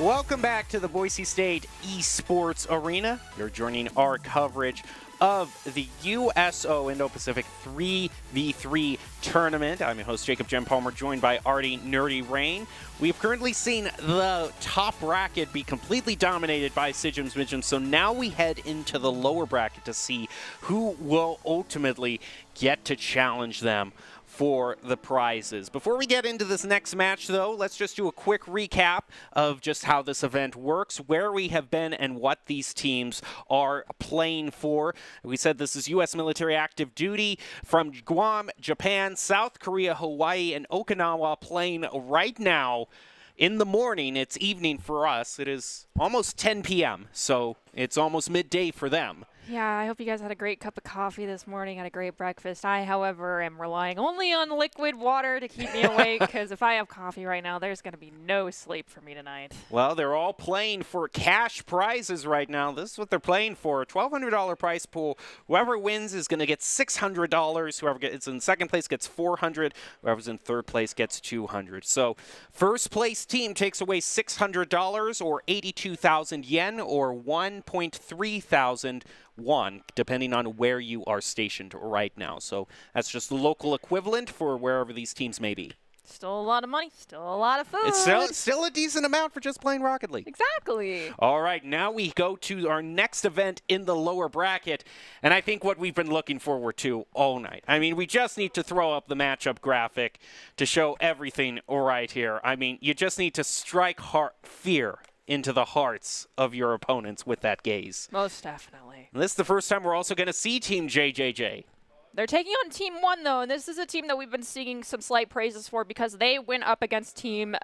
[SPEAKER 3] Welcome back to the Boise State Esports Arena. You're joining our coverage of the USO Indo-Pacific 3v3 tournament. I'm your host, Jacob Jem Palmer, joined by Artie Nerdy Rain. We've currently seen the top bracket be completely dominated by Sijum's Midgems, so now we head into the lower bracket to see who will ultimately get to challenge them for the prizes. Before we get into this next match, though, let's just do a quick recap of just how this event works, where we have been, and what these teams are playing for. We said this is U.S. military active duty from Guam, Japan, South Korea, Hawaii, and Okinawa playing right now. In the morning, it's evening for us. It is almost 10 p.m., so it's almost midday for them.
[SPEAKER 4] Yeah, I hope you guys had a great cup of coffee this morning, had a great breakfast. I, however, am relying only on liquid water to keep me awake, because if I have coffee right now, there's going to be no sleep for me tonight.
[SPEAKER 3] Well, they're all playing for cash prizes right now. This is what they're playing for. A $1,200 prize pool. Whoever wins is going to get $600. Whoever gets in second place gets $400. Whoever's in third place gets $200. So first place team takes away $600 or 82,000 yen or 1.3 thousand won, depending on where you are stationed right now. So that's just the local equivalent for wherever these teams may be.
[SPEAKER 4] Still a lot of money, still a lot of food.
[SPEAKER 3] It's still a decent amount for just playing Rocket League.
[SPEAKER 4] Exactly.
[SPEAKER 3] All right, now we go to our next event in the lower bracket, and I think what we've been looking forward to all night. I mean, we just need to throw up the matchup graphic to show everything right here. I mean, you just need to strike fear into the hearts of your opponents with that gaze.
[SPEAKER 4] Most definitely.
[SPEAKER 3] And this is the first time we're also going to see Team JJJ.
[SPEAKER 4] They're taking on Team 1, though, and this is a team that we've been seeing some slight praises for because they went up against Team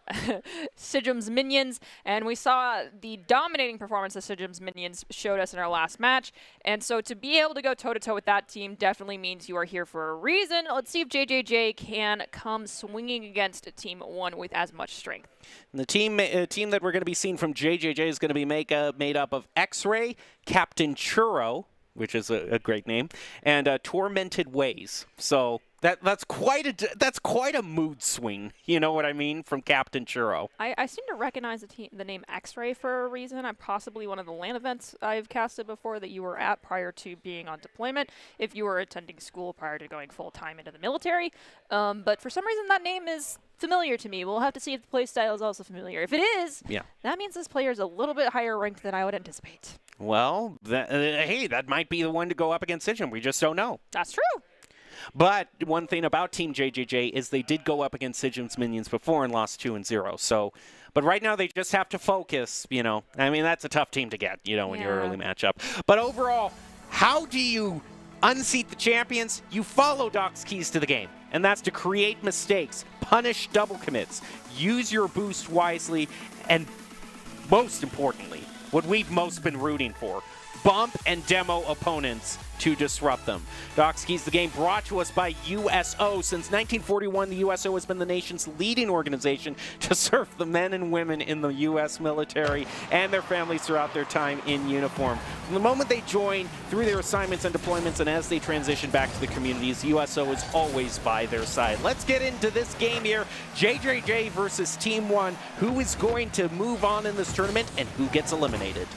[SPEAKER 4] Sijum's Minions, and we saw the dominating performance that Sijum's Minions showed us in our last match. And so to be able to go toe-to-toe with that team definitely means you are here for a reason. Let's see if JJJ can come swinging against Team 1 with as much strength.
[SPEAKER 3] And the team that we're going to be seeing from JJJ is going to be made up of X-Ray, Captain Churro, which is a great name, and Tormented Ways. So that's quite a mood swing. You know what I mean, from Captain Churro.
[SPEAKER 4] I seem to recognize the name X-Ray for a reason. I'm possibly one of the LAN events I've casted before that you were at prior to being on deployment, if you were attending school prior to going full-time into the military. But for some reason, that name is familiar to me. We'll have to see if the playstyle is also familiar. If it is, that means this player is a little bit higher ranked than I would anticipate.
[SPEAKER 3] Well, hey, that might be the one to go up against Sijum. We just don't know.
[SPEAKER 4] That's true.
[SPEAKER 3] But one thing about Team JJJ is they did go up against Sijum's Minions before and lost 2-0. So, but right now they just have to focus, you know. I mean, that's a tough team to get, you know, in your early matchup. But overall, how do you unseat the champions? You follow Doc's keys to the game, and that's to create mistakes, punish double commits, use your boost wisely, and most importantly, what we've most been rooting for, bump and demo opponents to disrupt them. Doc's Keys the Game brought to us by USO. Since 1941, the USO has been the nation's leading organization to serve the men and women in the U.S. military and their families throughout their time in uniform. From the moment they join, through their assignments and deployments, and as they transition back to the communities, USO is always by their side. Let's get into this game here. JJJ versus Team 1. Who is going to move on in this tournament and who gets eliminated?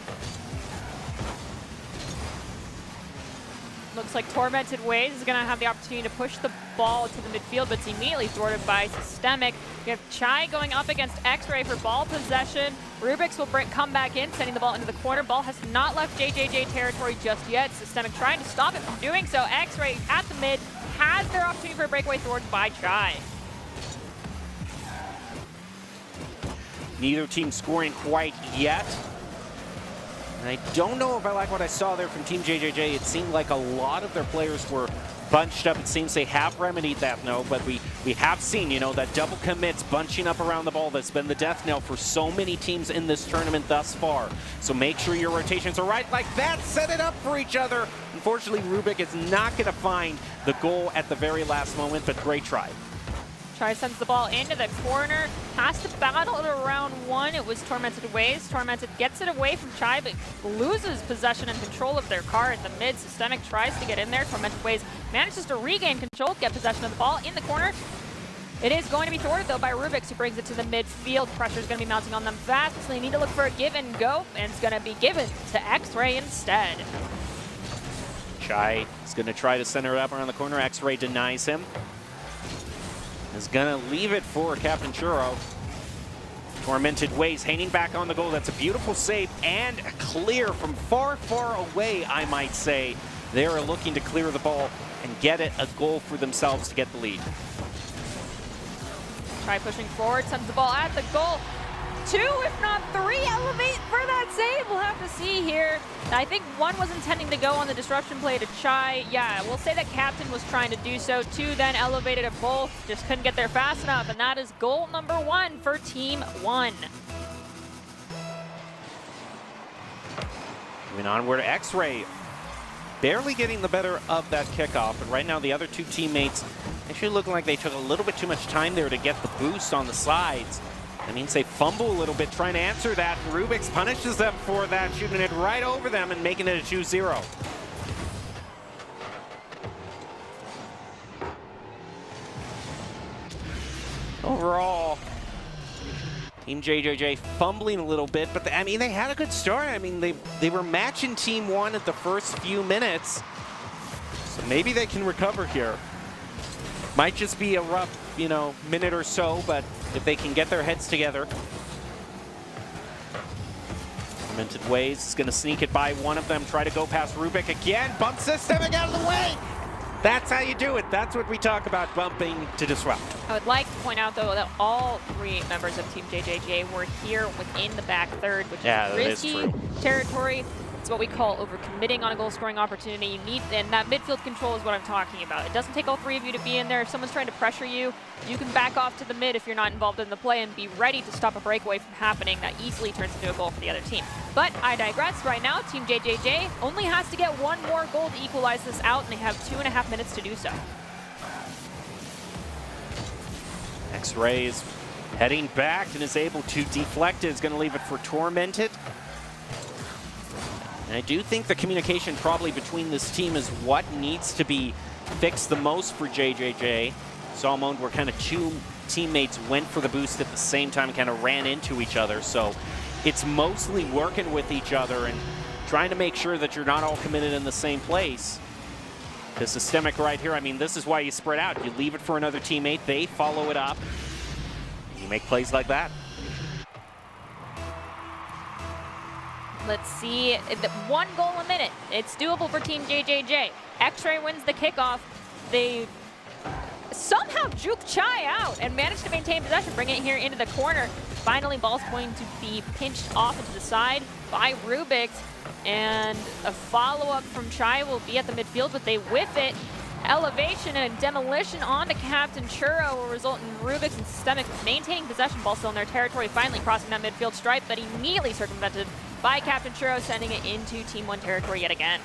[SPEAKER 4] Looks like Tormented Ways is going to have the opportunity to push the ball to the midfield, but it's immediately thwarted by Systemic. We have Chai going up against X-Ray for ball possession. Rubix will come back in, sending the ball into the corner. Ball has not left JJJ territory just yet. Systemic trying to stop it from doing so. X-Ray at the mid has their opportunity for a breakaway, thwarted by Chai.
[SPEAKER 3] Neither team scoring quite yet. And I don't know if I like what I saw there from Team JJJ. It seemed like a lot of their players were bunched up. It seems they have remedied that, no, but we have seen, you know, that double commits, bunching up around the ball. That's been the death knell for so many teams in this tournament thus far. So make sure your rotations are right like that. Set it up for each other. Unfortunately, Rubik is not going to find the goal at the very last moment, but great try.
[SPEAKER 4] Chai sends the ball into the corner, has to battle it around one. It was Tormented Ways. Tormented gets it away from Chai, but loses possession and control of their car in the mid. Systemic tries to get in there. Tormented Ways manages to regain control, get possession of the ball in the corner. It is going to be thwarted, though, by Rubix, who brings it to the midfield. Pressure is going to be mounting on them fast, so they need to look for a give and go, and it's going to be given to X-Ray instead.
[SPEAKER 3] Chai is going to try to center it up around the corner. X-Ray denies him. Is going to leave it for Captain Churro. Tormented Ways hanging back on the goal. That's a beautiful save and clear from far, far away, I might say. They are looking to clear the ball and get it a goal for themselves to get the lead.
[SPEAKER 4] Chai pushing forward, sends the ball at the goal. 2, if not 3, elevate for that save. We'll have to see here. I think 1 was intending to go on the disruption play to Chai. Yeah, we'll say that Captain was trying to do so. 2 then elevated at both. Just couldn't get there fast enough. And that is goal number 1 for Team 1.
[SPEAKER 3] Moving onward, X-Ray barely getting the better of that kickoff. But right now, the other 2 teammates actually looking like they took a little bit too much time there to get the boost on the sides. That means they fumble a little bit trying to answer that. And Rubix punishes them for that, shooting it right over them and making it a 2-0. Overall, Team JJJ fumbling a little bit, but I mean, they had a good start. I mean, they were matching Team 1 at the first few minutes. So maybe they can recover here. Might just be a rough, minute or so, but if they can get their heads together. Tormented Ways is going to sneak it by one of them, try to go past Rubik again. Bump systemic out of the way! That's how you do it. That's what we talk about, bumping to disrupt.
[SPEAKER 4] I would like to point out, though, that all 3 members of Team JJJ were here within the back third, which is risky territory. It's what we call overcommitting on a goal-scoring opportunity. You need, and that midfield control is what I'm talking about. It doesn't take all 3 of you to be in there. If someone's trying to pressure you, you can back off to the mid if you're not involved in the play and be ready to stop a breakaway from happening that easily turns into a goal for the other team. But I digress. Right now, Team JJJ only has to get 1 more goal to equalize this out, and they have 2.5 minutes to do so.
[SPEAKER 3] X-Ray is heading back and is able to deflect it. Is going to leave it for Tormented. And I do think the communication probably between this team is what needs to be fixed the most for JJJ. Saw a moment where kind of 2 teammates went for the boost at the same time and kind of ran into each other. So it's mostly working with each other and trying to make sure that you're not all committed in the same place. The systemic right here, I mean, this is why you spread out. You leave it for another teammate, they follow it up. You make plays like that.
[SPEAKER 4] Let's see, 1 goal a minute. It's doable for Team JJJ. X-Ray wins the kickoff. They somehow juke Chai out and manage to maintain possession, bring it here into the corner. Finally, ball's going to be pinched off into the side by Rubix, and a follow-up from Chai will be at the midfield, but they whiff it. Elevation and demolition onto Captain Churro will result in Rubix and Systemic maintaining possession, ball still in their territory, finally crossing that midfield stripe, but immediately circumvented by Captain Churro, sending it into Team 1 territory yet again.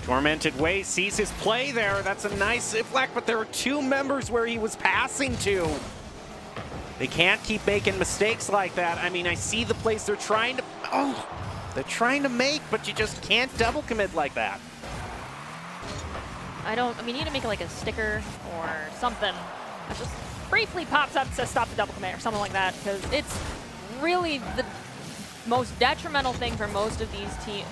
[SPEAKER 3] Tormented Ways sees his play there. That's a nice zipflack, but there are 2 members where he was passing to. They can't keep making mistakes like that. I mean, I see the plays they're trying to make, but you just can't double commit like that.
[SPEAKER 4] You need to make it like a sticker or something that just briefly pops up to stop the double commit or something like that, because it's really the most detrimental thing for most of these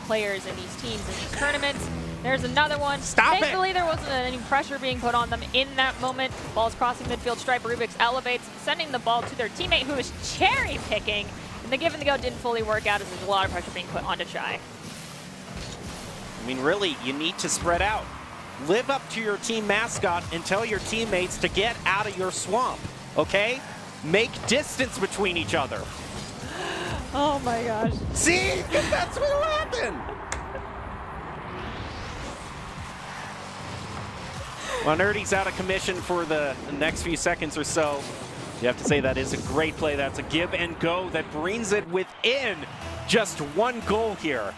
[SPEAKER 4] players in these teams in these tournaments. There's another one. Thankfully, there wasn't any pressure being put on them in that moment. Ball's crossing midfield stripe. Rubix elevates, sending the ball to their teammate who is cherry picking. And the give and the go didn't fully work out as there's a lot of pressure being put onto Chai.
[SPEAKER 3] I mean, really, you need to spread out. Live up to your team mascot and tell your teammates to get out of your swamp, okay? Make distance between each other.
[SPEAKER 4] Oh my gosh.
[SPEAKER 3] See? That's what will happen. Well, Nerdy's out of commission for the next few seconds or so. You have to say that is a great play. That's a give and go that brings it within just 1 goal here.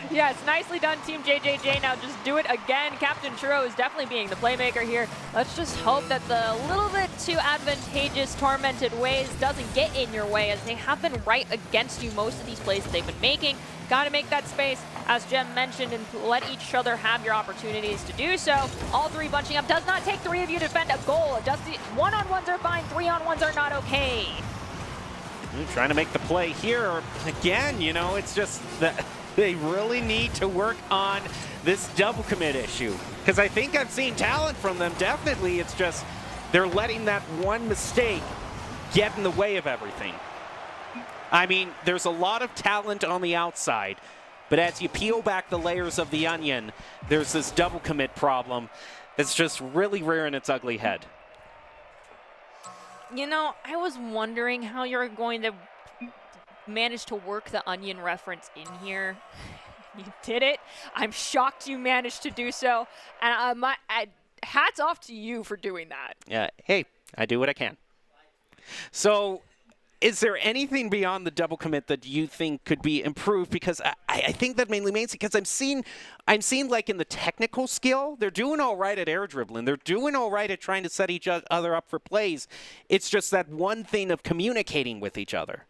[SPEAKER 4] Yeah, it's nicely done, Team JJJ. Now just do it again. Captain Churro is definitely being the playmaker here. Let's just hope that the little bit too advantageous Tormented Ways doesn't get in your way, as they have been right against you most of these plays that they've been making. Got to make that space. as Jem mentioned, and let each other have your opportunities to do so. All three bunching up. Does not take three of you to defend a goal. One-on-ones are fine, three-on-ones are not okay.
[SPEAKER 3] Trying to make the play here. Again, you know, it's just that they really need to work on this double commit issue. Because I think I've seen talent from them, definitely. It's just they're letting that one mistake get in the way of everything. I mean, there's a lot of talent on the outside, but as you peel back the layers of the onion, there's this double commit problem that's just really rearing its ugly head.
[SPEAKER 4] You know, I was wondering how you're going to manage to work the onion reference in here. You did it. I'm shocked you managed to do so. And hats off to you for doing that.
[SPEAKER 3] Yeah, hey, I do what I can. So, is there anything beyond the double commit that you think could be improved? Because I think that mainly because I'm seeing like in the technical skill, they're doing all right at air dribbling. They're doing all right at trying to set each other up for plays. It's just that one thing of communicating with each other.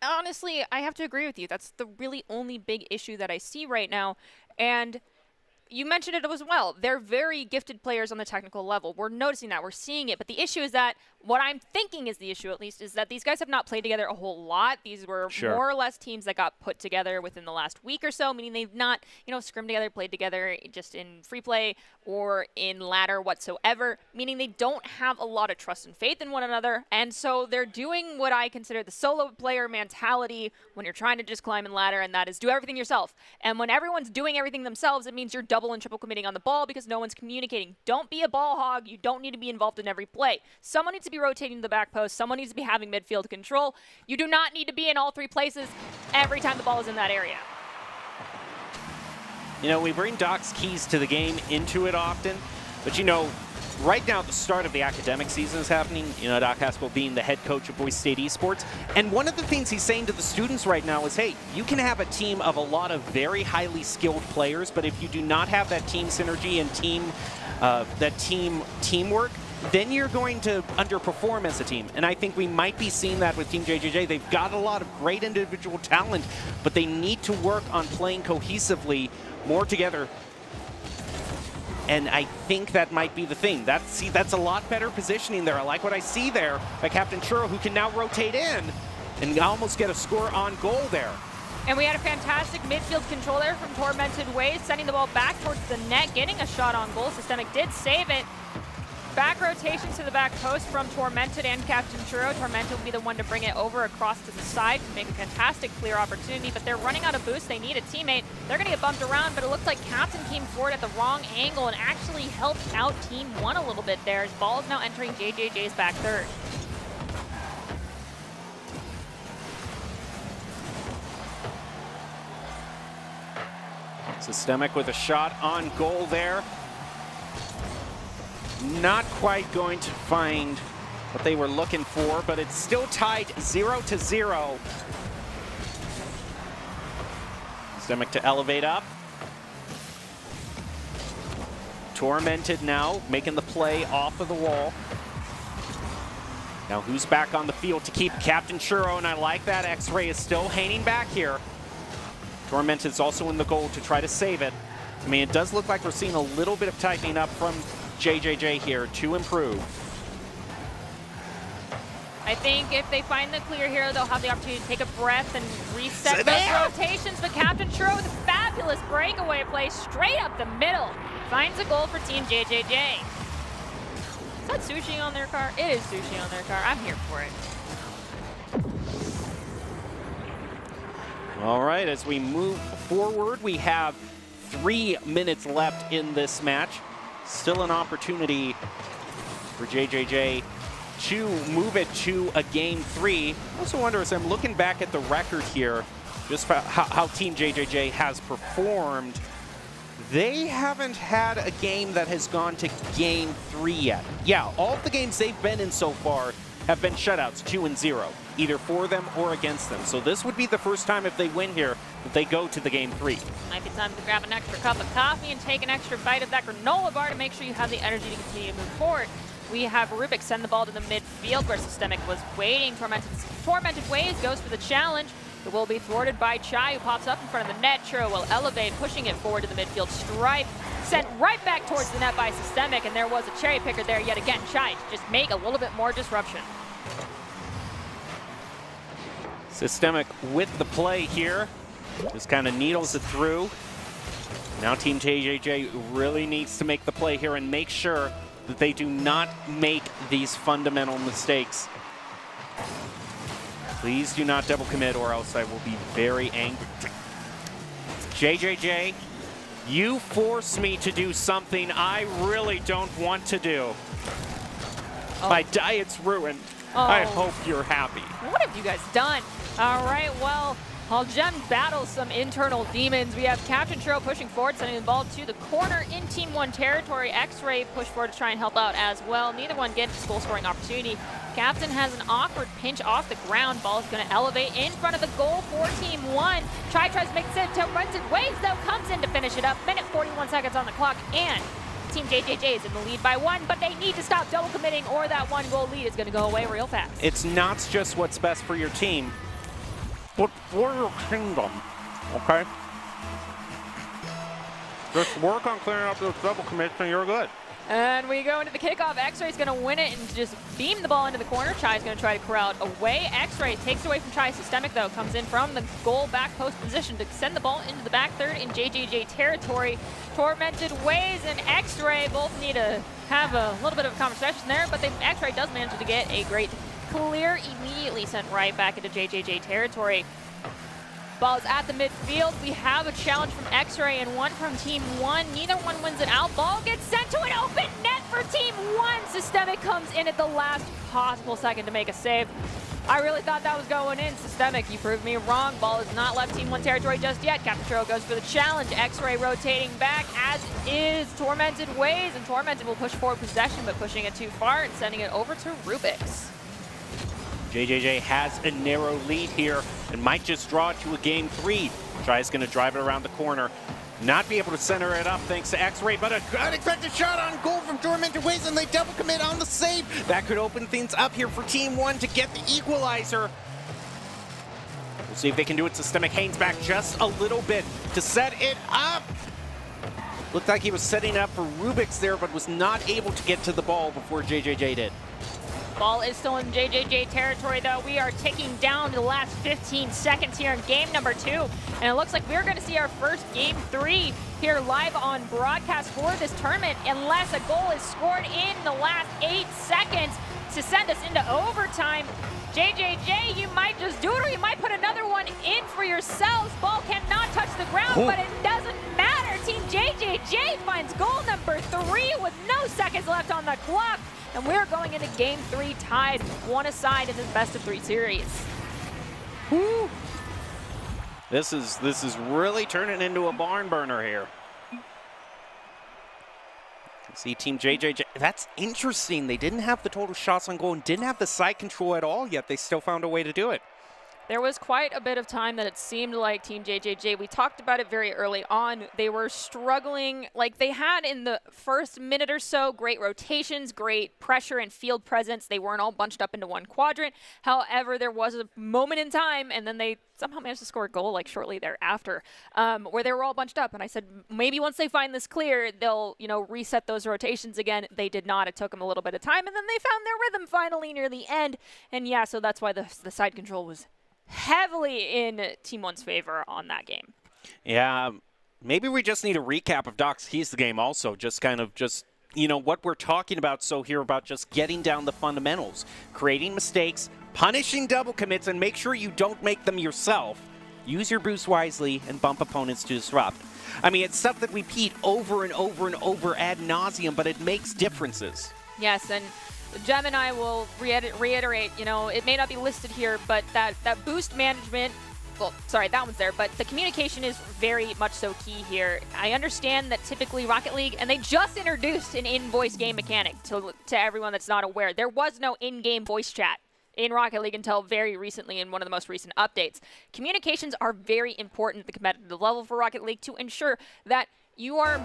[SPEAKER 4] Honestly, I have to agree with you. That's the really only big issue that I see right now. And you mentioned it as well. They're very gifted players on the technical level. We're noticing that. We're seeing it. But the issue is that, what I'm thinking is the issue at least, is that these guys have not played together a whole lot. These were more or less teams that got put together within the last week or so, meaning they've not, scrimmed together, played together just in free play or in ladder whatsoever, meaning they don't have a lot of trust and faith in one another. And so they're doing what I consider the solo player mentality when you're trying to just climb in ladder, and that is do everything yourself. And when everyone's doing everything themselves, it means you're double and triple committing on the ball because no one's communicating. Don't be a ball hog. You don't need to be involved in every play. Someone needs to be rotating to the back post. Someone needs to be having midfield control. You do not need to be in all three places every time the ball is in that area.
[SPEAKER 3] We bring Doc's keys to the game into it often, but right now at the start of the academic season is happening. Doc Haskell being the head coach of Boise State Esports. And one of the things he's saying to the students right now is, hey, you can have a team of a lot of very highly skilled players, but if you do not have that team synergy and teamwork, then you're going to underperform as a team. And I think we might be seeing that with Team JJJ. They've got a lot of great individual talent, but they need to work on playing cohesively more together. And I think that might be the thing. That's a lot better positioning there. I like what I see there by Captain Churro, who can now rotate in and almost get a score on goal there.
[SPEAKER 4] And we had a fantastic midfield control there from Tormented Ways, sending the ball back towards the net, getting a shot on goal. Systemic did save it. Back rotation to the back post from Tormented and Captain Churro. Tormented will be the one to bring it over across to the side to make a fantastic clear opportunity, but they're running out of boost. They need a teammate. They're going to get bumped around, but it looks like Captain came forward at the wrong angle and actually helped out Team 1 a little bit there. His ball is now entering JJJ's back third.
[SPEAKER 3] Systemic with a shot on goal there. Not quite going to find what they were looking for, but it's still tied 0-0. Systemic to elevate up. Tormented now, making the play off of the wall. Now who's back on the field to keep Captain Churro, and I like that. X-Ray is still hanging back here. Tormented's also in the goal to try to save it. I mean, it does look like we're seeing a little bit of tightening up from JJJ here to improve.
[SPEAKER 4] I think if they find the clear here, they'll have the opportunity to take a breath and reset those rotations. But Captain Churro with a fabulous breakaway play straight up the middle. Finds a goal for Team JJJ. Is that sushi on their car? It is sushi on their car. I'm here for it.
[SPEAKER 3] All right, as we move forward, we have 3 minutes left in this match. Still an opportunity for JJJ to move it to a game 3. I also wonder, as I'm looking back at the record here, just how Team JJJ has performed, they haven't had a game that has gone to game 3 yet. Yeah, all of the games they've been in so far have been shutouts, 2-0, either for them or against them. So this would be the first time if they win here that they go to the game 3.
[SPEAKER 4] Might be time to grab an extra cup of coffee and take an extra bite of that granola bar to make sure you have the energy to continue to move forward. We have Rubik send the ball to the midfield where Systemic was waiting. Tormented Ways goes for the challenge. It will be thwarted by Chai, who pops up in front of the net. Churro will elevate, pushing it forward to the midfield stripe. Sent right back towards the net by Systemic, and there was a cherry picker there yet again. Chai to just make a little bit more disruption.
[SPEAKER 3] Systemic with the play here. Just kind of needles it through. Now Team JJJ really needs to make the play here and make sure that they do not make these fundamental mistakes. Please do not double commit or else I will be very angry. JJJ, you force me to do something I really don't want to do. Oh. My diet's ruined. Oh. I hope you're happy.
[SPEAKER 4] What have you guys done? All right, well, while Gem battles some internal demons, we have Captain Churro pushing forward, sending the ball to the corner in Team 1 territory. X-Ray push forward to try and help out as well. Neither one gets goal scoring opportunity. Captain has an awkward pinch off the ground. Ball is going to elevate in front of the goal for Team 1. Chai tries to make it to Rented Waves, though, comes in to finish it up. Minute 41 seconds on the clock, and Team JJJ is in the lead by 1, but they need to stop double committing or that 1-goal lead is going to go away real fast.
[SPEAKER 3] It's not just what's best for your team, but for your kingdom, okay? Just work on clearing up those double commits and you're good.
[SPEAKER 4] And we go into the kickoff. X-Ray's going to win it and just beam the ball into the corner. Chai's going to try to corral it away. X-Ray takes away from Chai. Systemic, though, comes in from the goal back post position to send the ball into the back third in JJJ territory. Tormented Ways and X-Ray both need to have a little bit of a conversation there, but X-Ray does manage to get a great clear, immediately sent right back into JJJ territory. Ball is at the midfield. We have a challenge from X-Ray and one from Team 1. Neither one wins it out. Ball gets sent to an open net for Team 1. Systemic comes in at the last possible second to make a save. I really thought that was going in. Systemic, you proved me wrong. Ball has not left Team 1 territory just yet. Captain Churro goes for the challenge. X-Ray rotating back, as is Tormented Ways, and Tormented will push forward possession, but pushing it too far and sending it over to Rubik's.
[SPEAKER 3] JJJ has a narrow lead here and might just draw it to a game 3. Chai's going to drive it around the corner. Not be able to center it up thanks to X-Ray, but an unexpected shot on goal from Tormented Ways, and they double commit on the save. That could open things up here for Team 1 to get the equalizer. We'll see if they can do it. Systemic Haynes back just a little bit to set it up. Looked like he was setting up for Rubik's there, but was not able to get to the ball before JJJ did.
[SPEAKER 4] Ball is still in JJJ territory, though. We are ticking down to the last 15 seconds here in game number 2. And it looks like we're going to see our first game 3 here live on broadcast for this tournament, unless a goal is scored in the last 8 seconds to send us into overtime. JJJ, you might just do it, or you might put another one in for yourselves. Ball cannot touch the ground, but it doesn't matter. Team JJJ finds goal number 3 with no seconds left on the clock. And we're going into game 3 tied, 1 aside in this best-of-3 series.
[SPEAKER 3] Woo. This is really turning into a barn burner here. See Team JJJ, that's interesting. They didn't have the total shots on goal and didn't have the side control at all, yet they still found a way to do it.
[SPEAKER 4] There was quite a bit of time that it seemed like Team JJJ, we talked about it very early on, they were struggling. Like they had in the first minute or so, great rotations, great pressure and field presence. They weren't all bunched up into one quadrant. However, there was a moment in time, and then they somehow managed to score a goal like shortly thereafter, where they were all bunched up. And I said, maybe once they find this clear, they'll, reset those rotations again. They did not. It took them a little bit of time, and then they found their rhythm finally near the end. And yeah, so that's why the side control was heavily in Team 1's favor on that game.
[SPEAKER 3] Yeah, maybe we just need a recap of Doc's Keys to the game also, what we're talking about here about just getting down the fundamentals, creating mistakes, punishing double commits, and make sure you don't make them yourself. Use your boost wisely and bump opponents to disrupt. I mean, it's stuff that we repeat over and over and over ad nauseum, but it makes differences.
[SPEAKER 4] Yes, and Gem and I will reiterate, it may not be listed here, but that boost management, well, sorry, that one's there, but the communication is very much so key here. I understand that typically Rocket League, and they just introduced an in-voice game mechanic to everyone that's not aware. There was no in-game voice chat in Rocket League until very recently in one of the most recent updates. Communications are very important at the competitive level for Rocket League to ensure that you are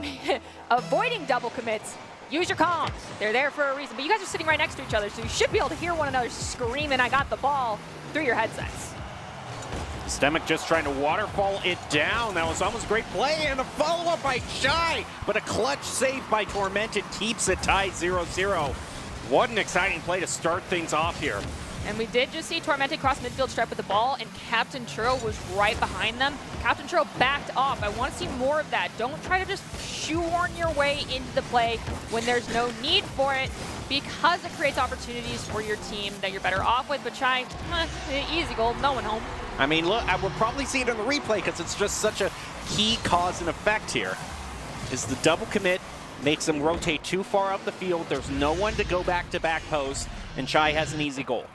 [SPEAKER 4] avoiding double commits. Use your comms. They're there for a reason. But you guys are sitting right next to each other, so you should be able to hear one another screaming, "I got the ball," through your headsets.
[SPEAKER 3] Systemic just trying to waterfall it down. That was almost a great play, and a follow-up by Shy, but a clutch save by Tormented keeps it tied 0-0. What an exciting play to start things off here.
[SPEAKER 4] And we did just see Tormented cross midfield stripe with the ball, and Captain Churro was right behind them. Captain Churro backed off. I want to see more of that. Don't try to just shoehorn your way into the play when there's no need for it, because it creates opportunities for your team that you're better off with. But Chai, easy goal, no one home.
[SPEAKER 3] I mean, look, I would probably see it in the replay because it's just such a key cause and effect here. Is the double commit makes them rotate too far up the field. There's no one to go back to back post, and Chai has an easy goal.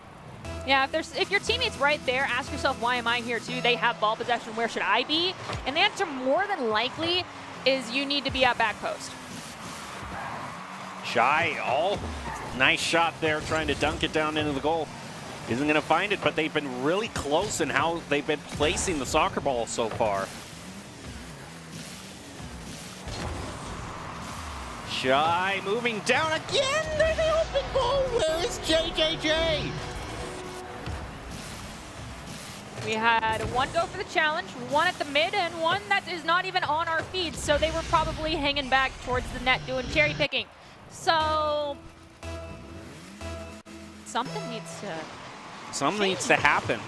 [SPEAKER 4] Yeah, if your teammate's right there, ask yourself, why am I here too? They have ball possession, where should I be? And the answer more than likely is you need to be at back post.
[SPEAKER 3] Shy, nice shot there, trying to dunk it down into the goal. Isn't going to find it, but they've been really close in how they've been placing the soccer ball so far. Shy moving down again. There's the open goal. Where is JJJ?
[SPEAKER 4] We had one go for the challenge, one at the mid, and one that is not even on our feed, so they were probably hanging back towards the net doing cherry picking. So something needs to happen.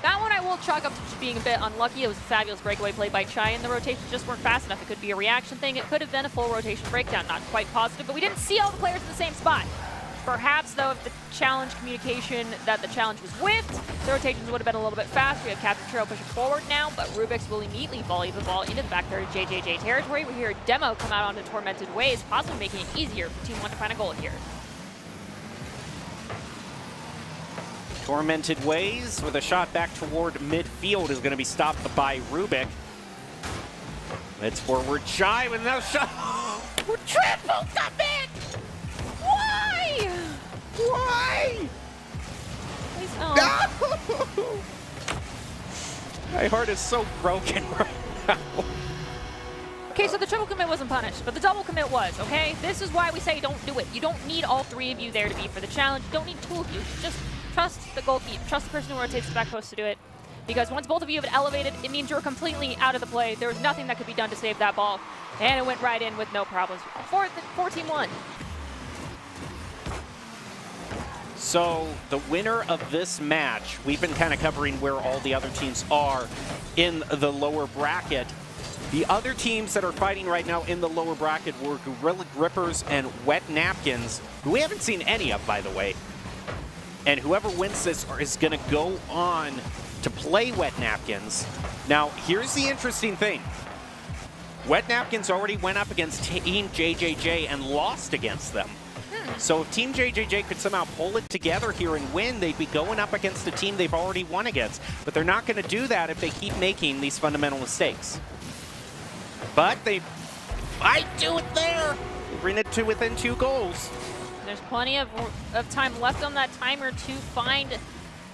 [SPEAKER 4] That one I will chalk up to being a bit unlucky. It was a fabulous breakaway play by Chai, and the rotations just weren't fast enough. It could be a reaction thing. It could have been a full rotation breakdown. Not quite positive, but we didn't see all the players in the same spot. Perhaps, though, if the challenge communication that the challenge was whiffed, the rotations would have been a little bit fast. We have Captain Churro pushing forward now, but Rubik's will immediately volley the ball into the back third of JJJ territory. We hear Demo come out onto Tormented Ways, possibly making it easier for Team 1 to find a goal here.
[SPEAKER 3] Tormented Ways with a shot back toward midfield is going to be stopped by Rubik. It's forward Shy with no shot. Triple commit! Why? Why?
[SPEAKER 4] Please, oh.
[SPEAKER 3] No! My heart is so broken right now.
[SPEAKER 4] Okay, so the triple commit wasn't punished, but the double commit was, okay? This is why we say don't do it. You don't need all three of you there to be for the challenge. You don't need two of you. Just trust the goalkeeper. Trust the person who rotates the back post to do it. Because once both of you have elevated, it means you're completely out of the play. There was nothing that could be done to save that ball. And it went right in with no problems for Team 1.
[SPEAKER 3] So the winner of this match, we've been kind of covering where all the other teams are in the lower bracket. The other teams that are fighting right now in the lower bracket were Gorilla Grippers and Wet Napkins, who we haven't seen any of, by the way. And whoever wins this is going to go on to play Wet Napkins. Now, here's the interesting thing. Wet Napkins already went up against Team JJJ and lost against them. So if Team JJJ could somehow pull it together here and win, they'd be going up against a team they've already won against. But they're not going to do that if they keep making these fundamental mistakes. But they might do it there. They bring it to within 2 goals.
[SPEAKER 4] There's plenty of time left on that timer to find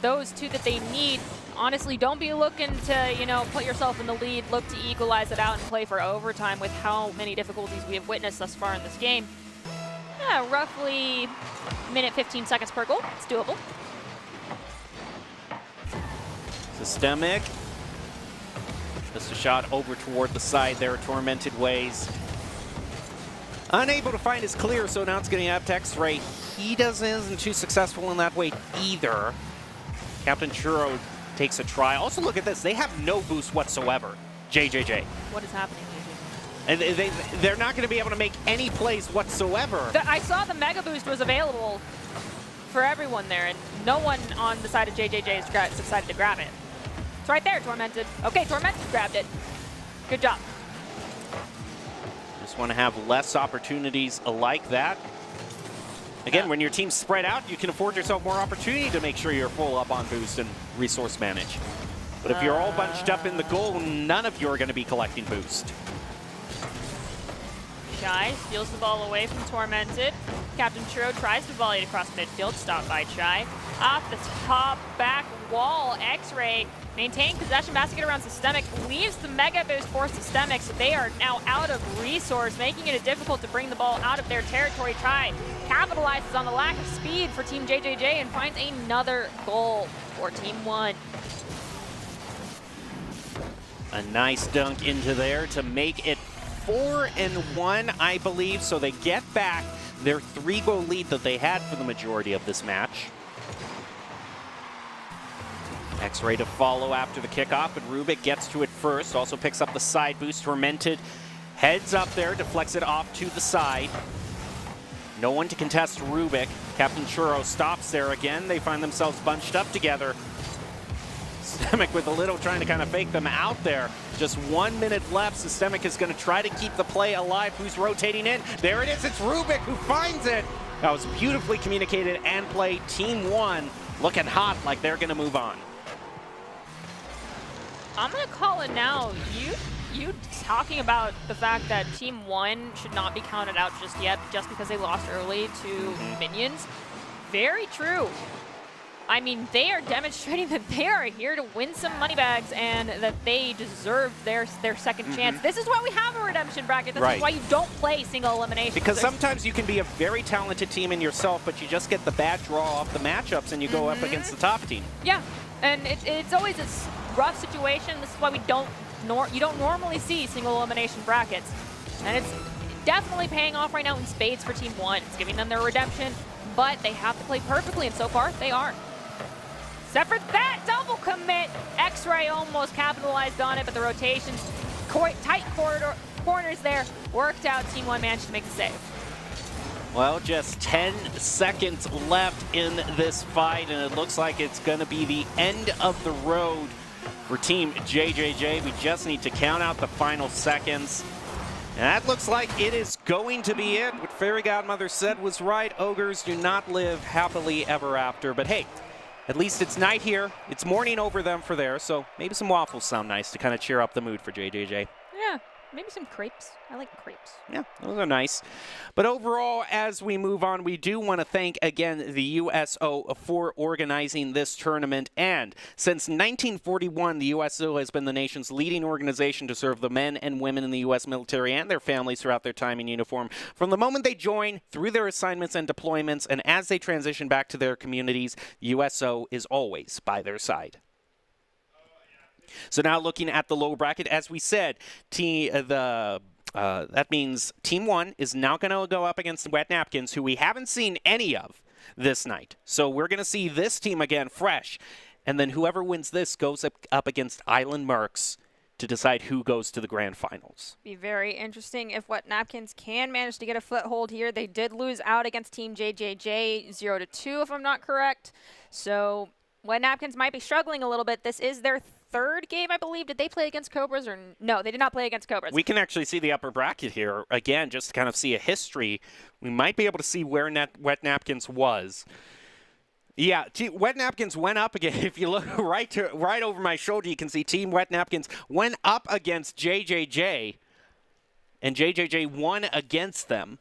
[SPEAKER 4] those two that they need. Honestly, don't be looking to, put yourself in the lead. Look to equalize it out and play for overtime with how many difficulties we have witnessed thus far in this game. Yeah, roughly minute 15 seconds per goal. It's doable.
[SPEAKER 3] Systemic. Just a shot over toward the side there, Tormented Ways. Unable to find his clear, so now it's getting up to X-Ray. He isn't too successful in that way either. Captain Churro takes a try. Also, look at this. They have no boost whatsoever. JJJ.
[SPEAKER 4] What is happening, JJJ?
[SPEAKER 3] And they're not going to be able to make any plays whatsoever.
[SPEAKER 4] I saw the Mega Boost was available for everyone there, and no one on the side of JJJ has decided to grab it. It's right there, Tormented. Okay, Tormented grabbed it. Good job.
[SPEAKER 3] Just want to have less opportunities like that. Again, when your team's spread out, you can afford yourself more opportunity to make sure you're full up on boost and resource manage. But if you're all bunched up in the goal, none of you are going to be collecting boost.
[SPEAKER 4] Chai steals the ball away from Tormented. Captain Churro tries to volley it across midfield, stopped by Chai. Off the top back wall, X-Ray maintaining possession, basket around Systemic, leaves the Mega Boost for Systemic, so they are now out of resource, making it difficult to bring the ball out of their territory. Chai capitalizes on the lack of speed for Team JJJ and finds another goal for Team 1.
[SPEAKER 3] A nice dunk into there to make it 4-1, I believe. So they get back their 3-goal lead that they had for the majority of this match. X-Ray to follow after the kickoff, but Rubik gets to it first. Also picks up the side boost. Tormented heads up there, deflects it off to the side. No one to contest Rubik. Captain Churro stops there again. They find themselves bunched up together. Systemic with a little trying to kind of fake them out there. Just 1 minute left. Systemic is going to try to keep the play alive. Who's rotating in? There it is. It's Rubik who finds it. That was beautifully communicated and played. Team 1 looking hot, like they're going to move on.
[SPEAKER 4] I'm going to call it now. You talking about the fact that Team 1 should not be counted out just yet, just because they lost early to Minions. Very true. I mean, they are demonstrating that they are here to win some money bags and that they deserve their second chance. This is why we have a redemption bracket. This is why you don't play single elimination.
[SPEAKER 3] Because sometimes you can be a very talented team in yourself, but you just get the bad draw off the matchups and you go up against the top team.
[SPEAKER 4] Yeah, and it's always a rough situation. This is why you don't normally see single elimination brackets. And it's definitely paying off right now in spades for Team 1. It's giving them their redemption, but they have to play perfectly, and so far, they are. Except for that double commit. X-Ray almost capitalized on it, but the rotations, tight corners there, worked out. Team 1 managed to make the save.
[SPEAKER 3] Well, just 10 seconds left in this fight, and it looks like it's going to be the end of the road for Team JJJ. We just need to count out the final seconds. And that looks like it is going to be it. What Fairy Godmother said was right. Ogres do not live happily ever after. But hey, at least it's night here. It's morning over them for there, so maybe some waffles sound nice to kind of cheer up the mood for JJJ.
[SPEAKER 4] Yeah, maybe some crepes. I like crepes.
[SPEAKER 3] Yeah, those are nice. But overall, as we move on, we do want to thank, again, the USO for organizing this tournament. And since 1941, the USO has been the nation's leading organization to serve the men and women in the U.S. military and their families throughout their time in uniform. From the moment they join, through their assignments and deployments, and as they transition back to their communities, USO is always by their side. So now looking at the lower bracket, as we said, that means Team 1 is now going to go up against the Wet Napkins, who we haven't seen any of this night. So we're going to see this team again fresh. And then whoever wins this goes up against Island Mercs to decide who goes to the grand finals.
[SPEAKER 4] Be very interesting if Wet Napkins can manage to get a foothold here. They did lose out against Team JJJ 0-2, if I'm not correct. So Wet Napkins might be struggling a little bit. This is their third game, I believe. Did they play against Cobras or no? They did not play against Cobras.
[SPEAKER 3] We can actually see the upper bracket here again, just to kind of see a history. We might be able to see where Wet Napkins was. Yeah, Wet Napkins went up again. If you look right over my shoulder, you can see Team Wet Napkins went up against JJJ, and JJJ won against them.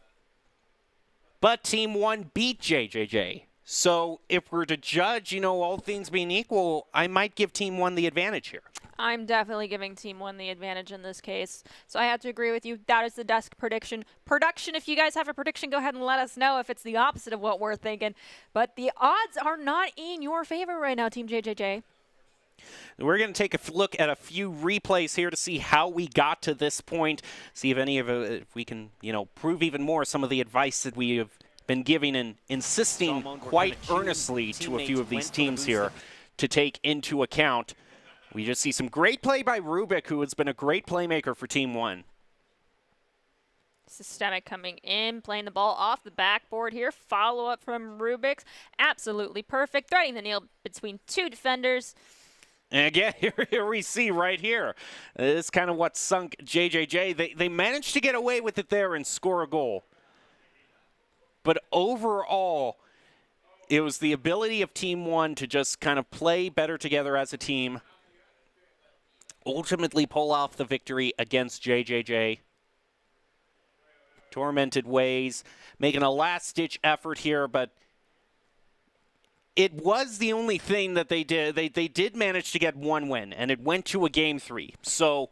[SPEAKER 3] But Team 1 beat JJJ. So if we're to judge, all things being equal, I might give Team 1 the advantage here.
[SPEAKER 4] I'm definitely giving Team 1 the advantage in this case. So I have to agree with you. That is the desk prediction. Production, if you guys have a prediction, go ahead and let us know if it's the opposite of what we're thinking. But the odds are not in your favor right now, Team JJJ.
[SPEAKER 3] We're going to take a look at a few replays here to see how we got to this point, see if we can, prove even more some of the advice that we have been giving and insisting quite earnestly to a few of these teams here to take into account. We just see some great play by Rubik, who has been a great playmaker for Team 1.
[SPEAKER 4] Systemic coming in, playing the ball off the backboard here. Follow up from Rubik's. Absolutely perfect. Threading the needle between two defenders.
[SPEAKER 3] And again, here we see right here. This is kind of what sunk JJJ. They managed to get away with it there and score a goal. But overall, it was the ability of Team 1 to just kind of play better together as a team, ultimately pull off the victory against JJJ. Tormented Ways, making a last-ditch effort here, but it was the only thing that they did. They did manage to get one win, and it went to a Game 3. So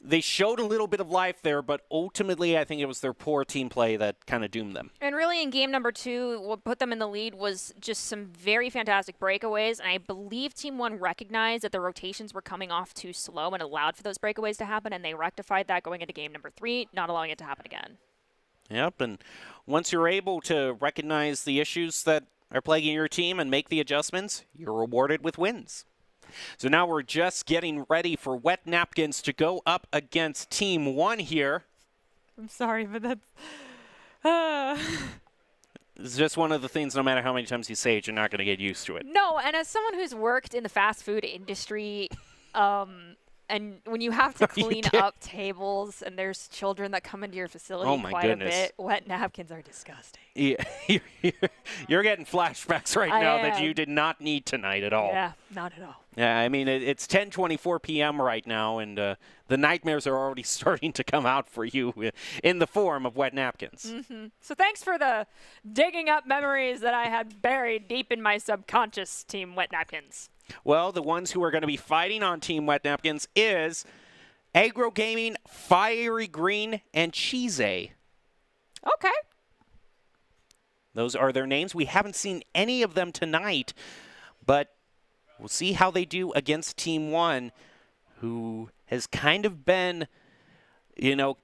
[SPEAKER 3] they showed a little bit of life there, but ultimately I think it was their poor team play that kind of doomed them.
[SPEAKER 4] And really in game number 2, what put them in the lead was just some very fantastic breakaways. And I believe Team 1 recognized that the rotations were coming off too slow and allowed for those breakaways to happen, and they rectified that going into game number 3, not allowing it to happen again.
[SPEAKER 3] Yep, and once you're able to recognize the issues that are plaguing your team and make the adjustments, you're rewarded with wins. So now we're just getting ready for Wet Napkins to go up against Team 1 here.
[SPEAKER 4] I'm sorry, but that's...
[SPEAKER 3] It's just one of the things, no matter how many times you say it, you're not going to get used to it.
[SPEAKER 4] No, and as someone who's worked in the fast food industry, and when you have to clean up tables and there's children that come into your facility quite a bit, wet napkins are disgusting.
[SPEAKER 3] Yeah, you're getting flashbacks right now that you did not need tonight at all.
[SPEAKER 4] Yeah, not at all.
[SPEAKER 3] Yeah, I mean, it's 10:24 p.m. right now, and the nightmares are already starting to come out for you in the form of wet napkins.
[SPEAKER 4] Mm-hmm. So thanks for the digging up memories that I had buried deep in my subconscious, Team Wet Napkins.
[SPEAKER 3] Well, the ones who are going to be fighting on Team Wet Napkins is Agro Gaming, Fiery Green, and Cheese.
[SPEAKER 4] Okay.
[SPEAKER 3] Those are their names. We haven't seen any of them tonight, but we'll see how they do against Team 1, who has kind of been, you know,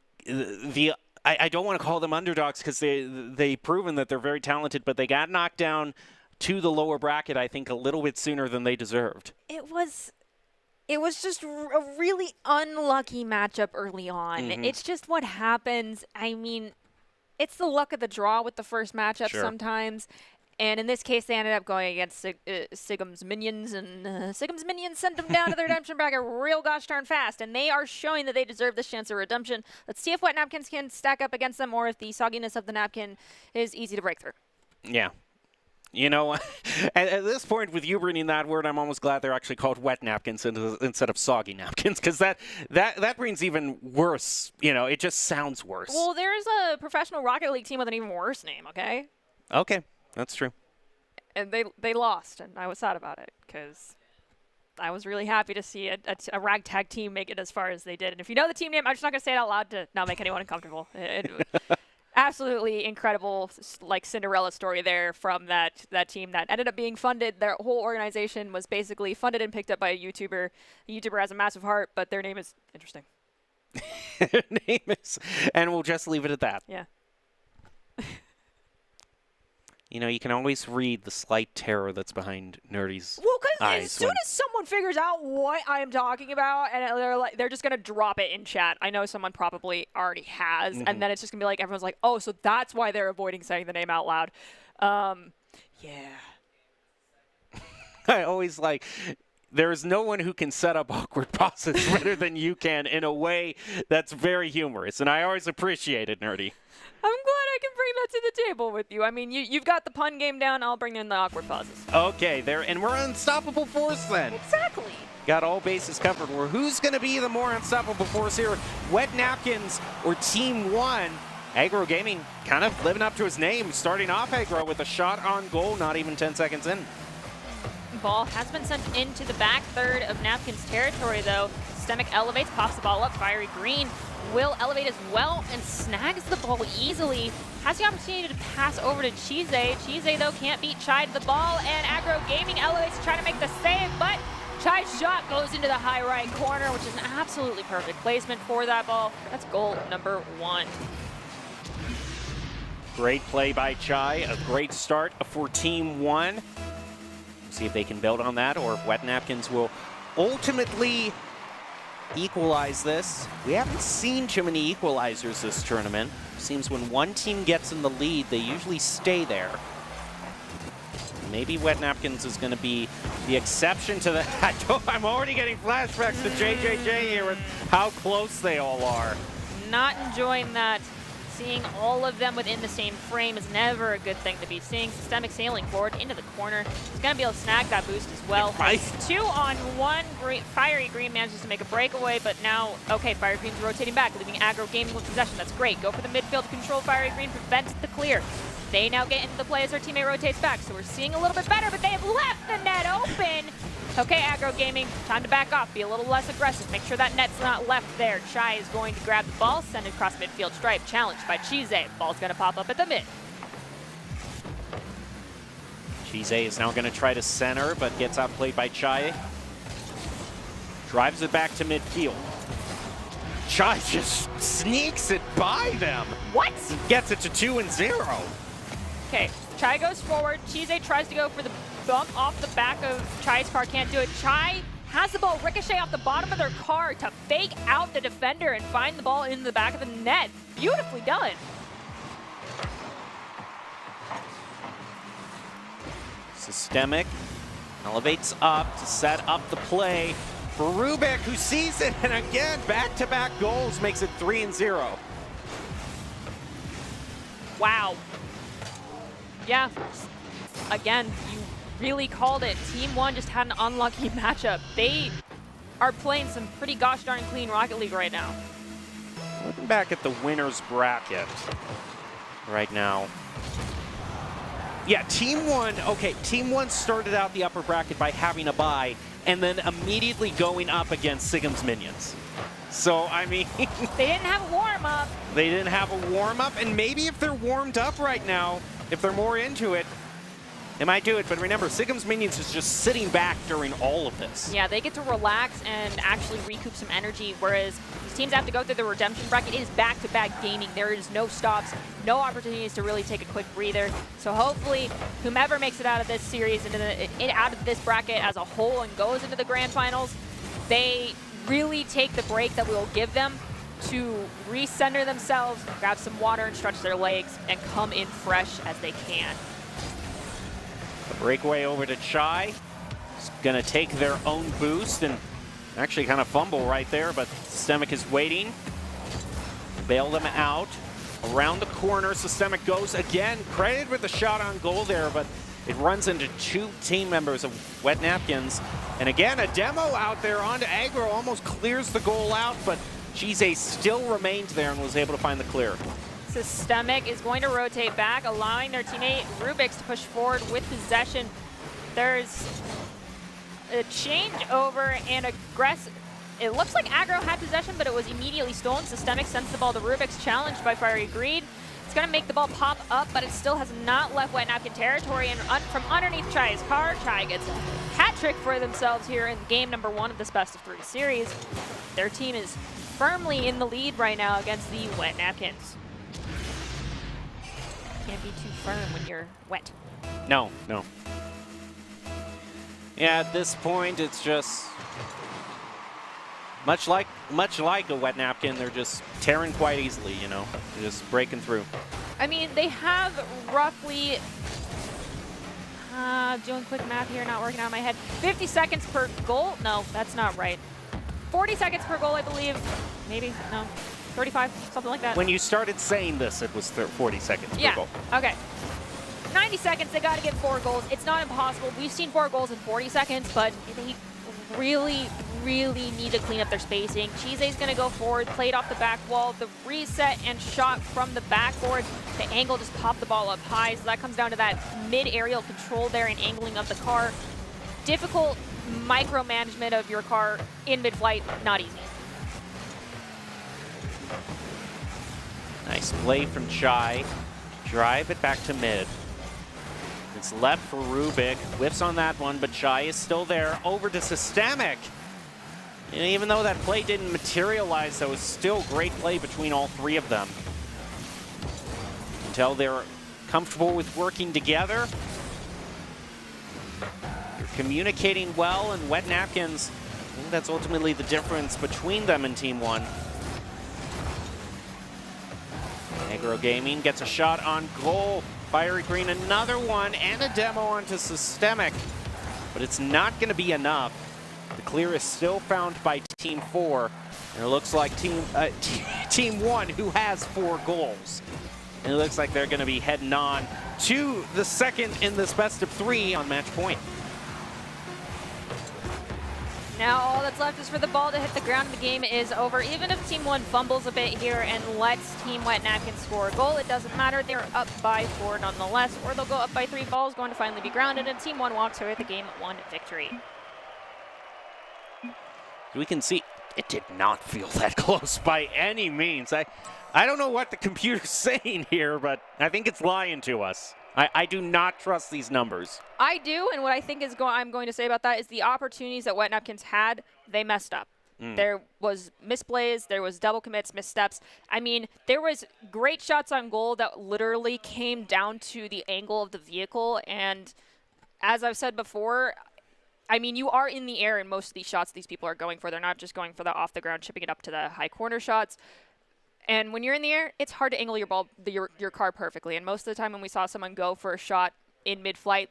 [SPEAKER 3] I don't want to call them underdogs because they've proven that they're very talented, but they got knocked down to the lower bracket, I think, a little bit sooner than they deserved.
[SPEAKER 4] It was just a really unlucky matchup early on.
[SPEAKER 3] Mm-hmm. It's
[SPEAKER 4] just what happens. I mean, it's the luck of the draw with the first matchup sometimes. And in this case, they ended up going against Sigum's minions, and Sigum's minions sent them down to the redemption bracket real gosh darn fast. And they are showing that they deserve this chance of redemption. Let's see if Wet Napkins can stack up against them, or if the sogginess of the napkin is easy to break through.
[SPEAKER 3] Yeah. You know, at this point, with you bringing that word, I'm almost glad they're actually called wet napkins instead of soggy napkins, because that brings even worse. You know, it just sounds worse.
[SPEAKER 4] Well, there's a professional Rocket League team with an even worse name, okay?
[SPEAKER 3] Okay, that's true.
[SPEAKER 4] And they lost, and I was sad about it, because I was really happy to see a ragtag team make it as far as they did. And if you know the team name, I'm just not going to say it out loud to not make anyone uncomfortable. Absolutely incredible, like, Cinderella story there from that team that ended up being funded. Their whole organization was basically funded and picked up by a YouTuber. The YouTuber has a massive heart, but their name is interesting.
[SPEAKER 3] Their name is, and we'll just leave it at that.
[SPEAKER 4] Yeah.
[SPEAKER 3] You know, you can always read the slight terror that's behind Nerdy's eyes.
[SPEAKER 4] Well, because as soon as someone figures out what I'm talking about, and they're just going to drop it in chat. I know someone probably already has, and then it's just going to be like, everyone's like, oh, so that's why they're avoiding saying the name out loud. Yeah.
[SPEAKER 3] I always like, there is no one who can set up awkward pauses better than you can in a way that's very humorous, and I always appreciate it, Nerdy.
[SPEAKER 4] I'm glad I can bring that to the table with you. I mean, you've got the pun game down. I'll bring in the awkward pauses.
[SPEAKER 3] Okay, and we're unstoppable force then.
[SPEAKER 4] Exactly.
[SPEAKER 3] Got all bases covered. Well, who's going to be the more unstoppable force here? Wet Napkins or Team 1? Agro Gaming kind of living up to his name, starting off Agro with a shot on goal, not even 10 seconds in.
[SPEAKER 4] Ball has been sent into the back third of Napkins territory, though. Systemic elevates, pops the ball up. Fiery Green will elevate as well and snags the ball easily. Has the opportunity to pass over to Cheese. Cheese, though, can't beat Chai to the ball, and Agro Gaming elevates to try to make the save, but Chai's shot goes into the high right corner, which is an absolutely perfect placement for that ball. That's goal number 1.
[SPEAKER 3] Great play by Chai. A great start for Team 1. See if they can build on that, or if Wet Napkins will ultimately equalize this. We haven't seen too many equalizers this tournament. Seems when one team gets in the lead, they usually stay there. Maybe Wet Napkins is going to be the exception to that. I'm already getting flashbacks to JJJ here with how close they all are.
[SPEAKER 4] Not enjoying that. Seeing all of them within the same frame is never a good thing to be seeing. Systemic sailing forward into the corner. He's going to be able to snag that boost as well.
[SPEAKER 3] Nice.
[SPEAKER 4] 2-on-1. Fiery Green manages to make a breakaway, but now, okay, Fiery Green's rotating back, leaving Agro Gaming with possession. That's great. Go for the midfield to control Fiery Green, prevent the clear. They now get into the play as their teammate rotates back, so we're seeing a little bit better, but they have left the net open. Okay, Aggro Gaming, time to back off. Be a little less aggressive. Make sure that net's not left there. Chai is going to grab the ball, send it across midfield stripe. Challenged by Chise. Ball's going to pop up at the mid.
[SPEAKER 3] Chise is now going to try to center, but gets outplayed by Chai. Drives it back to midfield. Chai just sneaks it by them.
[SPEAKER 4] What?
[SPEAKER 3] Gets it to 2-0.
[SPEAKER 4] Okay, Chai goes forward. Chise tries to go for the bump off the back of Chai's car. Can't do it. Chai has the ball ricochet off the bottom of their car to fake out the defender and find the ball in the back of the net. Beautifully done.
[SPEAKER 3] Systemic elevates up to set up the play for Rubik, who sees it, and again, back-to-back goals makes it 3-0.
[SPEAKER 4] Wow. Yeah, again, you really called it. Team 1 just had an unlucky matchup. They are playing some pretty gosh darn clean Rocket League right now.
[SPEAKER 3] Looking back at the winner's bracket right now. Yeah, Team 1, okay, Team 1 started out the upper bracket by having a bye and then immediately going up against Sigm's Minions. So, I mean...
[SPEAKER 4] They didn't have a warm-up.
[SPEAKER 3] They didn't have a warm-up, and maybe if they're warmed up right now, if they're more into it, they might do it. But remember, Sigm's Minions is just sitting back during all of this.
[SPEAKER 4] Yeah, they get to relax and actually recoup some energy, whereas these teams have to go through the redemption bracket. It is back-to-back gaming. There is no stops, no opportunities to really take a quick breather. So hopefully, whomever makes it out of this series, out of this bracket as a whole and goes into the grand finals, they really take the break that we will give them to recenter themselves, grab some water and stretch their legs, and come in fresh as they can.
[SPEAKER 3] The breakaway over to Chai. Is going to take their own boost and actually kind of fumble right there, but Systemic is waiting. Bail them out. Around the corner, Systemic goes again. Credited with a shot on goal there, but it runs into two team members of Wet Napkins. And again, a demo out there onto Aggro, almost clears the goal out, but Chise still remained there and was able to find the clear.
[SPEAKER 4] Systemic is going to rotate back, allowing their teammate Rubix to push forward with possession. There's a changeover and aggressive. It looks like Aggro had possession, but it was immediately stolen. Systemic sends the ball to Rubix, challenged by Fiery Greed. It's going to make the ball pop up, but it still has not left Wet Napkin territory. And from underneath Chai's car, Chai gets a hat trick for themselves here in game number 1 of this best-of-3 series. Their team is firmly in the lead right now against the Wet Napkins. Can't be too firm when you're wet.
[SPEAKER 3] No, no. Yeah, at this point, it's just much like a Wet Napkin. They're just tearing quite easily, you know, they're just breaking through.
[SPEAKER 4] I mean, they have roughly, doing quick math here, not working out in my head, 50 seconds per goal. No, that's not right. 40 seconds per goal, I believe. Maybe, no. 35, something like that.
[SPEAKER 3] When you started saying this, it was 40 seconds per goal.
[SPEAKER 4] Okay. 90 seconds, they got to get 4 goals. It's not impossible. We've seen 4 goals in 40 seconds, but they really, really need to clean up their spacing. Chise's going to go forward, played off the back wall. The reset and shot from the backboard. The angle just popped the ball up high, so that comes down to that mid-aerial control there and angling of the car. Difficult micromanagement of your car in mid-flight, not easy.
[SPEAKER 3] Nice play from Chai. Drive it back to mid. It's left for Rubik. Whiffs on that one, but Chai is still there. Over to Systemic. And even though that play didn't materialize, that was still great play between all 3 of them. Until they're comfortable with working together. You're communicating well, and Wet Napkins, I think that's ultimately the difference between them and Team 1. Aggro Gaming gets a shot on goal. Fiery Green, another one, and a demo onto Systemic. But it's not going to be enough. The clear is still found by Team 4. And it looks like Team 1, who has 4 goals. And it looks like they're going to be heading on to the second in this best-of-3 on match point.
[SPEAKER 4] Now all that's left is for the ball to hit the ground and the game is over. Even if Team 1 fumbles a bit here and lets Team Wet Napkin score a goal, it doesn't matter. They're up by 4 nonetheless, or they'll go up by 3. Ball's going to finally be grounded, and Team 1 walks away with the game 1 victory.
[SPEAKER 3] We can see it did not feel that close by any means. I don't know what the computer's saying here, but I think it's lying to us. I do not trust these numbers.
[SPEAKER 4] I do, and what I think is I'm going to say about that is the opportunities that Wet Napkins had, they messed up. There was misplays, there was double commits, missteps. I mean, there was great shots on goal that literally came down to the angle of the vehicle, and as I've said before, I mean, you are in the air in most of these shots these people are going for. They're not just going for the off-the-ground, chipping it up to the high corner shots. And when you're in the air, it's hard to angle your car perfectly. And most of the time when we saw someone go for a shot in mid-flight,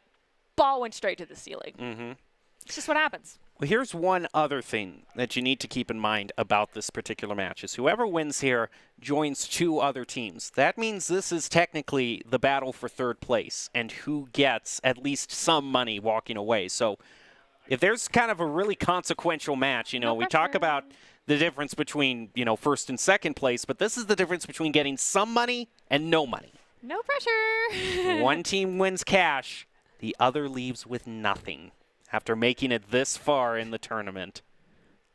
[SPEAKER 4] ball went straight to the ceiling. It's just what happens.
[SPEAKER 3] Well, here's one other thing that you need to keep in mind about this particular match is whoever wins here joins 2 other teams. That means this is technically the battle for 3rd place and who gets at least some money walking away. So if there's kind of a really consequential match, we talk about the difference between, 1st and 2nd place, but this is the difference between getting some money and no money.
[SPEAKER 4] No pressure.
[SPEAKER 3] One team wins cash, the other leaves with nothing after making it this far in the tournament.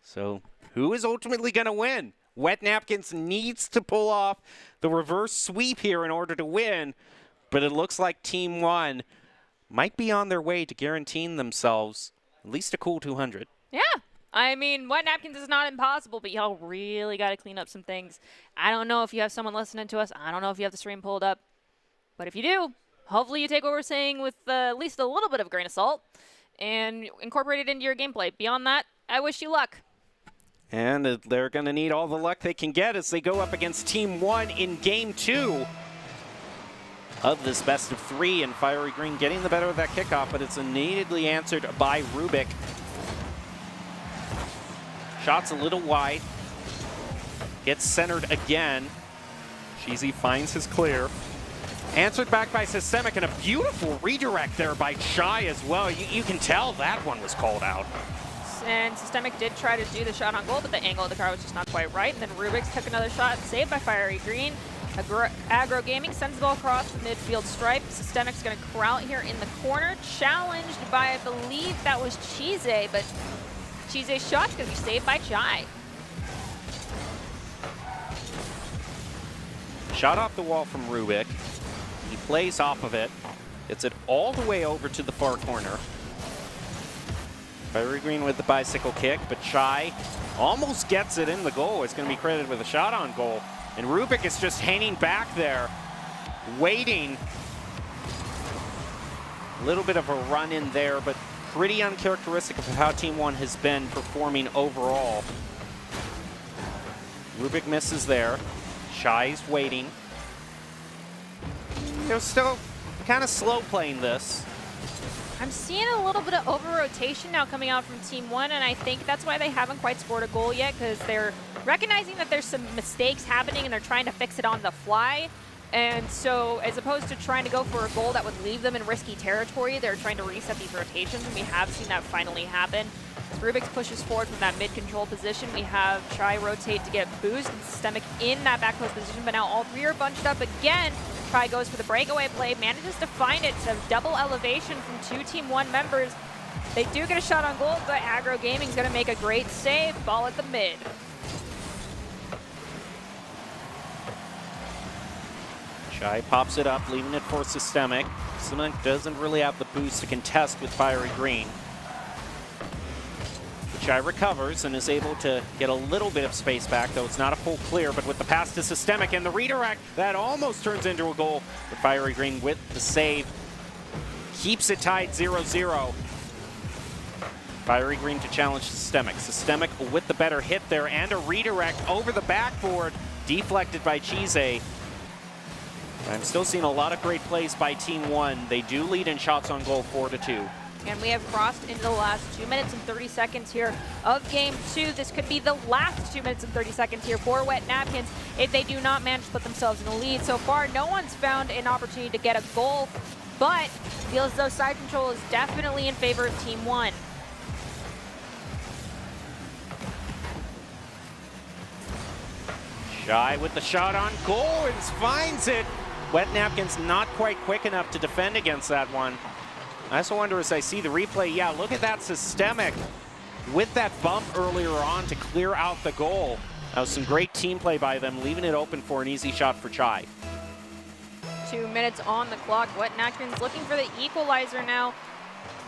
[SPEAKER 3] So who is ultimately going to win? Wet Napkins needs to pull off the reverse sweep here in order to win, but it looks like Team 1 might be on their way to guaranteeing themselves at least a cool 200.
[SPEAKER 4] Yeah. I mean, Wet Napkins is not impossible, but y'all really got to clean up some things. I don't know if you have someone listening to us. I don't know if you have the stream pulled up. But if you do, hopefully you take what we're saying with at least a little bit of a grain of salt and incorporate it into your gameplay. Beyond that, I wish you luck.
[SPEAKER 3] And they're going to need all the luck they can get as they go up against Team 1 in Game 2 of this best of 3. And Fiery Green getting the better of that kickoff, but it's immediately answered by Rubik. Shot's a little wide. Gets centered again. Cheesy finds his clear. Answered back by Systemic, and a beautiful redirect there by Shy as well. You can tell that one was called out.
[SPEAKER 4] And Systemic did try to do the shot on goal, but the angle of the car was just not quite right. And then Rubik's took another shot, saved by Fiery Green. Aggro Gaming sends the ball across the midfield stripe. Systemic's going to corral it here in the corner. Challenged by, I believe that was Cheese, but Cheese's shot's going to be saved by Chai.
[SPEAKER 3] Shot off the wall from Rubik. He plays off of it. Gets it all the way over to the far corner. Fiery Green with the bicycle kick, but Chai almost gets it in the goal. It's going to be credited with a shot on goal. And Rubik is just hanging back there, waiting. A little bit of a run in there, but pretty uncharacteristic of how Team 1 has been performing overall. Rubik misses there. Shy's waiting. They're still kind of slow playing this.
[SPEAKER 4] I'm seeing a little bit of over-rotation now coming out from Team 1, and I think that's why they haven't quite scored a goal yet, because they're recognizing that there's some mistakes happening and they're trying to fix it on the fly. And so as opposed to trying to go for a goal that would leave them in risky territory, they're trying to reset these rotations, and we have seen that finally happen. As Rubik pushes forward from that mid-control position, we have Chai rotate to get Boost and Systemic in that back post position, but now all 3 are bunched up again. Chai goes for the breakaway play, manages to find it, so double elevation from 2 Team 1 members. They do get a shot on goal, but Aggro Gaming's going to make a great save. Ball at the mid.
[SPEAKER 3] Chai pops it up, leaving it for Systemic. Systemic doesn't really have the boost to contest with Fiery Green. Chai recovers and is able to get a little bit of space back, though it's not a full clear, but with the pass to Systemic and the redirect, that almost turns into a goal. But Fiery Green with the save keeps it tied 0-0. Fiery Green to challenge Systemic. Systemic with the better hit there and a redirect over the backboard, deflected by Cheese. I'm still seeing a lot of great plays by Team 1. They do lead in shots on goal 4-2.
[SPEAKER 4] And we have crossed into the last 2 minutes and 30 seconds here of Game 2. This could be the last 2 minutes and 30 seconds here for Wet Napkins if they do not manage to put themselves in the lead. So far, no one's found an opportunity to get a goal, but feels as though side control is definitely in favor of Team 1.
[SPEAKER 3] Shy with the shot on goal and finds it. Wet Napkins not quite quick enough to defend against that one. I also wonder as I see the replay, yeah, look at that Systemic. with that bump earlier on to clear out the goal. That was some great team play by them, leaving it open for an easy shot for Chai.
[SPEAKER 4] 2 minutes on the clock. Wet Napkins looking for the equalizer now.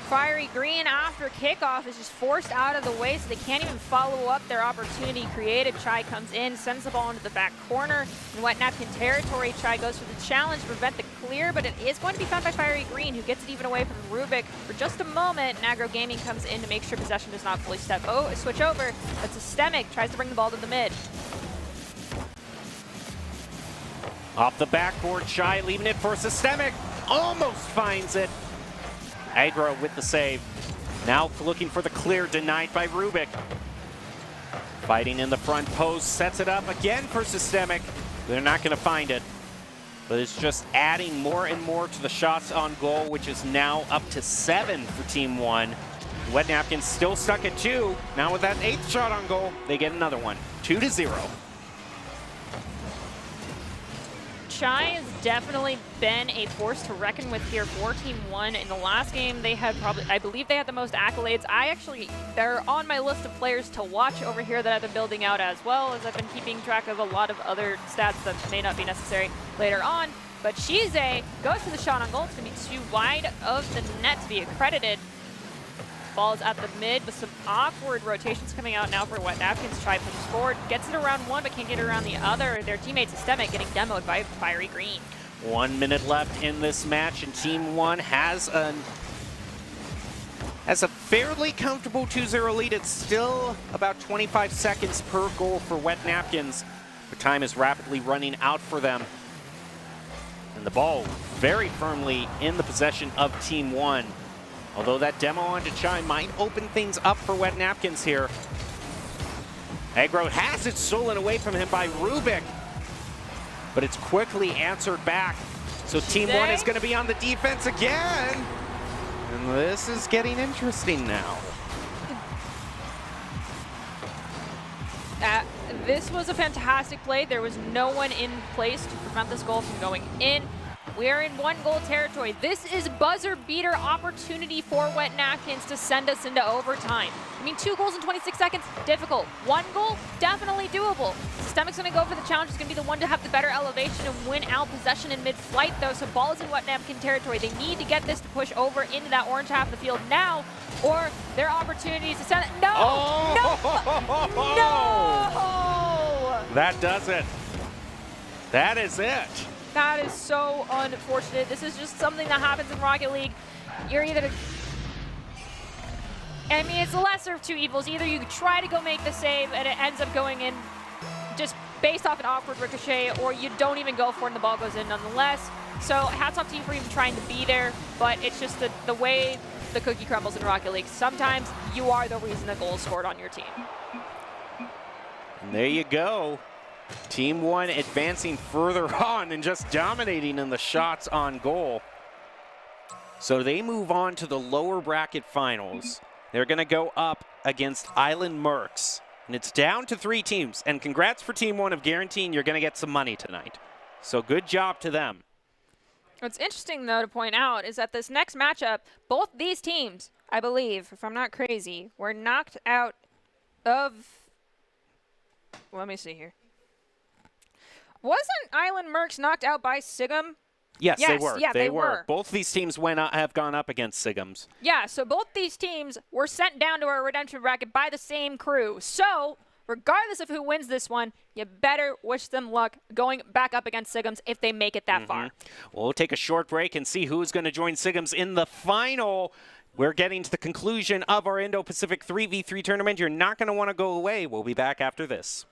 [SPEAKER 4] Fiery Green after kickoff is just forced out of the way, so they can't even follow up their opportunity created. Chai comes in, sends the ball into the back corner. In Wet Napkin territory, Chai goes for the challenge to prevent the clear, but it is going to be found by Fiery Green, who gets it even away from Rubik. For just a moment, Nagro Gaming comes in to make sure possession does not fully switch over. But Systemic tries to bring the ball to the mid.
[SPEAKER 3] Off the backboard, Chai leaving it for Systemic. Almost finds it. Agro with the save. Now looking for the clear, denied by Rubik. Fighting in the front post, sets it up again for Systemic. They're not going to find it. But it's just adding more and more to the shots on goal, which is now up to 7 for Team 1. Wet Napkins still stuck at 2. Now with that 8th shot on goal, they get another one. 2-0.
[SPEAKER 4] Chai has definitely been a force to reckon with here for Team 1. In the last game, they had I believe they had the most accolades. They're on my list of players to watch over here that I've been building out, as well as I've been keeping track of a lot of other stats that may not be necessary later on. But Shize goes for the shot on goal. It's going to be too wide of the net to be accredited. Ball's at the mid with some awkward rotations coming out now for Wet Napkins. Chai pushes forward, gets it around one, but can't get it around the other. Their teammate Systemic getting demoed by Fiery Green.
[SPEAKER 3] 1 minute left in this match, and Team 1 has a fairly comfortable 2-0 lead. It's still about 25 seconds per goal for Wet Napkins. The time is rapidly running out for them. And the ball very firmly in the possession of Team 1. Although that demo onto Chai might open things up for Wet Napkins here. Agro has it stolen away from him by Rubik. But it's quickly answered back. So Team 1 is going to be on the defense again. And this is getting interesting now.
[SPEAKER 4] This was a fantastic play. There was no one in place to prevent this goal from going in. We are in 1-goal territory. This is buzzer beater opportunity for Wet Napkins to send us into overtime. I mean, 2 goals in 26 seconds, difficult. 1 goal, definitely doable. Systemic's gonna go for the challenge. It's gonna be the one to have the better elevation and win out possession in mid-flight though. So ball is in Wet Napkin territory. They need to get this to push over into that orange half of the field now, or their opportunities to send it. No!
[SPEAKER 3] Oh!
[SPEAKER 4] No!
[SPEAKER 3] That does it. That is it.
[SPEAKER 4] That is so unfortunate. This is just something that happens in Rocket League. You're either, I mean, it's the lesser of 2 evils. Either you try to go make the save and it ends up going in just based off an awkward ricochet, or you don't even go for it and the ball goes in nonetheless. So hats off to you for even trying to be there, but it's just the way the cookie crumbles in Rocket League. Sometimes you are the reason the goal is scored on your team.
[SPEAKER 3] And there you go. Team 1 advancing further on and just dominating in the shots on goal. So they move on to the lower bracket finals. They're going to go up against Island Mercs. And it's down to 3 teams. And congrats for Team 1 of guaranteeing you're going to get some money tonight. So good job to them.
[SPEAKER 4] What's interesting, though, to point out is that this next matchup, both these teams, I believe, if I'm not crazy, were knocked out of... Let me see here. Wasn't Island Mercs knocked out by Sigum?
[SPEAKER 3] Yes, they were.
[SPEAKER 4] Yeah, they were.
[SPEAKER 3] Both these teams have gone up against Sigums.
[SPEAKER 4] Yeah, so both these teams were sent down to our redemption bracket by the same crew. So, regardless of who wins this one, you better wish them luck going back up against Sigums if they make it that far.
[SPEAKER 3] We'll take a short break and see who's going to join Sigums in the final. We're getting to the conclusion of our Indo-Pacific 3v3 tournament. You're not going to want to go away. We'll be back after this.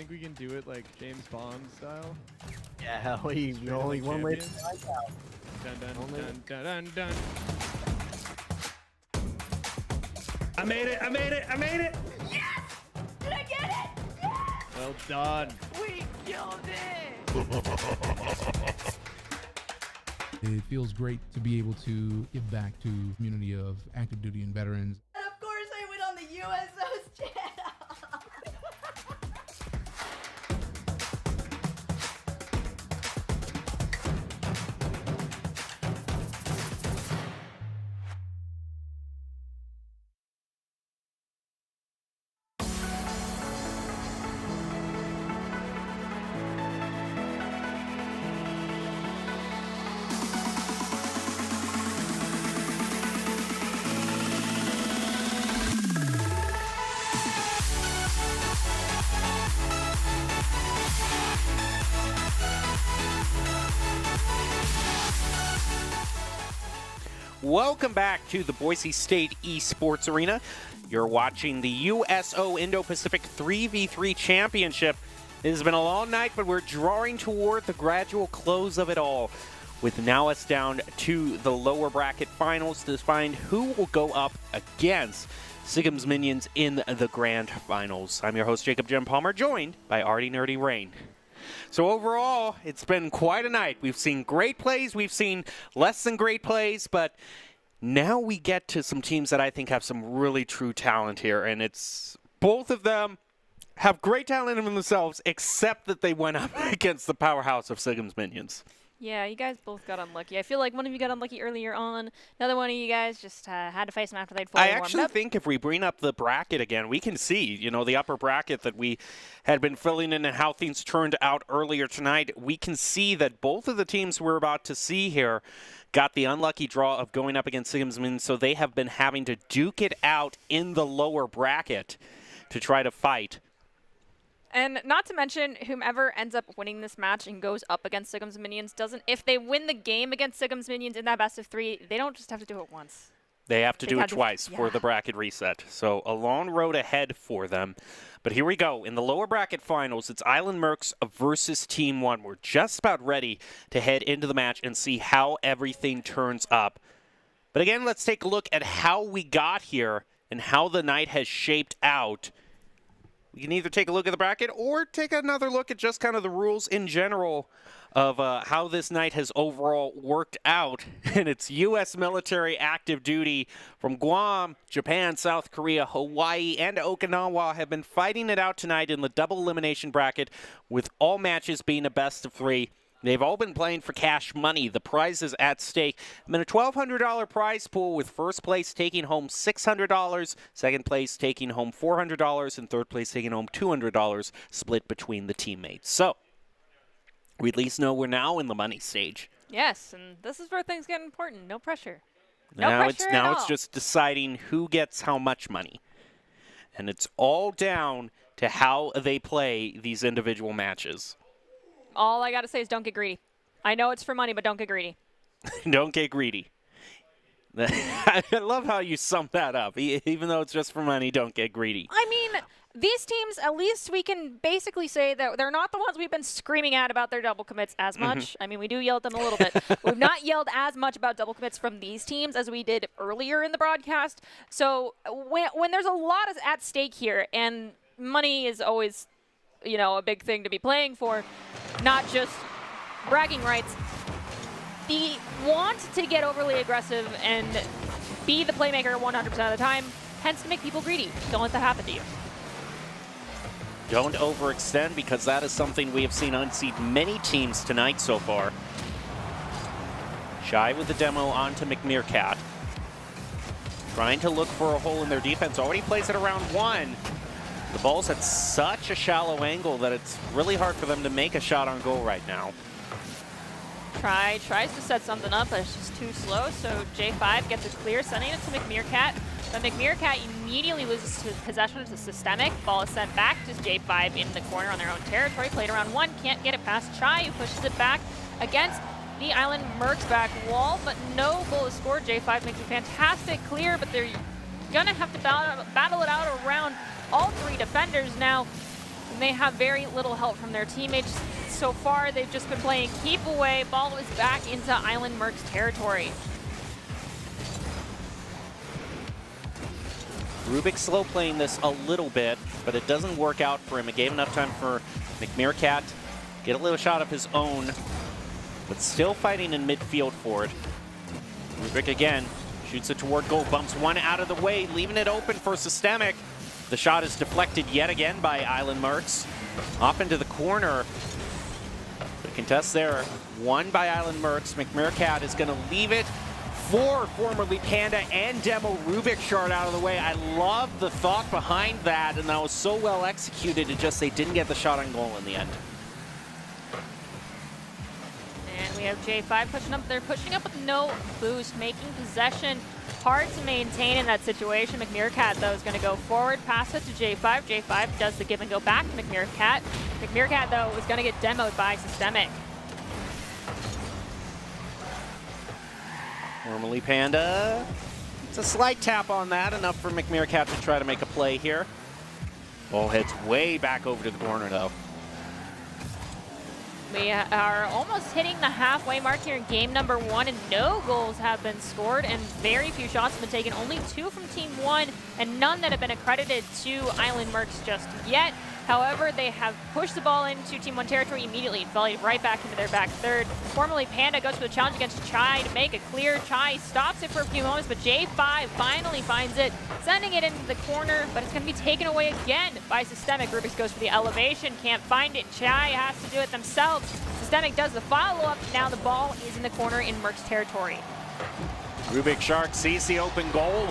[SPEAKER 9] think we can do it like James Bond style?
[SPEAKER 10] Yeah, only one way to find out.
[SPEAKER 9] Dun dun dun dun dun dun. I made it! I made it! I made it!
[SPEAKER 4] Yes! Did I get it? Yes!
[SPEAKER 9] Well done.
[SPEAKER 4] We killed it!
[SPEAKER 11] It feels great to be able to give back to the community of active duty and veterans.
[SPEAKER 12] And of course I went on the USO's channel.
[SPEAKER 3] Welcome back to the Boise State Esports Arena. You're watching the USO Indo-Pacific 3v3 Championship. It has been a long night, but we're drawing toward the gradual close of it all, with now us down to the lower bracket finals to find who will go up against Sigm's Minions in the grand finals. I'm your host, Jacob Jem Palmer, joined by Artie Nerdy Rain. So overall, it's been quite a night. We've seen great plays, we've seen less than great plays, but now we get to some teams that I think have some really true talent here, and it's both of them have great talent in themselves, except that they went up against the powerhouse of Sigm's Minions.
[SPEAKER 4] Yeah, you guys both got unlucky. I feel like one of you got unlucky earlier on. Another one of you guys just had to face them after they'd fully warmed up. I
[SPEAKER 3] actually think if we bring up the bracket again, we can see, you know, the upper bracket that we had been filling in and how things turned out earlier tonight. We can see that both of the teams we're about to see here got the unlucky draw of going up against Sigm's Minions, so they have been having to duke it out in the lower bracket to try to fight.
[SPEAKER 4] And not to mention, whomever ends up winning this match and goes up against Sigm's Minions if they win the game against Sigm's Minions in that best of 3, they don't just have to do it once.
[SPEAKER 3] They have to do it twice for the bracket reset. So a long road ahead for them. But here we go. In the lower bracket finals, it's Island Mercs versus Team 1. We're just about ready to head into the match and see how everything turns up. But again, let's take a look at how we got here and how the night has shaped out. We can either take a look at the bracket or take another look at just kind of the rules in general of how this night has overall worked out. And it's U.S. military active duty from Guam, Japan, South Korea, Hawaii, and Okinawa have been fighting it out tonight in the double elimination bracket, with all matches being a best of 3. They've all been playing for cash money. The prizes at stake have been a $1,200 prize pool, with first place taking home $600, second place taking home $400, and third place taking home $200, split between the teammates. So we at least know we're now in the money stage.
[SPEAKER 4] Yes, and this is where things get important. No pressure.
[SPEAKER 3] Now it's just deciding who gets how much money. And it's all down to how they play these individual matches.
[SPEAKER 4] All I got to say is don't get greedy. I know it's for money, but don't get greedy.
[SPEAKER 3] Don't get greedy. I love how you sum that up. Even though it's just for money, don't get greedy.
[SPEAKER 4] I mean, these teams, at least we can basically say that they're not the ones we've been screaming at about their double commits as much. I mean, we do yell at them a little bit. We've not yelled as much about double commits from these teams as we did earlier in the broadcast. So when there's a lot at stake here, and money is always, you know, a big thing to be playing for, not just bragging rights, the want to get overly aggressive and be the playmaker 100% of the time tends to make people greedy. Don't let that happen to you.
[SPEAKER 3] Don't overextend, because that is something we have seen unseat many teams tonight so far. Shy with the demo onto McMeerkat. Trying to look for a hole in their defense. Already plays it around 1. The ball's at such a shallow angle that it's really hard for them to make a shot on goal right now.
[SPEAKER 4] Tries to set something up, but it's just too slow, so J5 gets it clear, sending it to McMeerkat. But McMeerkat immediately loses possession to Systemic. Ball is sent back to J5 in the corner on their own territory. Played around 1, can't get it past Chai, who pushes it back against the Island Mercs back wall, but no goal is scored. J5 makes a fantastic clear, but they're gonna have to battle it out around all 3 defenders now. and they have very little help from their teammates. So far, they've just been playing keep away. Ball is back into Island Mercs territory.
[SPEAKER 3] Rubik slow playing this a little bit, but it doesn't work out for him. It gave enough time for McMeerkat to get a little shot of his own, but still fighting in midfield for it. Rubik again shoots it toward goal, bumps one out of the way, leaving it open for Systemic. The shot is deflected yet again by Island Mercs. Off into the corner. The contest there, won by Island Mercs. McMeerkat is going to leave it for formerly Panda and Demo. Rubik shard out of the way. I love the thought behind that, and that was so well executed. It just they didn't get the shot on goal in the end.
[SPEAKER 4] And we have J5 pushing up. They're pushing up with no boost, making possession hard to maintain in that situation. McMeerkat, though, is going to go forward, pass it to J5. J5 does the give and go back to McMeerkat. McMeerkat, though, is going to get demoed by Systemic.
[SPEAKER 3] Normally Panda, it's a slight tap on that, enough for McMeerkat to try to make a play here. Ball heads way back over to the corner though.
[SPEAKER 4] We are almost hitting the halfway mark here in game number 1, and no goals have been scored, and very few shots have been taken. Only 2 from Team 1, and none that have been accredited to Island Mercs just yet. However, they have pushed the ball into Team 1 territory immediately and volleyed right back into their back third. Formerly Panda goes for the challenge against Chai to make it clear. Chai stops it for a few moments, but J5 finally finds it, sending it into the corner, but it's going to be taken away again by Systemic. Rubik goes for the elevation, can't find it. Chai has to do it themselves. Systemic does the follow-up. Now the ball is in the corner in Mercs territory.
[SPEAKER 3] Rubik Shark sees the open goal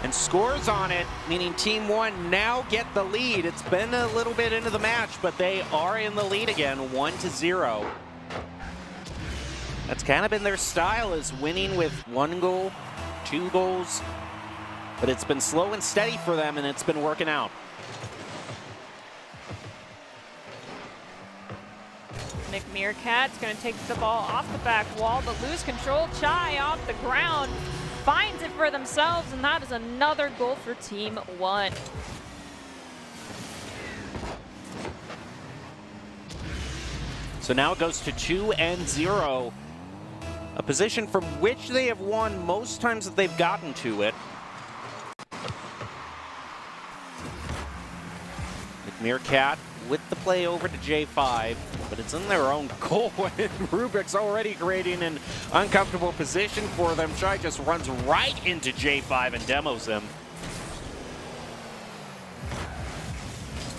[SPEAKER 3] and scores on it, meaning Team 1 now get the lead. It's been a little bit into the match, but they are in the lead again, 1-0. That's kind of been their style, is winning with 1 goal, 2 goals, but it's been slow and steady for them, and it's been working out.
[SPEAKER 4] McMeerkat's going to take the ball off the back wall, but lose control. Chai off the ground finds it for themselves, and that is another goal for Team 1.
[SPEAKER 3] So now it goes to 2-0, a position from which they have won most times that they've gotten to it. McMeerkat with the play over to J5, but it's in their own goal, and Rubik's already creating an uncomfortable position for them. Chai just runs right into J5 and demos him.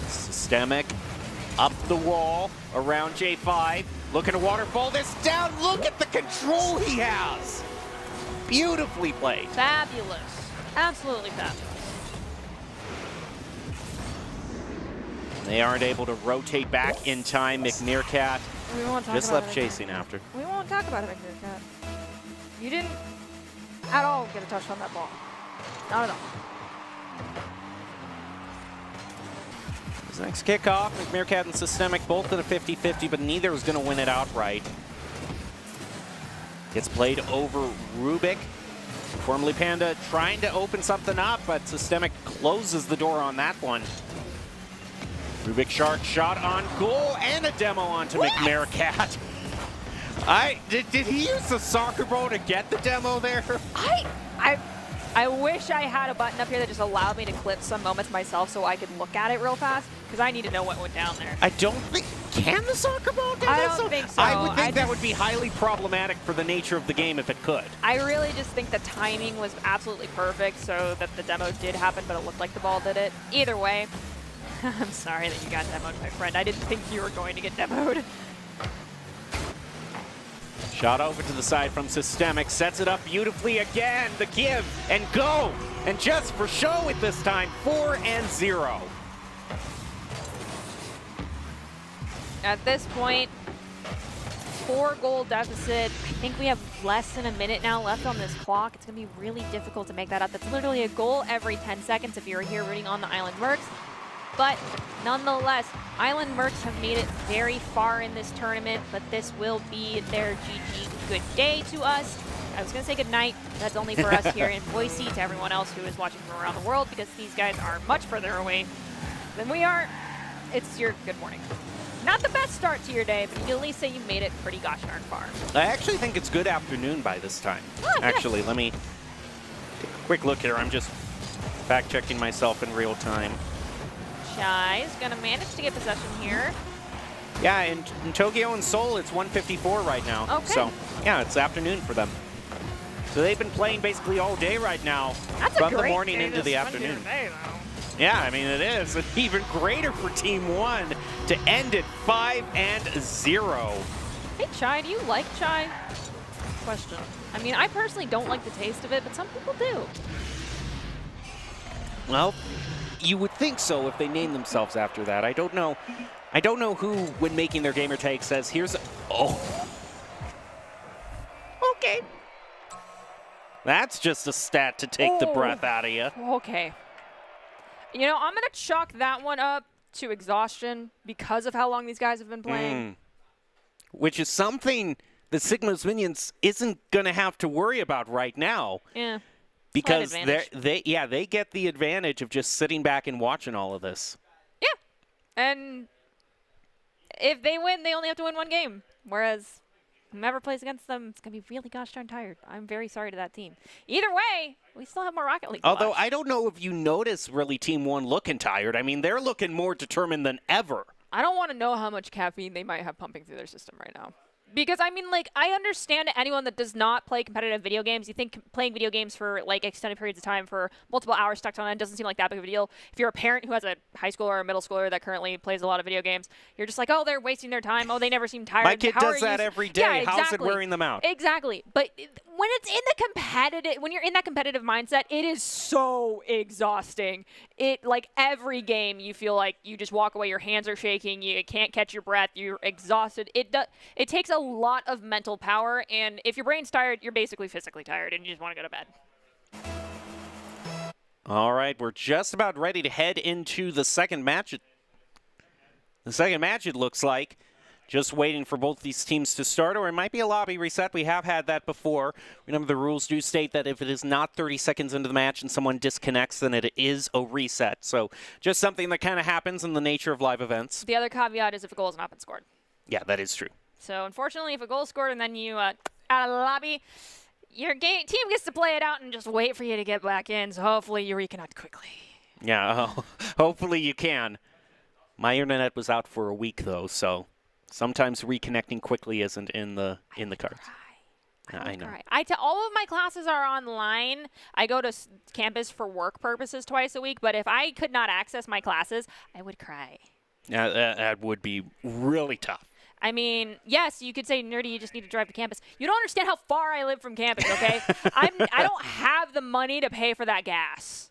[SPEAKER 3] Systemic up the wall around J5, looking to waterfall this down. Look at the control he has. Beautifully played.
[SPEAKER 4] Fabulous. Absolutely fabulous.
[SPEAKER 3] They aren't able to rotate back in time. McMeerkat just left chasing after.
[SPEAKER 4] We won't talk about it, McMeerkat. You didn't at all get a touch on that ball. Not at all.
[SPEAKER 3] His next kickoff, McMeerkat and Systemic both at a 50-50, but neither was going to win it outright. Gets played over Rubik. Formerly Panda trying to open something up, but Systemic closes the door on that one. Rubik Shark shot on goal and a demo onto McMeerkat. Did he use the soccer ball to get the demo there?
[SPEAKER 4] I wish I had a button up here that just allowed me to clip some moments myself so I could look at it real fast, because I need to know what went down there.
[SPEAKER 3] I don't think, can the soccer ball do
[SPEAKER 4] I
[SPEAKER 3] that?
[SPEAKER 4] don't think so.
[SPEAKER 3] I would think that would be highly problematic for the nature of the game if it could.
[SPEAKER 4] I really just think the timing was absolutely perfect so that the demo did happen, but it looked like the ball did it. Either way, I'm sorry that you got demoed, my friend. I didn't think you were going to get demoed.
[SPEAKER 3] Shot over to the side from Systemic, sets it up beautifully again. The give and go. And just for show at this time, 4-0.
[SPEAKER 4] At this point, 4-goal deficit. I think we have less than a minute now left on this clock. It's going to be really difficult to make that up. That's literally a goal every 10 seconds if you're here rooting on the Island Mercs. But nonetheless, Island Mercs have made it very far in this tournament, but this will be their GG good day to us. I was going to say good night. That's only for us here in Boise, to everyone else who is watching from around the world, because these guys are much further away than we are. it's your good morning. Not the best start to your day, but you can at least say you made it pretty gosh darn far.
[SPEAKER 3] I actually think it's good afternoon by this time.
[SPEAKER 4] Oh,
[SPEAKER 3] actually, let me take a quick look here. I'm just fact-checking myself in real time.
[SPEAKER 4] Chai is going to manage to get possession here.
[SPEAKER 3] Yeah, in Tokyo and Seoul, it's 1:54 right now.
[SPEAKER 4] Okay.
[SPEAKER 3] So, yeah, it's afternoon for them. So they've been playing basically all day right now.
[SPEAKER 4] That's
[SPEAKER 3] from
[SPEAKER 4] a great
[SPEAKER 3] the morning
[SPEAKER 4] day
[SPEAKER 3] into
[SPEAKER 4] to
[SPEAKER 3] the
[SPEAKER 4] spend
[SPEAKER 3] afternoon.
[SPEAKER 4] your day, though.
[SPEAKER 3] Yeah, I mean, it is. And even greater for Team 1 to end it 5-0.
[SPEAKER 4] Hey, Chai, do you like chai? Question. I mean, I personally don't like the taste of it, but some people do.
[SPEAKER 3] Well, you would think so if they name themselves after that. I don't know. I don't know who, when making their gamer tag, says, here's a... Oh. Okay. That's just a stat to take the breath out of you.
[SPEAKER 4] Okay. You know, I'm going to chalk that one up to exhaustion because of how long these guys have been playing.
[SPEAKER 3] Which is something that Sigma's Minions isn't going to have to worry about right now.
[SPEAKER 4] Yeah.
[SPEAKER 3] Because they get the advantage of just sitting back and watching all of this.
[SPEAKER 4] Yeah. And if they win, they only have to win one game. Whereas whomever plays against them, it's going to be really gosh darn tired. I'm very sorry to that team. Either way, we still have more Rocket League to
[SPEAKER 3] Although
[SPEAKER 4] watch.
[SPEAKER 3] I don't know if you notice really Team 1 looking tired. I mean, they're looking more determined than ever.
[SPEAKER 4] I don't want to know how much caffeine they might have pumping through their system right now. Because, I mean, like, I understand anyone that does not play competitive video games. You think playing video games for, like, extended periods of time for multiple hours stuck on it doesn't seem like that big of a deal. If you're a parent who has a high schooler or a middle schooler that currently plays a lot of video games, you're just like, oh, they're wasting their time. Oh, they never seem tired.
[SPEAKER 3] My kid does that every day.
[SPEAKER 4] Yeah, exactly.
[SPEAKER 3] How's it wearing them out?
[SPEAKER 4] Exactly. But when it's in the competitive, when you're in that competitive mindset, it is so exhausting. It, like, every game you feel like you just walk away, your hands are shaking, you can't catch your breath, you're exhausted. It takes a lot of mental power, and if your brain's tired, you're basically physically tired, and you just want to go to bed.
[SPEAKER 3] All right, we're just about ready to head into the second match. The second match, it looks like. Just waiting for both these teams to start, or it might be a lobby reset. We have had that before. Remember, the rules do state that if it is not 30 seconds into the match and someone disconnects, then it is a reset. So just something that kind of happens in the nature of live events.
[SPEAKER 4] The other caveat is if a goal has not been scored.
[SPEAKER 3] Yeah, that is true.
[SPEAKER 4] So unfortunately, if a goal is scored and then you out of the lobby, your team gets to play it out and just wait for you to get back in. So hopefully you reconnect quickly.
[SPEAKER 3] Yeah, hopefully you can. My internet was out for a week, though, so sometimes reconnecting quickly isn't in the cards. I know.
[SPEAKER 4] All of my classes are online. I go to campus for work purposes twice a week, but if I could not access my classes, I would cry.
[SPEAKER 3] Yeah, that would be really tough.
[SPEAKER 4] I mean, yes, you could say, Nerdy, you just need to drive to campus. You don't understand how far I live from campus, okay? I don't have the money to pay for that gas.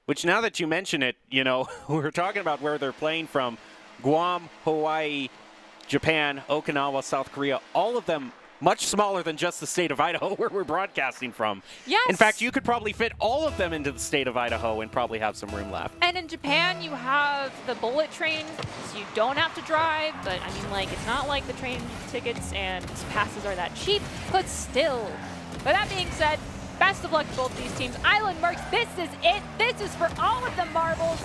[SPEAKER 3] Which, now that you mention it, you know, we're talking about where they're playing from. Guam, Hawaii, Japan, Okinawa, South Korea, all of them much smaller than just the state of Idaho where we're broadcasting from.
[SPEAKER 4] Yes.
[SPEAKER 3] In fact, you could probably fit all of them into the state of Idaho and probably have some room left.
[SPEAKER 4] And in Japan, you have the bullet train, so you don't have to drive. But, I mean, like, it's not like the train tickets and passes are that cheap, but still. But that being said, best of luck to both these teams. Island Mercs, this is it. This is for all of the marbles.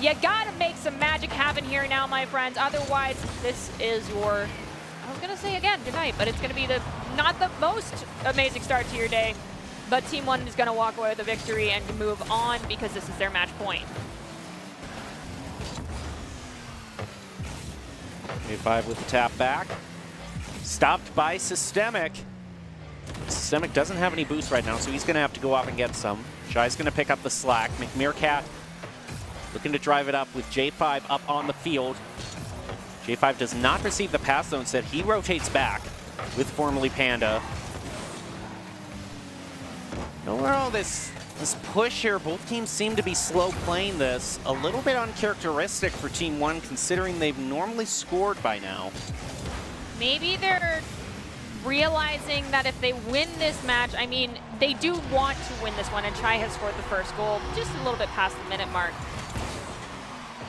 [SPEAKER 4] You gotta make some magic happen here now, my friends. Otherwise, this is your, I was gonna say again, good night, but it's gonna be not the most amazing start to your day. But Team 1 is gonna walk away with a victory and move on because this is their match point.
[SPEAKER 3] A5 with the tap back. Stopped by Systemic. Systemic doesn't have any boost right now, so he's gonna have to go up and get some. Shai's gonna pick up the slack. McMeerkat looking to drive it up with J5 up on the field. J5 does not receive the pass zone set. He rotates back with Formerly Panda. Overall, this push here, both teams seem to be slow playing this. A little bit uncharacteristic for Team 1 considering they've normally scored by now.
[SPEAKER 4] Maybe they're realizing that if they win this match, I mean, they do want to win this one, and Chai has scored the first goal just a little bit past the minute mark.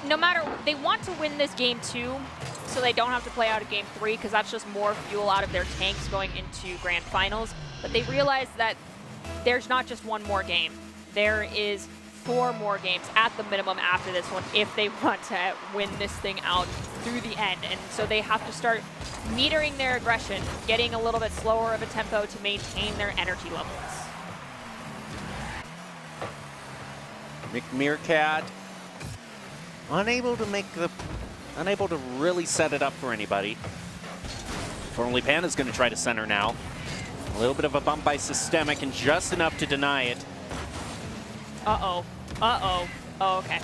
[SPEAKER 4] No matter, they want to win this game 2, so they don't have to play out of game 3, because that's just more fuel out of their tanks going into grand finals. But they realize that there's not just one more game. There is 4 more games at the minimum after this one if they want to win this thing out through the end. And so they have to start metering their aggression, getting a little bit slower of a tempo to maintain their energy levels.
[SPEAKER 3] McMeerkat unable to really set it up for anybody. Formerly Panda's going to try to center now. A little bit of a bump by Systemic and just enough to deny it.
[SPEAKER 4] Uh-oh. Uh-oh. Oh, okay.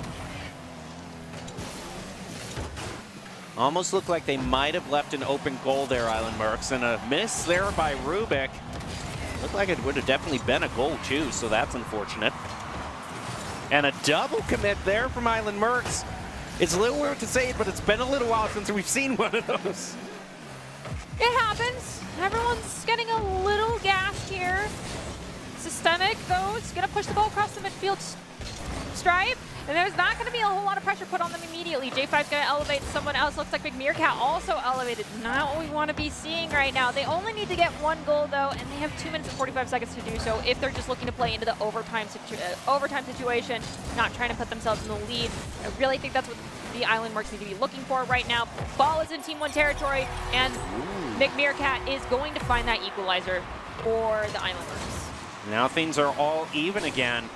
[SPEAKER 3] Almost looked like they might have left an open goal there, Island Mercs, and a miss there by Rubik. Looked like it would have definitely been a goal too, so that's unfortunate. And a double commit there from Island Mercs. It's a little weird to say it, but it's been a little while since we've seen one of those.
[SPEAKER 4] It happens. Everyone's getting a little gassed here. Systemic, though, is going to push the ball across the midfield stripe. And there's not going to be a whole lot of pressure put on them immediately. J5's going to elevate someone else. Looks like McMeerkat also elevated. Not what we want to be seeing right now. They only need to get 1 goal, though, and they have 2 minutes and 45 seconds to do so if they're just looking to play into the overtime situation, not trying to put themselves in the lead. I really think that's what the Island Mercs need to be looking for right now. Ball is in Team 1 territory, and McMeerkat is going to find that equalizer for the Island Mercs.
[SPEAKER 3] Now things are all even again.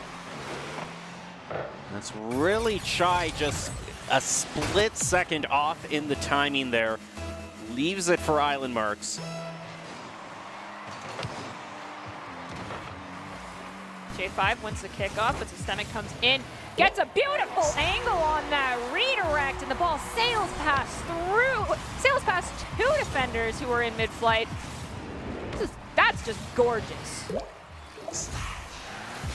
[SPEAKER 3] That's really Chai, just a split second off in the timing there. Leaves it for Island Mercs.
[SPEAKER 4] J5 wins the kickoff, but Systemic comes in, gets a beautiful angle on that redirect, and the ball sails past 2 defenders who are in mid-flight. That's just gorgeous.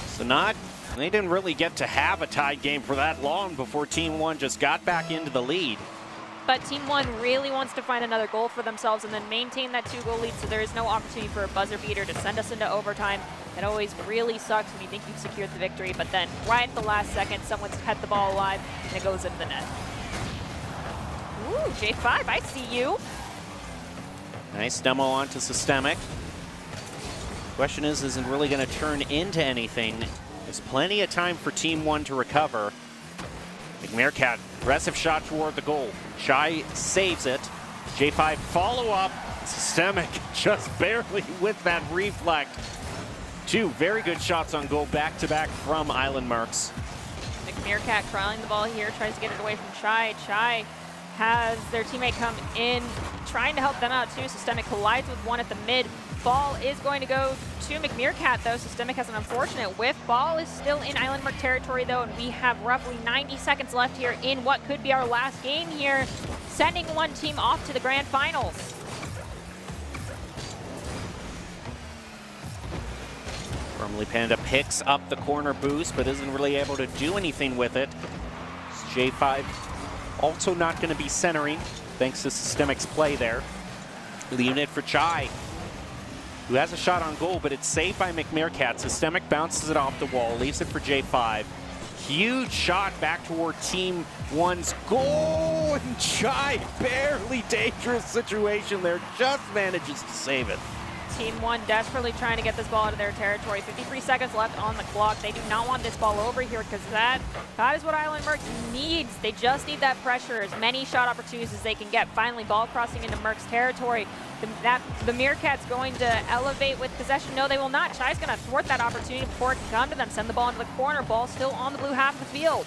[SPEAKER 3] So they didn't really get to have a tied game for that long before Team 1 just got back into the lead.
[SPEAKER 4] But Team 1 really wants to find another goal for themselves and then maintain that 2-goal lead, so there is no opportunity for a buzzer beater to send us into overtime. It always really sucks when you think you've secured the victory, but then right at the last second, someone's kept the ball alive and it goes into the net. Ooh, J5, I see you.
[SPEAKER 3] Nice demo onto Systemic. Question is it really going to turn into anything? There's plenty of time for Team 1 to recover. McMeerkat, aggressive shot toward the goal. Shai saves it. J5 follow up. Systemic just barely with that reflect. 2 very good shots on goal back-to-back from Island Mercs.
[SPEAKER 4] McMeerkat crawling the ball here, tries to get it away from Chai. Chai has their teammate come in, trying to help them out too. Systemic collides with one at the mid. Ball is going to go to McMeerkat, though. Systemic has an unfortunate whiff. Ball is still in Island Merc territory, though, and we have roughly 90 seconds left here in what could be our last game here, sending one team off to the grand finals.
[SPEAKER 3] Formerly Panda picks up the corner boost, but isn't really able to do anything with it. J5 also not going to be centering, thanks to Systemic's play there. Leaving it for Chai, who has a shot on goal, but it's saved by McMeerkat. Systemic bounces it off the wall, leaves it for J5. Huge shot back toward Team 1's goal, and Chai, barely dangerous situation there, just manages to save it.
[SPEAKER 4] Team 1 desperately trying to get this ball out of their territory. 53 seconds left on the clock. They do not want this ball over here because that is what Island Mercs needs. They just need that pressure, as many shot opportunities as they can get. Finally, ball crossing into Mercs territory. The Meerkat's going to elevate with possession. No, they will not. Chai's going to thwart that opportunity before it can come to them. Send the ball into the corner. Ball still on the blue half of the field.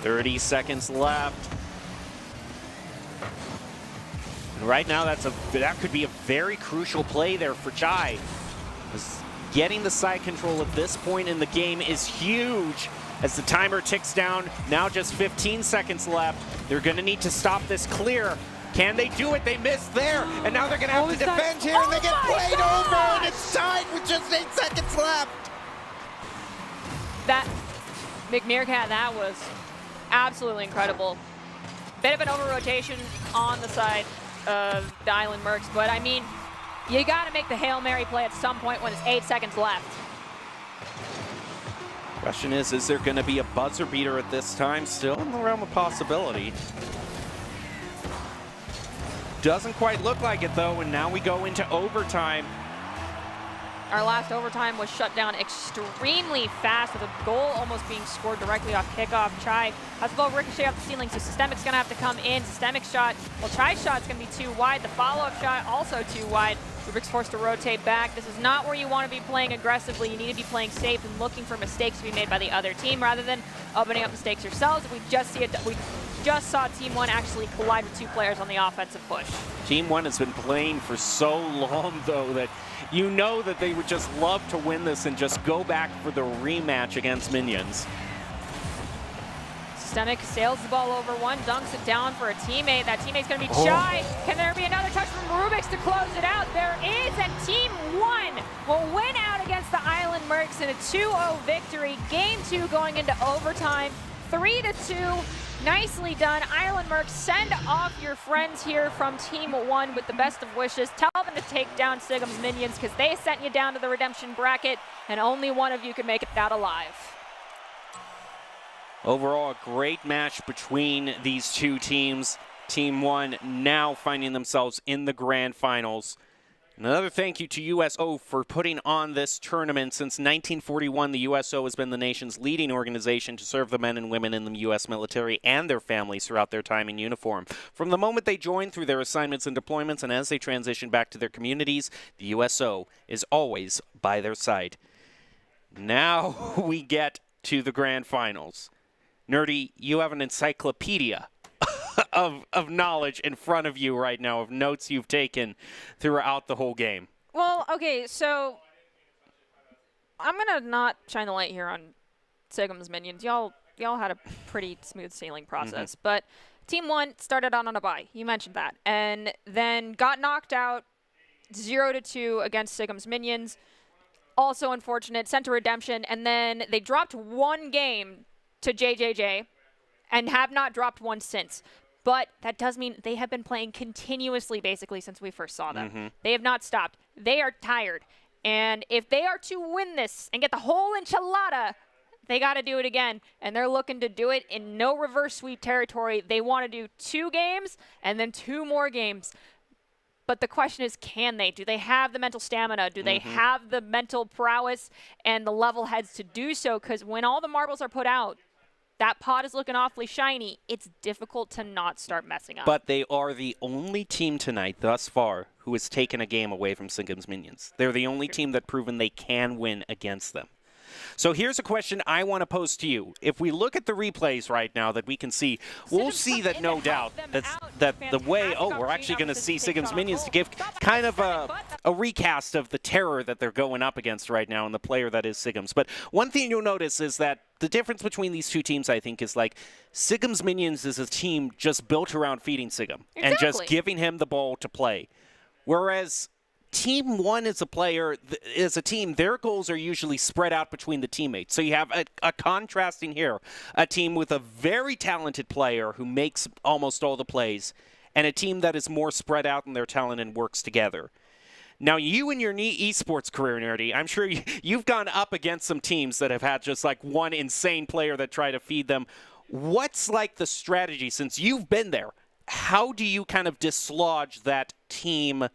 [SPEAKER 3] 30 seconds left. Right now, that could be a very crucial play there for Chai. Getting the side control at this point in the game is huge as the timer ticks down. Now just 15 seconds left. They're going to need to stop this clear. Can they do it? They missed there, and now they're going to have to defend here, and they get played over, and it's tied with just 8 seconds left.
[SPEAKER 4] That McMeerkat, that was absolutely incredible. Bit of an over-rotation on the side of the Island Mercs, but I mean, you got to make the Hail Mary play at some point when it's 8 seconds left.
[SPEAKER 3] Question is there going to be a buzzer beater at this time? Still in the realm of possibility. Doesn't quite look like it, though, and now we go into overtime.
[SPEAKER 4] our last overtime was shut down extremely fast with a goal almost being scored directly off kickoff. Chai has the ball ricochet off the ceiling, so Systemic's going to have to come in. Systemic shot, well, Chai's shot's going to be too wide. The follow-up shot also too wide. Rubik's forced to rotate back. This is not where you want to be playing aggressively. You need to be playing safe and looking for mistakes to be made by the other team rather than opening up mistakes yourselves. We just saw Team 1 actually collide with 2 players on the offensive push.
[SPEAKER 3] Team 1 has been playing for so long, though, that you know that they would just love to win this and just go back for the rematch against Minions.
[SPEAKER 4] Systemic sails the ball over one, dunks it down for a teammate. That teammate's going to be Chai. Can there be another touch from Rubik's to close it out? There is, and Team 1 will win out against the Island Mercs in a 2-0 victory. Game 2 going into overtime, 3-2. Nicely done. Island Mercs, send off your friends here from Team 1 with the best of wishes. Tell them to take down Sigum's Minions because they sent you down to the redemption bracket, and only one of you can make it out alive.
[SPEAKER 3] Overall, a great match between these two teams. Team 1 now finding themselves in the grand finals. Another thank you to USO for putting on this tournament. Since 1941, the USO has been the nation's leading organization to serve the men and women in the U.S. military and their families throughout their time in uniform. From the moment they join through their assignments and deployments and as they transition back to their communities, the USO is always by their side. Now we get to the grand finals. Nerdy, you have an encyclopedia of knowledge in front of you right now, of notes you've taken throughout the whole game.
[SPEAKER 4] Well, okay, so I'm going to not shine the light here on Sigum's Minions. Y'all had a pretty smooth sailing process, but Team 1 started out on a bye. You mentioned that. And then got knocked out 0-2 against Sigum's Minions. Also unfortunate, sent to redemption, and then they dropped one game to JJJ and have not dropped one since. But that does mean they have been playing continuously basically since we first saw them. They have not stopped. They are tired. And if they are to win this and get the whole enchilada, they got to do it again. And they're looking to do it in no reverse sweep territory. They want to do 2 games and then 2 more games. But the question is, can they? Do they have the mental stamina? Do they have the mental prowess and the level heads to do so? Because when all the marbles are put out, that pot is looking awfully shiny. It's difficult to not start messing up.
[SPEAKER 3] But they are the only team tonight thus far who has taken a game away from Sigum's Minions. They're the only team that's proven they can win against them. So here's a question I want to pose to you. If we look at the replays right now that we can see, we'll see that no doubt that the way, we're actually going to see Sigum's Minions to give kind of a recast of the terror that they're going up against right now and the player that is Sigum's. But one thing you'll notice is that the difference between these two teams, I think, is like Sigum's Minions is a team just built around feeding Sigum and just giving him the ball to play. Whereas Team 1 is a team, their goals are usually spread out between the teammates. So you have a contrasting here, a team with a very talented player who makes almost all the plays, and a team that is more spread out in their talent and works together. Now, you in your esports career, Nerdy, I'm sure you've gone up against some teams that have had just like one insane player that try to feed them. What's like the strategy since you've been there? How do you kind of dislodge that team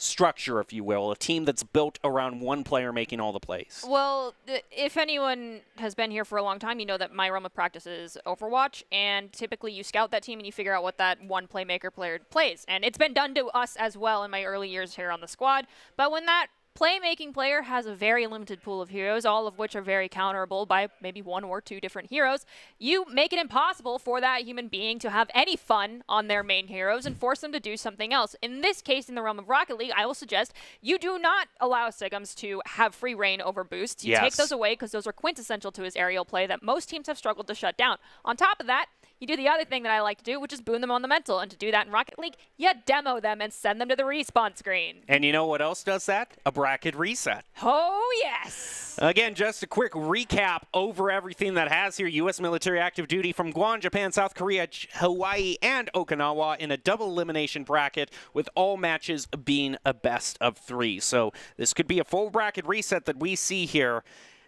[SPEAKER 3] structure, if you will, a team that's built around one player making all the plays?
[SPEAKER 4] Well, if anyone has been here for a long time, you know that my realm of practice is Overwatch, and typically you scout that team and you figure out what that one playmaker player plays. And it's been done to us as well in my early years here on the squad. But when that playmaking player has a very limited pool of heroes, all of which are very counterable by maybe 1 or 2 different heroes, you make it impossible for that human being to have any fun on their main heroes and force them to do something else. In this case, in the realm of Rocket League, I will suggest you do not allow Sigums to have free reign over boosts. You take those away because those are quintessential to his aerial play that most teams have struggled to shut down. On top of that, you do the other thing that I like to do, which is boon them on the mental. And to do that in Rocket League, you demo them and send them to the respawn screen.
[SPEAKER 3] And you know what else does that? A bracket reset.
[SPEAKER 4] Oh, yes.
[SPEAKER 3] Again, just a quick recap over everything that has here. U.S. military active duty from Guam, Japan, South Korea, Hawaii, and Okinawa in a double elimination bracket with all matches being a best of 3. So this could be a full bracket reset that we see here.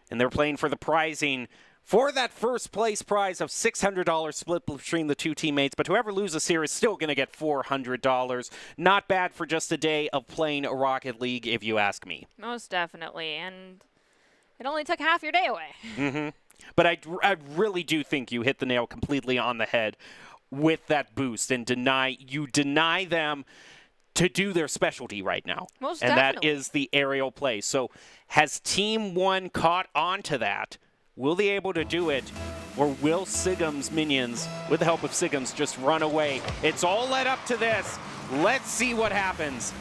[SPEAKER 3] And they're playing for the prizing for that first place prize of $600 split between the two teammates, but whoever loses here is still going to get $400. Not bad for just a day of playing Rocket League, if you ask me.
[SPEAKER 4] Most definitely, and it only took half your day away.
[SPEAKER 3] But I really do think you hit the nail completely on the head with that boost, and you deny them to do their specialty right now.
[SPEAKER 4] Most
[SPEAKER 3] definitely. And that
[SPEAKER 4] definitely.
[SPEAKER 3] is the aerial play. So has Team 1 caught on to that? Will they able to do it, or will Sigum's minions, with the help of Sigums, just run away? It's all led up to this. Let's see what happens.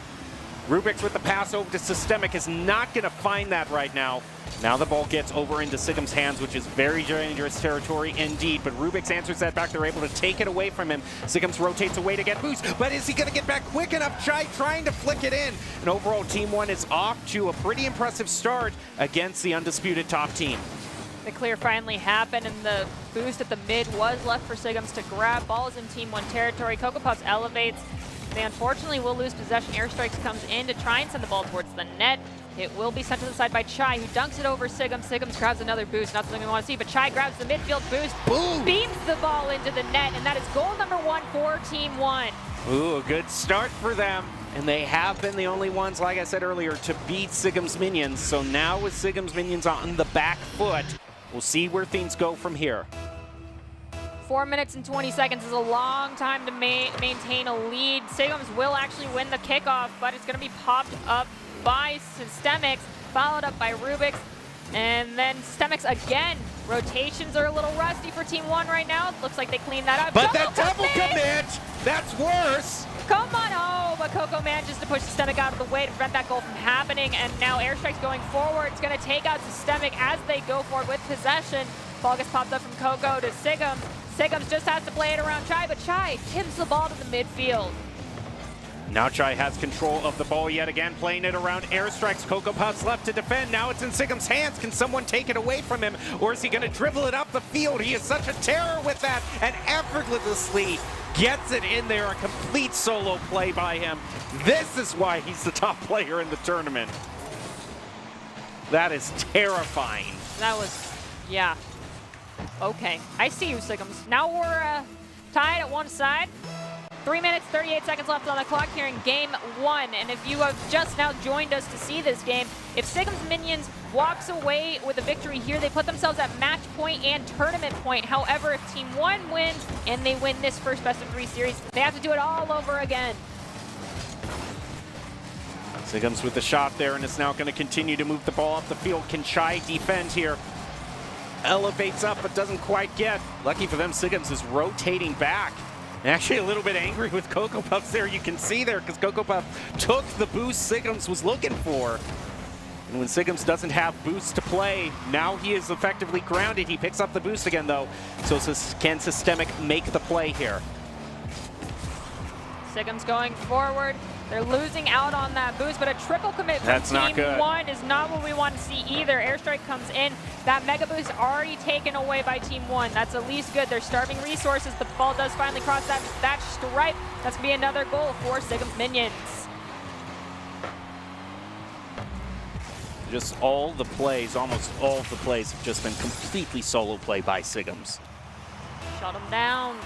[SPEAKER 3] Rubik's with the pass over to Systemic is not going to find that right now. Now the ball gets over into Sigum's hands, which is very dangerous territory indeed. But Rubik's answers that back. They're able to take it away from him. Sigums rotates away to get boost. But is he going to get back quick enough? Chai trying to flick it in. And overall, Team 1 is off to a pretty impressive start against the undisputed top team.
[SPEAKER 4] The clear finally happened, and the boost at the mid was left for Sigums to grab. Ball is in Team 1 territory. Cocoa Puffs elevates. They unfortunately will lose possession. Airstrikes comes in to try and send the ball towards the net. It will be sent to the side by Chai, who dunks it over Sigums. Sigums grabs another boost. Not something we want to see, but Chai grabs the midfield boost.
[SPEAKER 3] Boom!
[SPEAKER 4] Beams the ball into the net, and that is goal number 1 for Team 1.
[SPEAKER 3] Ooh, a good start for them. And they have been the only ones, like I said earlier, to beat Sigum's minions. So now with Sigum's minions on the back foot, we'll see where things go from here.
[SPEAKER 4] 4 minutes and 20 seconds is a long time to maintain a lead. Sigums will actually win the kickoff, but it's going to be popped up by Systemics, followed up by Rubik's, and then Systemics again. Rotations are a little rusty for Team 1 right now. Looks like they cleaned that up.
[SPEAKER 3] But that double commit, that's worse.
[SPEAKER 4] Come on, oh, but Coco manages to push Systemic out of the way to prevent that goal from happening, and now Airstrike's going forward. It's going to take out Systemic as they go forward with possession. Ball gets popped up from Coco to Sigums. Sigums just has to play it around Chai, but Chai tips the ball to the midfield.
[SPEAKER 3] Now Chai has control of the ball yet again, playing it around Airstrikes. Cocoa Puffs left to defend. Now it's in Sigum's hands. Can someone take it away from him, or is he going to dribble it up the field? He is such a terror with that, and effortlessly gets it in there. A complete solo play by him. This is why he's the top player in the tournament. That is terrifying.
[SPEAKER 4] That was, yeah. Okay, I see you, Sigums. Now we're tied at one side. 3 minutes, 38 seconds left on the clock here in Game 1. And if you have just now joined us to see this game, if Sigum's minions walks away with a victory here, they put themselves at match point and tournament point. However, if Team 1 wins and they win this first best-of-3 series, they have to do it all over again.
[SPEAKER 3] Sigums with the shot there, and it's now going to continue to move the ball up the field. Can Chai defend here? Elevates up, but doesn't quite get. Lucky for them, Sigums is rotating back. Actually a little bit angry with Cocoa Puffs there. You can see there, because Cocoa Puff took the boost Sigums was looking for. And when Sigums doesn't have boost to play, now he is effectively grounded. He picks up the boost again, though. So can Systemic make the play here?
[SPEAKER 4] Sigums going forward. They're losing out on that boost, but a triple commit from Team 1 is not what we want to see either. Airstrike comes in. That mega boost already taken away by Team 1. That's at least good. They're starving resources. The ball does finally cross that stripe. That's going to be another goal for Sigum's minions.
[SPEAKER 3] Just all the plays, almost all of the plays have just been completely solo play by Sigums.
[SPEAKER 4] Shut them down.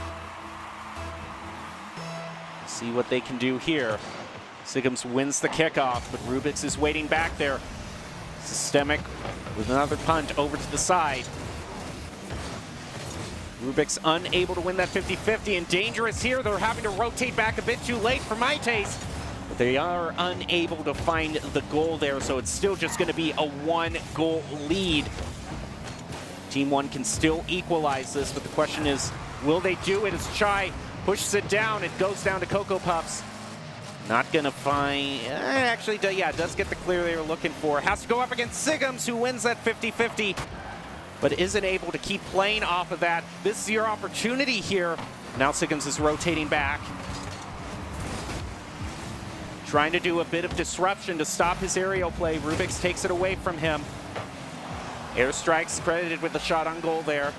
[SPEAKER 3] See what they can do here. Sigums wins the kickoff, but Rubik's is waiting back there. Systemic with another punt over to the side. Rubik's unable to win that 50-50, and dangerous here. They're having to rotate back a bit too late for my taste. But they are unable to find the goal there, so it's still just going to be a 1-goal lead. Team 1 can still equalize this, but the question is, will they do it? As Chai pushes it down, it goes down to Cocoa Puffs. Not gonna find, actually, yeah, does get the clear they were looking for. Has to go up against Sigums, who wins that 50-50, but isn't able to keep playing off of that. This is your opportunity here. Now Sigums is rotating back. Trying to do a bit of disruption to stop his aerial play. Rubik's takes it away from him. Airstrikes credited with the shot on goal there.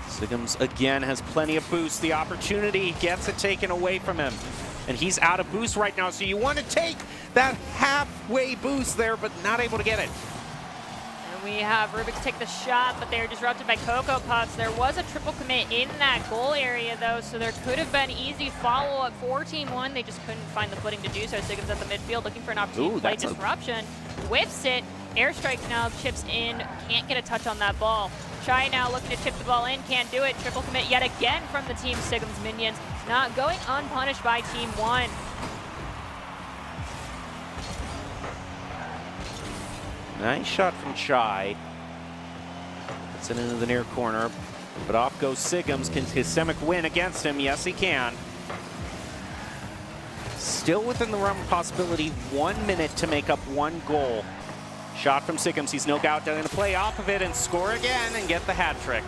[SPEAKER 3] Sigums again has plenty of boost. The opportunity gets it taken away from him. And he's out of boost right now, so you want to take that halfway boost there, but not able to get it.
[SPEAKER 4] And We have Rubik's take the shot, but they're disrupted by Cocoa Puffs. There was a triple commit in that goal area, though, so there could have been easy follow-up for Team 1. They just couldn't find the footing to do so. Sigums at the midfield looking for an opportunity to play disruption. Whiffs it. Airstrike now chips in. Can't get a touch on that ball. Chai now looking to chip the ball in. Can't do it. Triple commit yet again from the Team Sigums minions. Not going unpunished by Team 1.
[SPEAKER 3] Nice shot from Chai. Puts it into the near corner. But off goes Sigums. Can Systemic win against him? Yes, he can. Still within the realm of possibility. 1 minute to make up 1 goal. Shot from Sigums. He's no doubt going to play off of it and score again and get the hat trick.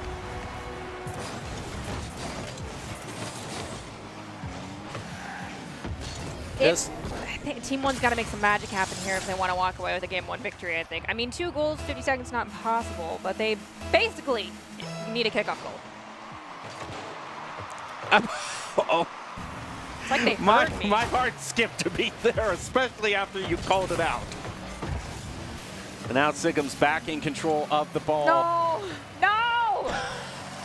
[SPEAKER 4] Team 1's got to make some magic happen here if they want to walk away with a Game 1 victory, I think. I mean, 2 goals, 50 seconds, not impossible, but they basically need a kickoff goal.
[SPEAKER 3] Uh-oh.
[SPEAKER 4] It's like they heard me.
[SPEAKER 3] My heart skipped a beat there, especially after you called it out. And now Sigums back in control of the ball.
[SPEAKER 4] No! No!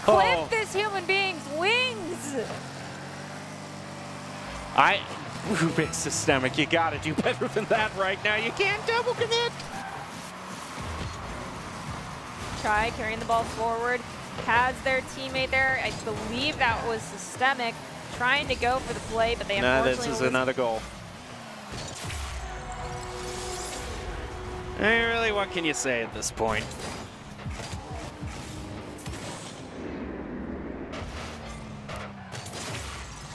[SPEAKER 4] Clip this human being's wings!
[SPEAKER 3] Rubik's Systemic, you gotta do better than that right now. You can't double commit.
[SPEAKER 4] Chai carrying the ball forward, has their teammate there. I believe that was Systemic trying to go for the play, but they unfortunately
[SPEAKER 3] this is another goal. Really, what can you say at this point?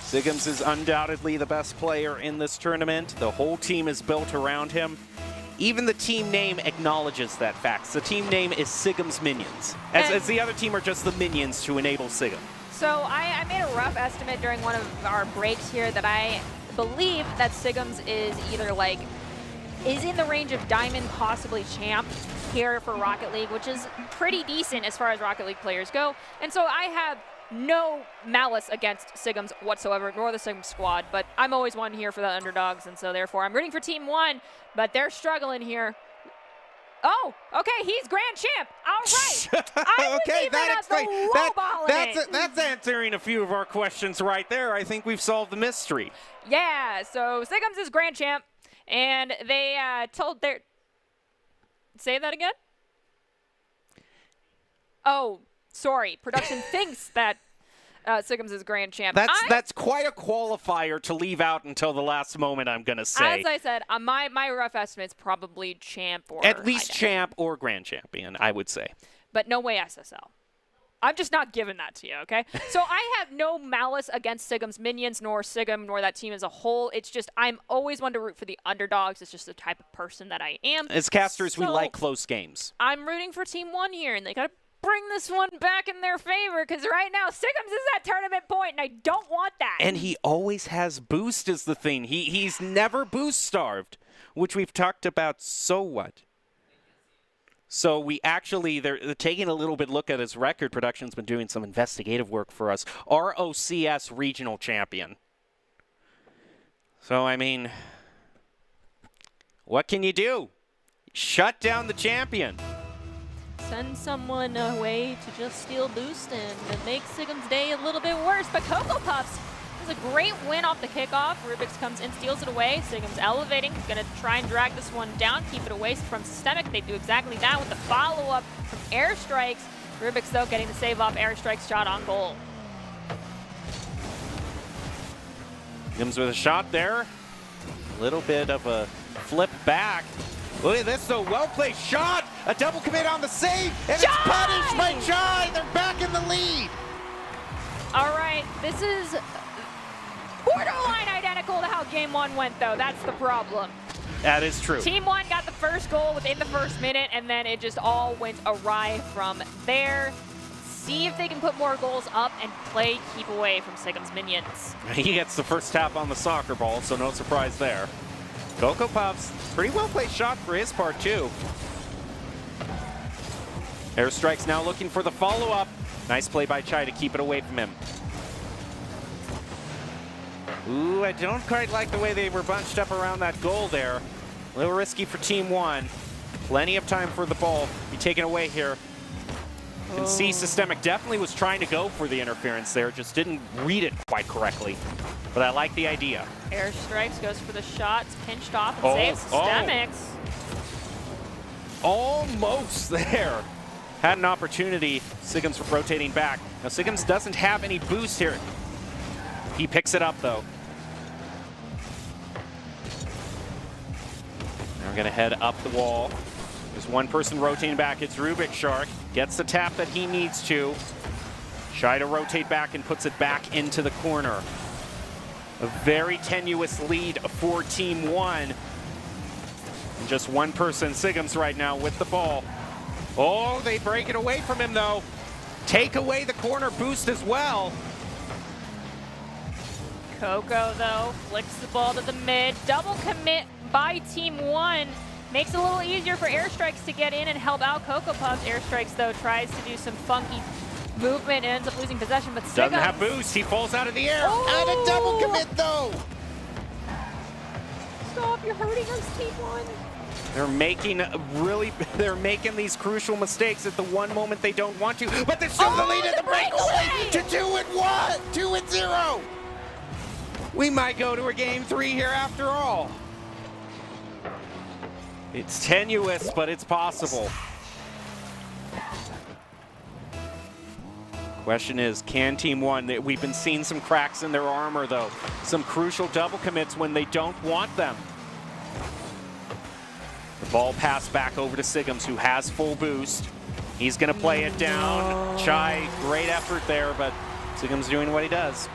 [SPEAKER 3] Sigums is undoubtedly the best player in this tournament. The whole team is built around him. Even the team name acknowledges that fact. The team name is Sigums Minions, as the other team are just the minions to enable Sigum.
[SPEAKER 4] So I made a rough estimate during one of our breaks here that I believe that Sigums is either is in the range of Diamond, possibly Champ here for Rocket League, which is pretty decent as far as Rocket League players go. And so I have no malice against Sigums whatsoever, nor the Sigums squad, but I'm always one here for the underdogs, and so therefore I'm rooting for Team 1, but they're struggling here. Oh, okay, he's Grand Champ. All right. I was
[SPEAKER 3] okay,
[SPEAKER 4] even
[SPEAKER 3] that
[SPEAKER 4] at
[SPEAKER 3] explains
[SPEAKER 4] the
[SPEAKER 3] that's answering a few of our questions right there. I think we've solved the mystery.
[SPEAKER 4] Yeah, so Sigums is Grand Champ, and they told their... Say that again? Oh, sorry. Production thinks that Sigums is Grand Champ.
[SPEAKER 3] That's quite a qualifier to leave out until the last moment, I'm going to say.
[SPEAKER 4] As I said, my rough estimate's probably Champ or...
[SPEAKER 3] At least Champ or Grand Champion, I would say.
[SPEAKER 4] But no way SSL. I'm just not giving that to you, okay? So I have no malice against Sigum's minions, nor Sigum, nor that team as a whole. It's just I'm always one to root for the underdogs. It's just the type of person that I am.
[SPEAKER 3] As casters, we like close games.
[SPEAKER 4] I'm rooting for Team 1 here, and they got to bring this one back in their favor, because right now Sigums is at tournament point, and I don't want that.
[SPEAKER 3] And he always has boost is the thing. He's never boost starved, which we've talked about. So what? So we actually, they're taking a little bit look at his record. Production's been doing some investigative work for us. ROCS regional champion. So, I mean, what can you do? Shut down the champion.
[SPEAKER 4] Send someone away to just steal boost and make Sigum's day a little bit worse. But Cocoa Puffs is a great win off the kickoff. Rubik's comes in, steals it away. Sigum's elevating. He's going to try and drag this one down, keep it away from Systemic. They do exactly that with the follow-up from Airstrikes. Rubik's, though, getting the save off Airstrike's shot on goal.
[SPEAKER 3] Sigums with a shot there. A little bit of a flip back. Look at this, though. Well-placed shot. A double commit on the save. And
[SPEAKER 4] Chai!
[SPEAKER 3] It's punished by Chai. They're back in the lead.
[SPEAKER 4] All right. This is borderline identical to how Game 1 went, though. That's the problem.
[SPEAKER 3] That is true.
[SPEAKER 4] Team 1 got the first goal within the first minute, and then it just all went awry from there. See if they can put more goals up and play keep away from Sigum's minions.
[SPEAKER 3] He gets the first tap on the soccer ball, so no surprise there. Cocoa Puffs, pretty well-placed shot for his part, too. Airstrike's now looking for the follow-up. Nice play by Chai to keep it away from him. Ooh, I don't quite like the way they were bunched up around that goal there. A little risky for Team 1. Plenty of time for the ball to be taken away here. You can see Systemic definitely was trying to go for the interference there, just didn't read it quite correctly. But I like the idea.
[SPEAKER 4] Airstrikes goes for the shot, it's pinched off and saves Systemics.
[SPEAKER 3] Almost there. Had an opportunity. Sigums rotating back. Now Sigums doesn't have any boost here. He picks it up though. Now we're gonna head up the wall. There's one person rotating back. It's Rubik Shark. Gets the tap that he needs to. Shy to rotate back and puts it back into the corner. A very tenuous lead for Team 1. And just one person, Sigums, right now with the ball. Oh, they break it away from him though. Take away the corner boost as well.
[SPEAKER 4] Coco though flicks the ball to the mid. Double commit by Team 1. Makes it a little easier for Airstrikes to get in and help out Coco Puffs. Airstrikes though tries to do some funky movement and ends up losing possession, but
[SPEAKER 3] doesn't have boost. He falls out of the air. And a double commit though.
[SPEAKER 4] Stop, you're hurting us, Team 1.
[SPEAKER 3] They're making these crucial mistakes at the one moment they don't want to, but they're still the lead in the breakaway to 2-0. We might go to a game 3 here after all. It's tenuous, but it's possible. Question is, can Team 1, we've been seeing some cracks in their armor though. Some crucial double commits when they don't want them. The ball passed back over to Sigums, who has full boost. He's gonna play it down. Chai, great effort there, but Sigums doing what he does.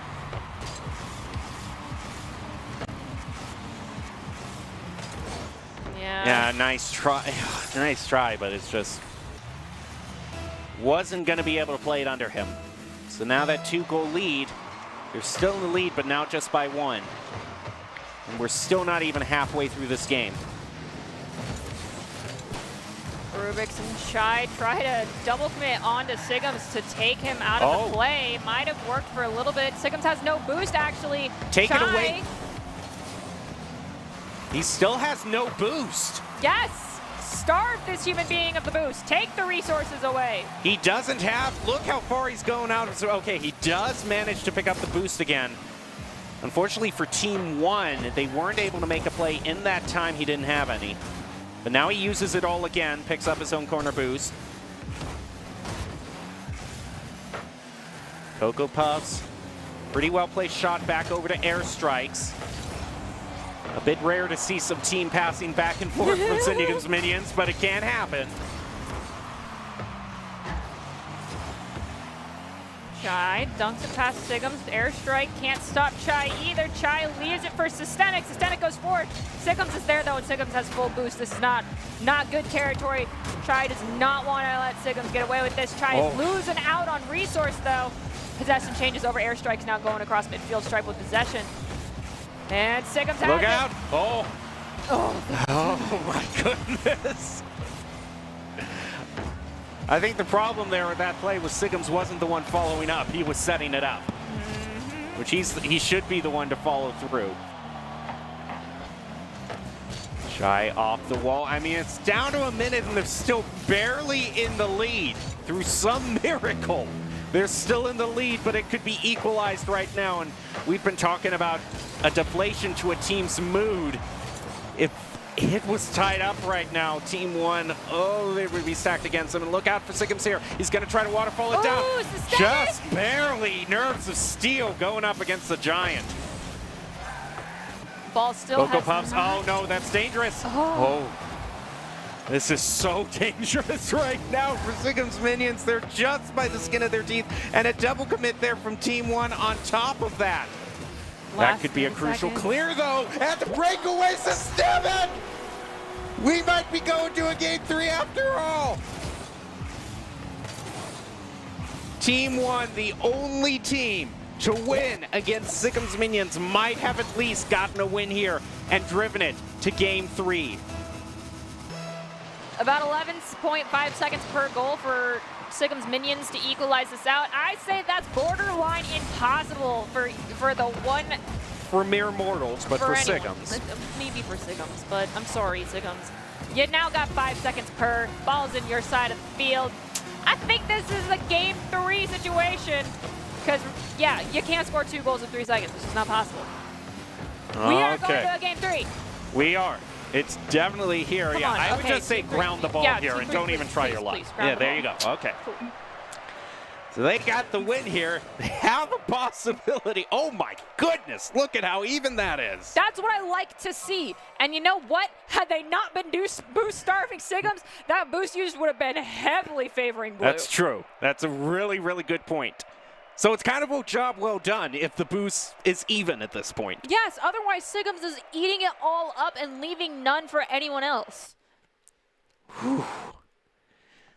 [SPEAKER 3] Yeah, nice try. Nice try, but it's just wasn't going to be able to play it under him. So now that 2-goal lead, they're still in the lead, but now just by 1. And we're still not even halfway through this game.
[SPEAKER 4] Rubix and Chai try to double commit onto Sigums to take him out of the play. Might have worked for a little bit. Sigums has no boost, actually.
[SPEAKER 3] Take it away. He still has no boost.
[SPEAKER 4] Yes! Starve this human being of the boost. Take the resources away.
[SPEAKER 3] He doesn't have, look how far he's going out. So, okay, he does manage to pick up the boost again. Unfortunately for Team 1, they weren't able to make a play in that time. He didn't have any. But now he uses it all again, picks up his own corner boost. Coco Puffs, pretty well placed shot back over to Airstrikes. A bit rare to see some team passing back and forth from Sigums minions, but it can happen.
[SPEAKER 4] Chai dunks it past Sigums. Airstrike can't stop Chai either. Chai leaves it for Systemic. Systemic goes forward. Sigums is there though, and Sigums has full boost. This is not good territory. Chai does not want to let Sigums get away with this. Chai is losing out on resource though. Possession changes over. Airstrike's now going across midfield stripe with possession. And Sigums has
[SPEAKER 3] Look out! Oh my goodness! I think the problem there with that play was Sigums wasn't the one following up. He was setting it up, which he should be the one to follow through. Chai off the wall. I mean, it's down to a minute and they're still barely in the lead through some miracle. They're still in the lead, but it could be equalized right now. And we've been talking about a deflation to a team's mood. If it was tied up right now, Team 1, they would be stacked against them. And look out for Sigums here. He's going to try to waterfall it down. Just barely. Nerves of steel going up against the Giant.
[SPEAKER 4] Ball still
[SPEAKER 3] Coco Puffs. Oh, no, that's dangerous. This is so dangerous right now for Sigums minions. They're just by the skin of their teeth. And a double commit there from Team 1 on top of that. That could be a crucial clear, though. And the breakaway Systemic! We might be going to a game 3 after all. Team 1, the only team to win against Sigums minions, might have at least gotten a win here and driven it to game 3.
[SPEAKER 4] About 11.5 seconds per goal for Sigums minions to equalize this out. I say that's borderline impossible for the
[SPEAKER 3] for mere mortals, but for
[SPEAKER 4] anyone.
[SPEAKER 3] Sigums.
[SPEAKER 4] Maybe for Sigums, but I'm sorry, Sigums. You now got 5 seconds per. Ball's in your side of the field. I think this is a game 3 situation. Because, yeah, you can't score 2 goals in 3 seconds. This is not possible. We are going to a game 3.
[SPEAKER 3] We are. It's definitely here.
[SPEAKER 4] Come on.
[SPEAKER 3] I would
[SPEAKER 4] Okay,
[SPEAKER 3] just say
[SPEAKER 4] 2-3.
[SPEAKER 3] ground the ball
[SPEAKER 4] Yeah,
[SPEAKER 3] here
[SPEAKER 4] 2-3,
[SPEAKER 3] and don't even try
[SPEAKER 4] please,
[SPEAKER 3] your luck.
[SPEAKER 4] please, ground
[SPEAKER 3] Yeah,
[SPEAKER 4] the
[SPEAKER 3] there you
[SPEAKER 4] ball.
[SPEAKER 3] go. Okay.
[SPEAKER 4] Cool.
[SPEAKER 3] So they got the win here. They have a possibility. Oh my goodness, look at how even that is.
[SPEAKER 4] That's what I like to see. And you know what? Had they not been boost starving Sigums, that boost used would have been heavily favoring blue.
[SPEAKER 3] That's true. That's a really, really good point. So it's kind of a job well done if the boost is even at this point.
[SPEAKER 4] Yes, otherwise Sigums is eating it all up and leaving none for anyone else.
[SPEAKER 3] Whew.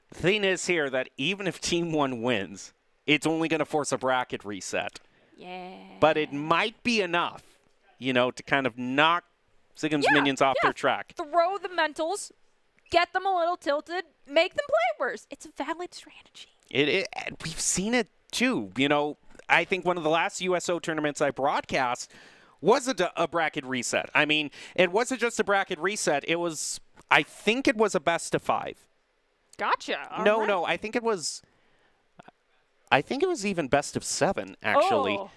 [SPEAKER 3] The thing is here that even if Team 1 wins, it's only going to force a bracket reset.
[SPEAKER 4] Yeah.
[SPEAKER 3] But it might be enough, you know, to kind of knock Sigum's minions off their track.
[SPEAKER 4] Throw the mentals, get them a little tilted, make them play worse. It's a valid strategy.
[SPEAKER 3] We've seen it too. You know, I think one of the last USO tournaments I broadcast was a bracket reset. I mean, it wasn't just a bracket reset. It was, I think it was a best of 5.
[SPEAKER 4] Gotcha.
[SPEAKER 3] No, I think it was even best of 7, actually.
[SPEAKER 4] Oh.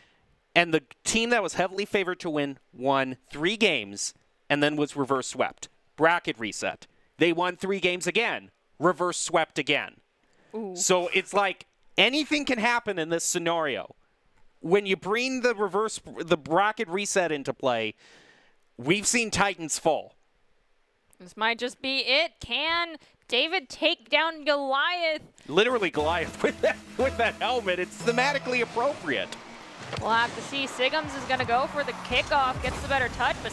[SPEAKER 3] And the team that was heavily favored to win won 3 games and then was reverse swept. Bracket reset. They won 3 games again, reverse swept again.
[SPEAKER 4] Ooh.
[SPEAKER 3] So it's like anything can happen in this scenario. When you bring the bracket reset into play, we've seen Titans fall.
[SPEAKER 4] This might just be it. Can David take down Goliath?
[SPEAKER 3] Literally Goliath with that helmet. It's thematically appropriate.
[SPEAKER 4] We'll have to see. Sigums is going to go for the kickoff, gets the better touch, but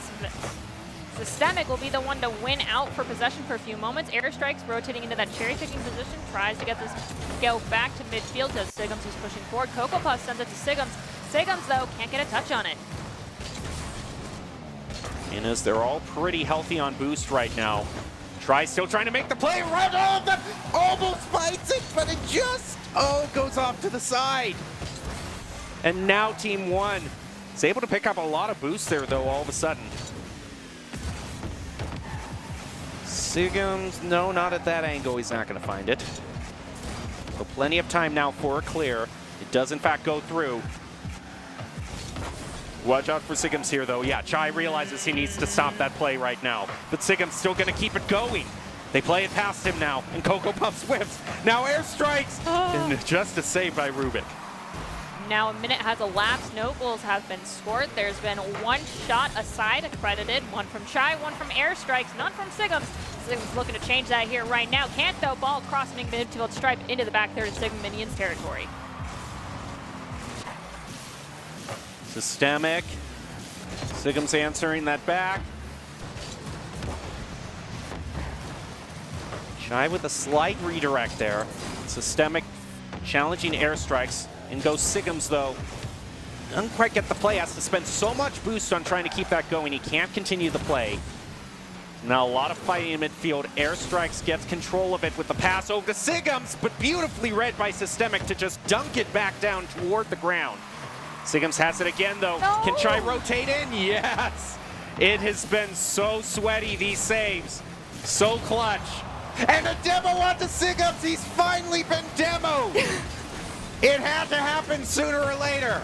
[SPEAKER 4] Systemic will be the one to win out for possession for a few moments. Airstrikes rotating into that cherry-picking position, tries to get this go back to midfield as Sigums is pushing forward. Cocoa Puff sends it to Sigums. Sigums, though, can't get a touch on it.
[SPEAKER 3] And as they're all pretty healthy on boost right now. Still trying to make the play. Right off them. Almost fights it, but it just, goes off to the side. And now Team 1 is able to pick up a lot of boost there, though, all of a sudden. Sigums, no, not at that angle. He's not going to find it. So plenty of time now for a clear. It does, in fact, go through. Watch out for Sigums here, though. Yeah, Chai realizes he needs to stop that play right now. But Sigums still going to keep it going. They play it past him now, and Cocoa Puff whips. Now airstrikes, and just a save by Rubik.
[SPEAKER 4] Now a minute has elapsed. No goals have been scored. There's been 1 shot aside accredited. 1 from Chai, 1 from airstrikes, none from Sigums. Sigums looking to change that here right now. Can't though. Ball crossing midfield stripe into the back third of Sigum Minions territory.
[SPEAKER 3] Systemic. Sigums answering that back. Chai with a slight redirect there. Systemic challenging airstrikes. And goes Sigums, though. Doesn't quite get the play. Has to spend so much boost on trying to keep that going. He can't continue the play. Now a lot of fighting in midfield. Airstrikes gets control of it with the pass over to Sigums, but beautifully read by Systemic to just dunk it back down toward the ground. Sigums has it again, though.
[SPEAKER 4] No.
[SPEAKER 3] Can Chai rotate in? Yes! It has been so sweaty, these saves. So clutch. And a demo onto Sigums. He's finally been demoed. It had to happen sooner or later.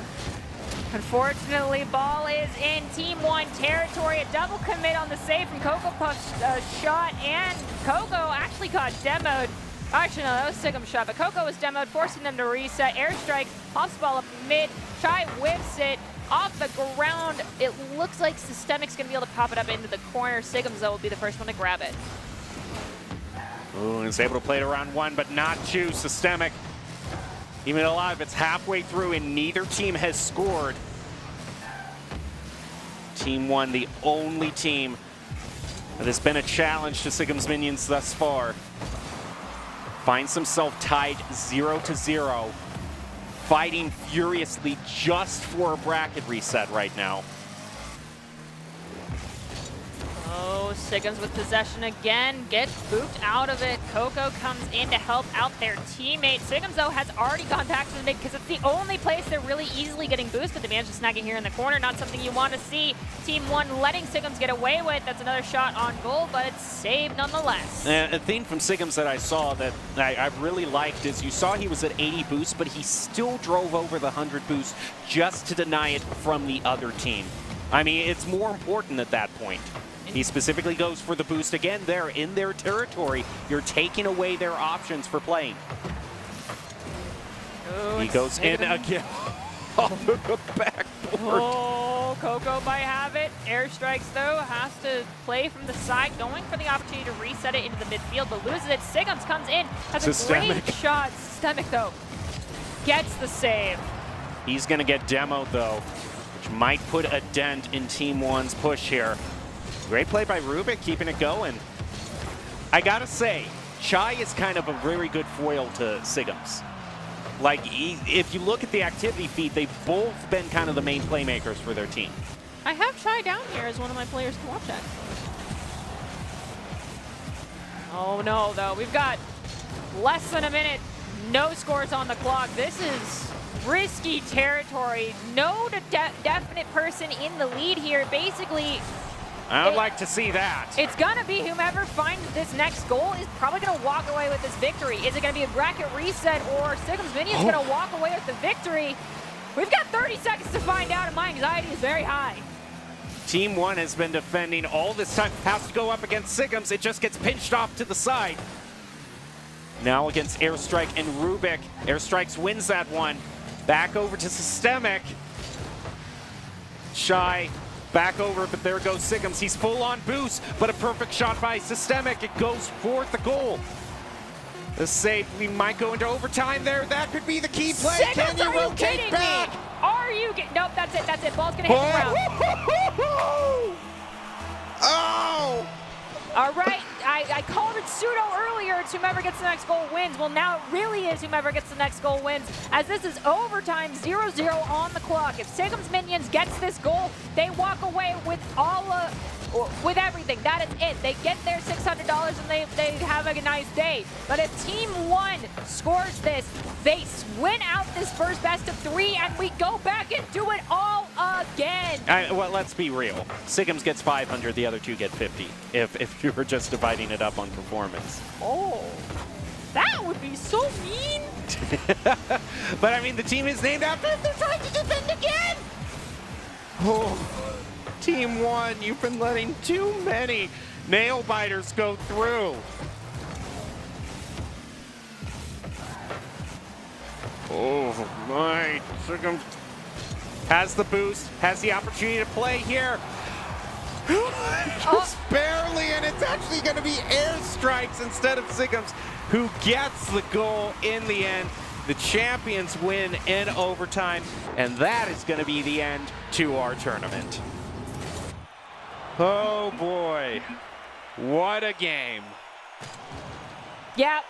[SPEAKER 4] Unfortunately, ball is in Team 1 territory. A double commit on the save from Cocoa Puff's shot, and Coco actually got demoed. Actually, no, that was Sigum's shot, but Coco was demoed, forcing them to reset. Airstrike, pops the ball up mid. Chai whips it off the ground. It looks like Systemic's going to be able to pop it up into the corner. Sigums, though, will be the first one to grab it.
[SPEAKER 3] Ooh, he's able to play it around 1, but not 2. Systemic. Even alive, it's halfway through and neither team has scored. Team 1, the only team that has been a challenge to Sigum's Minions thus far. Finds himself tied 0-0. Fighting furiously just for a bracket reset right now.
[SPEAKER 4] Oh, Siggins with possession again, gets booped out of it. Coco comes in to help out their teammate. Siggins, though, has already gone back to the mid because it's the only place they're really easily getting boosted. They managed to snag it here in the corner. Not something you want to see. Team 1 letting Siggins get away with. That's another shot on goal, but it's saved nonetheless.
[SPEAKER 3] A theme from Siggins that I saw that I really liked is you saw he was at 80 boosts, but he still drove over the 100 boost just to deny it from the other team. I mean, it's more important at that point. He specifically goes for the boost again. They're in their territory. You're taking away their options for playing.
[SPEAKER 4] Ooh,
[SPEAKER 3] he goes in again. Off the backboard.
[SPEAKER 4] Oh, Coco might have it. Airstrikes, though, has to play from the side, going for the opportunity to reset it into the midfield, but loses it. Siggins comes in, has a great shot. Systemic, though, gets the save.
[SPEAKER 3] He's going to get demoed, though, which might put a dent in Team 1's push here. Great play by Rubik, keeping it going. I gotta say, Chai is kind of a very good foil to Siggins. Like, if you look at the activity feed, they've both been kind of the main playmakers for their team.
[SPEAKER 4] I have Chai down here as one of my players to watch at. Oh no, though. We've got less than a minute. No scores on the clock. This is risky territory. No definite person in the lead here. Basically,
[SPEAKER 3] I would like to see that.
[SPEAKER 4] It's going to be whomever finds this next goal is probably going to walk away with this victory. Is it going to be a bracket reset, or Siggins Minions going to walk away with the victory? We've got 30 seconds to find out, and my anxiety is very high.
[SPEAKER 3] Team 1 has been defending all this time. Has to go up against Siggins. It just gets pinched off to the side. Now against Airstrike and Rubik. Airstrikes wins that one. Back over to Systemic. Shy. Back over, but there goes Siggins. He's full on boost, but a perfect shot by Systemic. It goes for the goal. The save, we might go into overtime there. That could be the key play.
[SPEAKER 4] Siggins,
[SPEAKER 3] can you rotate back?
[SPEAKER 4] Me? Are you kidding? Nope, that's it. That's it. Ball's going to hit the ground.
[SPEAKER 3] Oh!
[SPEAKER 4] All right, I called it pseudo earlier. It's whomever gets the next goal wins. Well, now it really is whomever gets the next goal wins, as this is overtime, 0-0 on the clock. If Siggins Minions gets this goal, they walk away with with everything. That is it. They get their $600 and they have a nice day. But if Team 1 scores this, they win out this first best of 3, and we go back and do it all again.
[SPEAKER 3] Well, let's be real. Siggins gets 500, the other two get 50, if you were just dividing it up on performance.
[SPEAKER 4] Oh, that would be so mean.
[SPEAKER 3] But I mean, the team is named after if they're trying to defend again. Oh, Team 1, you've been letting too many nail biters go through. Oh my, Siggins has the boost, has the opportunity to play here. Just barely, and it's actually going to be Airstrikes instead of Siggins, who gets the goal in the end. The champions win in overtime, and that is going to be the end to our tournament. Oh boy, what a game.
[SPEAKER 4] Yep.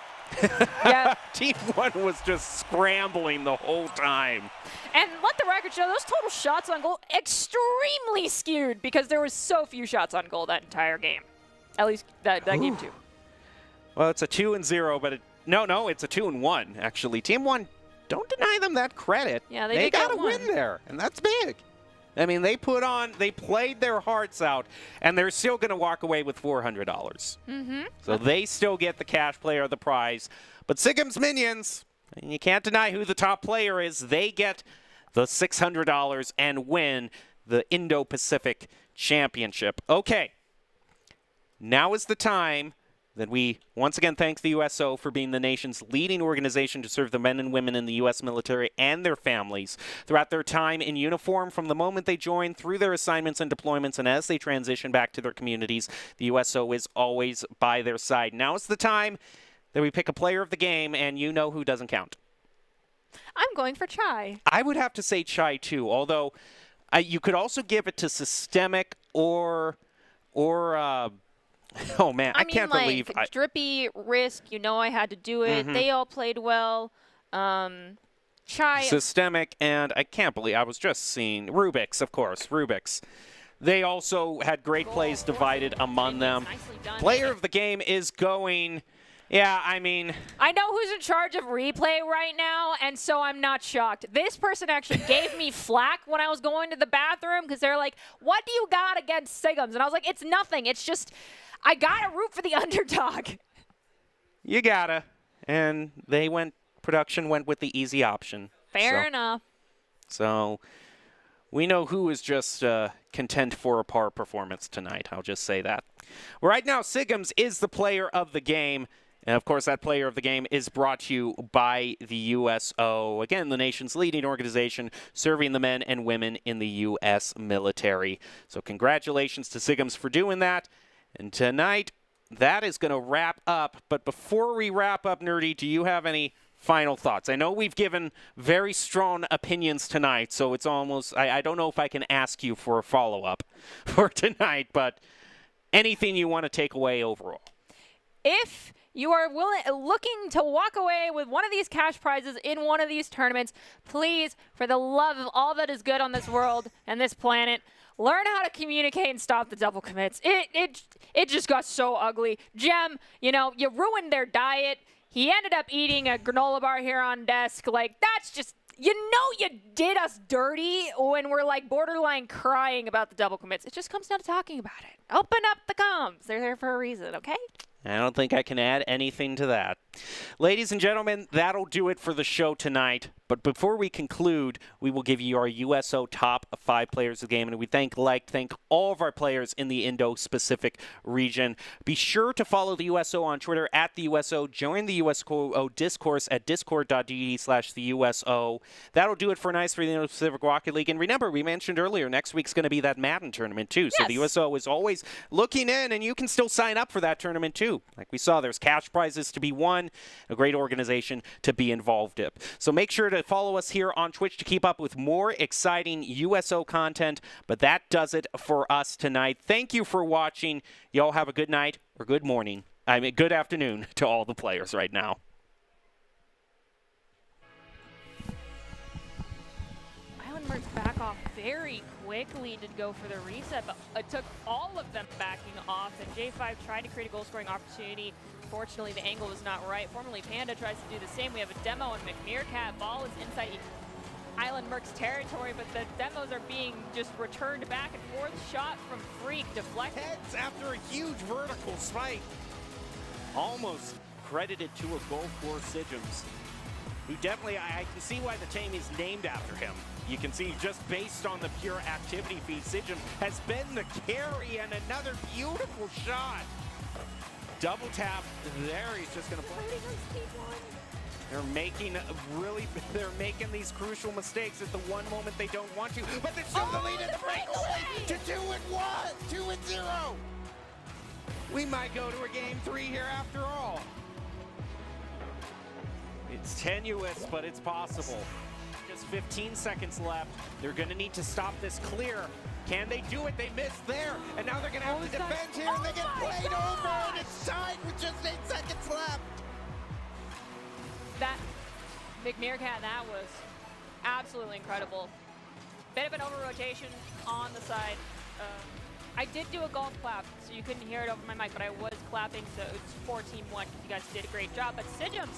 [SPEAKER 4] Yep.
[SPEAKER 3] Team 1 was just scrambling the whole time.
[SPEAKER 4] And let the record show, those total shots on goal extremely skewed, because there was so few shots on goal that entire game. At least that game 2.
[SPEAKER 3] Well, it's a 2-0, but no, it's a 2-1 actually. Team 1, don't deny them that credit.
[SPEAKER 4] Yeah,
[SPEAKER 3] they got a win there, and that's big. I mean, they played their hearts out, and they're still going to walk away with $400.
[SPEAKER 4] Mm-hmm.
[SPEAKER 3] So they still get the cash player of the prize. But Siggins Minions, and you can't deny who the top player is, they get the $600 and win the Indo-Pacific Championship. Okay, now is the time that we once again thank the USO for being the nation's leading organization to serve the men and women in the U.S. military and their families throughout their time in uniform, from the moment they join through their assignments and deployments, and as they transition back to their communities. The USO is always by their side. Now is the time that we pick a player of the game, and you know who doesn't count.
[SPEAKER 4] I'm going for Chai.
[SPEAKER 3] I would have to say Chai too, although you could also give it to Systemic or oh man, I can't believe
[SPEAKER 4] Drippy, Risk, you know I had to do it. They all played well. Chai.
[SPEAKER 3] Systemic, and I can't believe I was just seeing Rubik's, of course. Rubik's. They also had great plays divided among them. Player of the game is going, yeah, I mean.
[SPEAKER 4] I know who's in charge of replay right now, and so I'm not shocked. This person actually gave me flack when I was going to the bathroom because they're like, what do you got against Sigums? And I was like, it's nothing. It's just, I got to root for the underdog.
[SPEAKER 3] You gotta. And production went with the easy option.
[SPEAKER 4] Fair enough.
[SPEAKER 3] So we know who is just content for a par performance tonight. I'll just say that. Right now, Sigums is the player of the game. And, of course, that player of the game is brought to you by the USO. Again, the nation's leading organization serving the men and women in the U.S. military. So congratulations to Sigums for doing that. And tonight, that is going to wrap up. But before we wrap up, Nerdy, do you have any final thoughts? I know we've given very strong opinions tonight, so it's almost, I don't know if I can ask you for a follow-up for tonight, but anything you want to take away overall?
[SPEAKER 4] If you are looking to walk away with one of these cash prizes in one of these tournaments, please, for the love of all that is good on this world and this planet, learn how to communicate and stop the double commits. It just got so ugly. Jem, you ruined their diet. He ended up eating a granola bar here on desk. Like, that's just, you did us dirty when we're, like, borderline crying about the double commits. It just comes down to talking about it. Open up the comms. They're there for a reason, okay?
[SPEAKER 3] I don't think I can add anything to that. Ladies and gentlemen, that'll do it for the show tonight. But before we conclude, we will give you our USO top 5 players of the game. And we thank all of our players in the Indo-Pacific region. Be sure to follow the USO on Twitter at the USO. Join the USO discourse at discord.de/the-USO. That'll do it for tonight's for the Indo-Pacific Rocket League. And remember, we mentioned earlier, next week's going to be that Madden tournament too. So the USO is always looking in, and you can still sign up for that tournament too. Like we saw, there's cash prizes to be won, a great organization to be involved in. So make sure to follow us here on Twitch to keep up with more exciting USO content. But that does it for us tonight. Thank you for watching. Y'all have a good night or good morning. Good afternoon to all the players right now.
[SPEAKER 4] Islanders back off very quickly to go for the reset, but it took all of them backing off, and J5 tried to create a goal-scoring opportunity. Fortunately, the angle was not right. Formerly Panda tries to do the same. We have a demo, and McMeerkat ball is inside Island Merc's territory, but the demos are being just returned back and forth. Shot from Freak, deflected.
[SPEAKER 3] Heads after a huge vertical spike. Almost credited to a goal for Sigums, who definitely, I can see why the team is named after him. You can see just based on the pure activity feed, Sigums has been the carry, and another beautiful shot. Double tap there, he's just gonna play. They're making these crucial mistakes at the one moment they don't want to, but they're still the lead in the breakaway to 2-1, 2-0. We might go to a game 3 here after all. It's tenuous, but it's possible. Just 15 seconds left. They're going to need to stop this clear. Can they do it? They missed there. And now they're going to have to defend here, and they get played over, and it's tied with just 8 seconds left.
[SPEAKER 4] That McMeerkat, that was absolutely incredible. Bit of an over-rotation on the side. I did do a golf clap, so you couldn't hear it over my mic, but I was clapping, so it's 14-1. You guys did a great job. But Sigums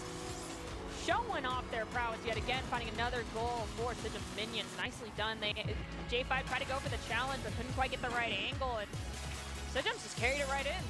[SPEAKER 4] showing off their prowess yet again, finding another goal for Sigums minions. Nicely done. J5 tried to go for the challenge, but couldn't quite get the right angle, and Sigums just carried it right in.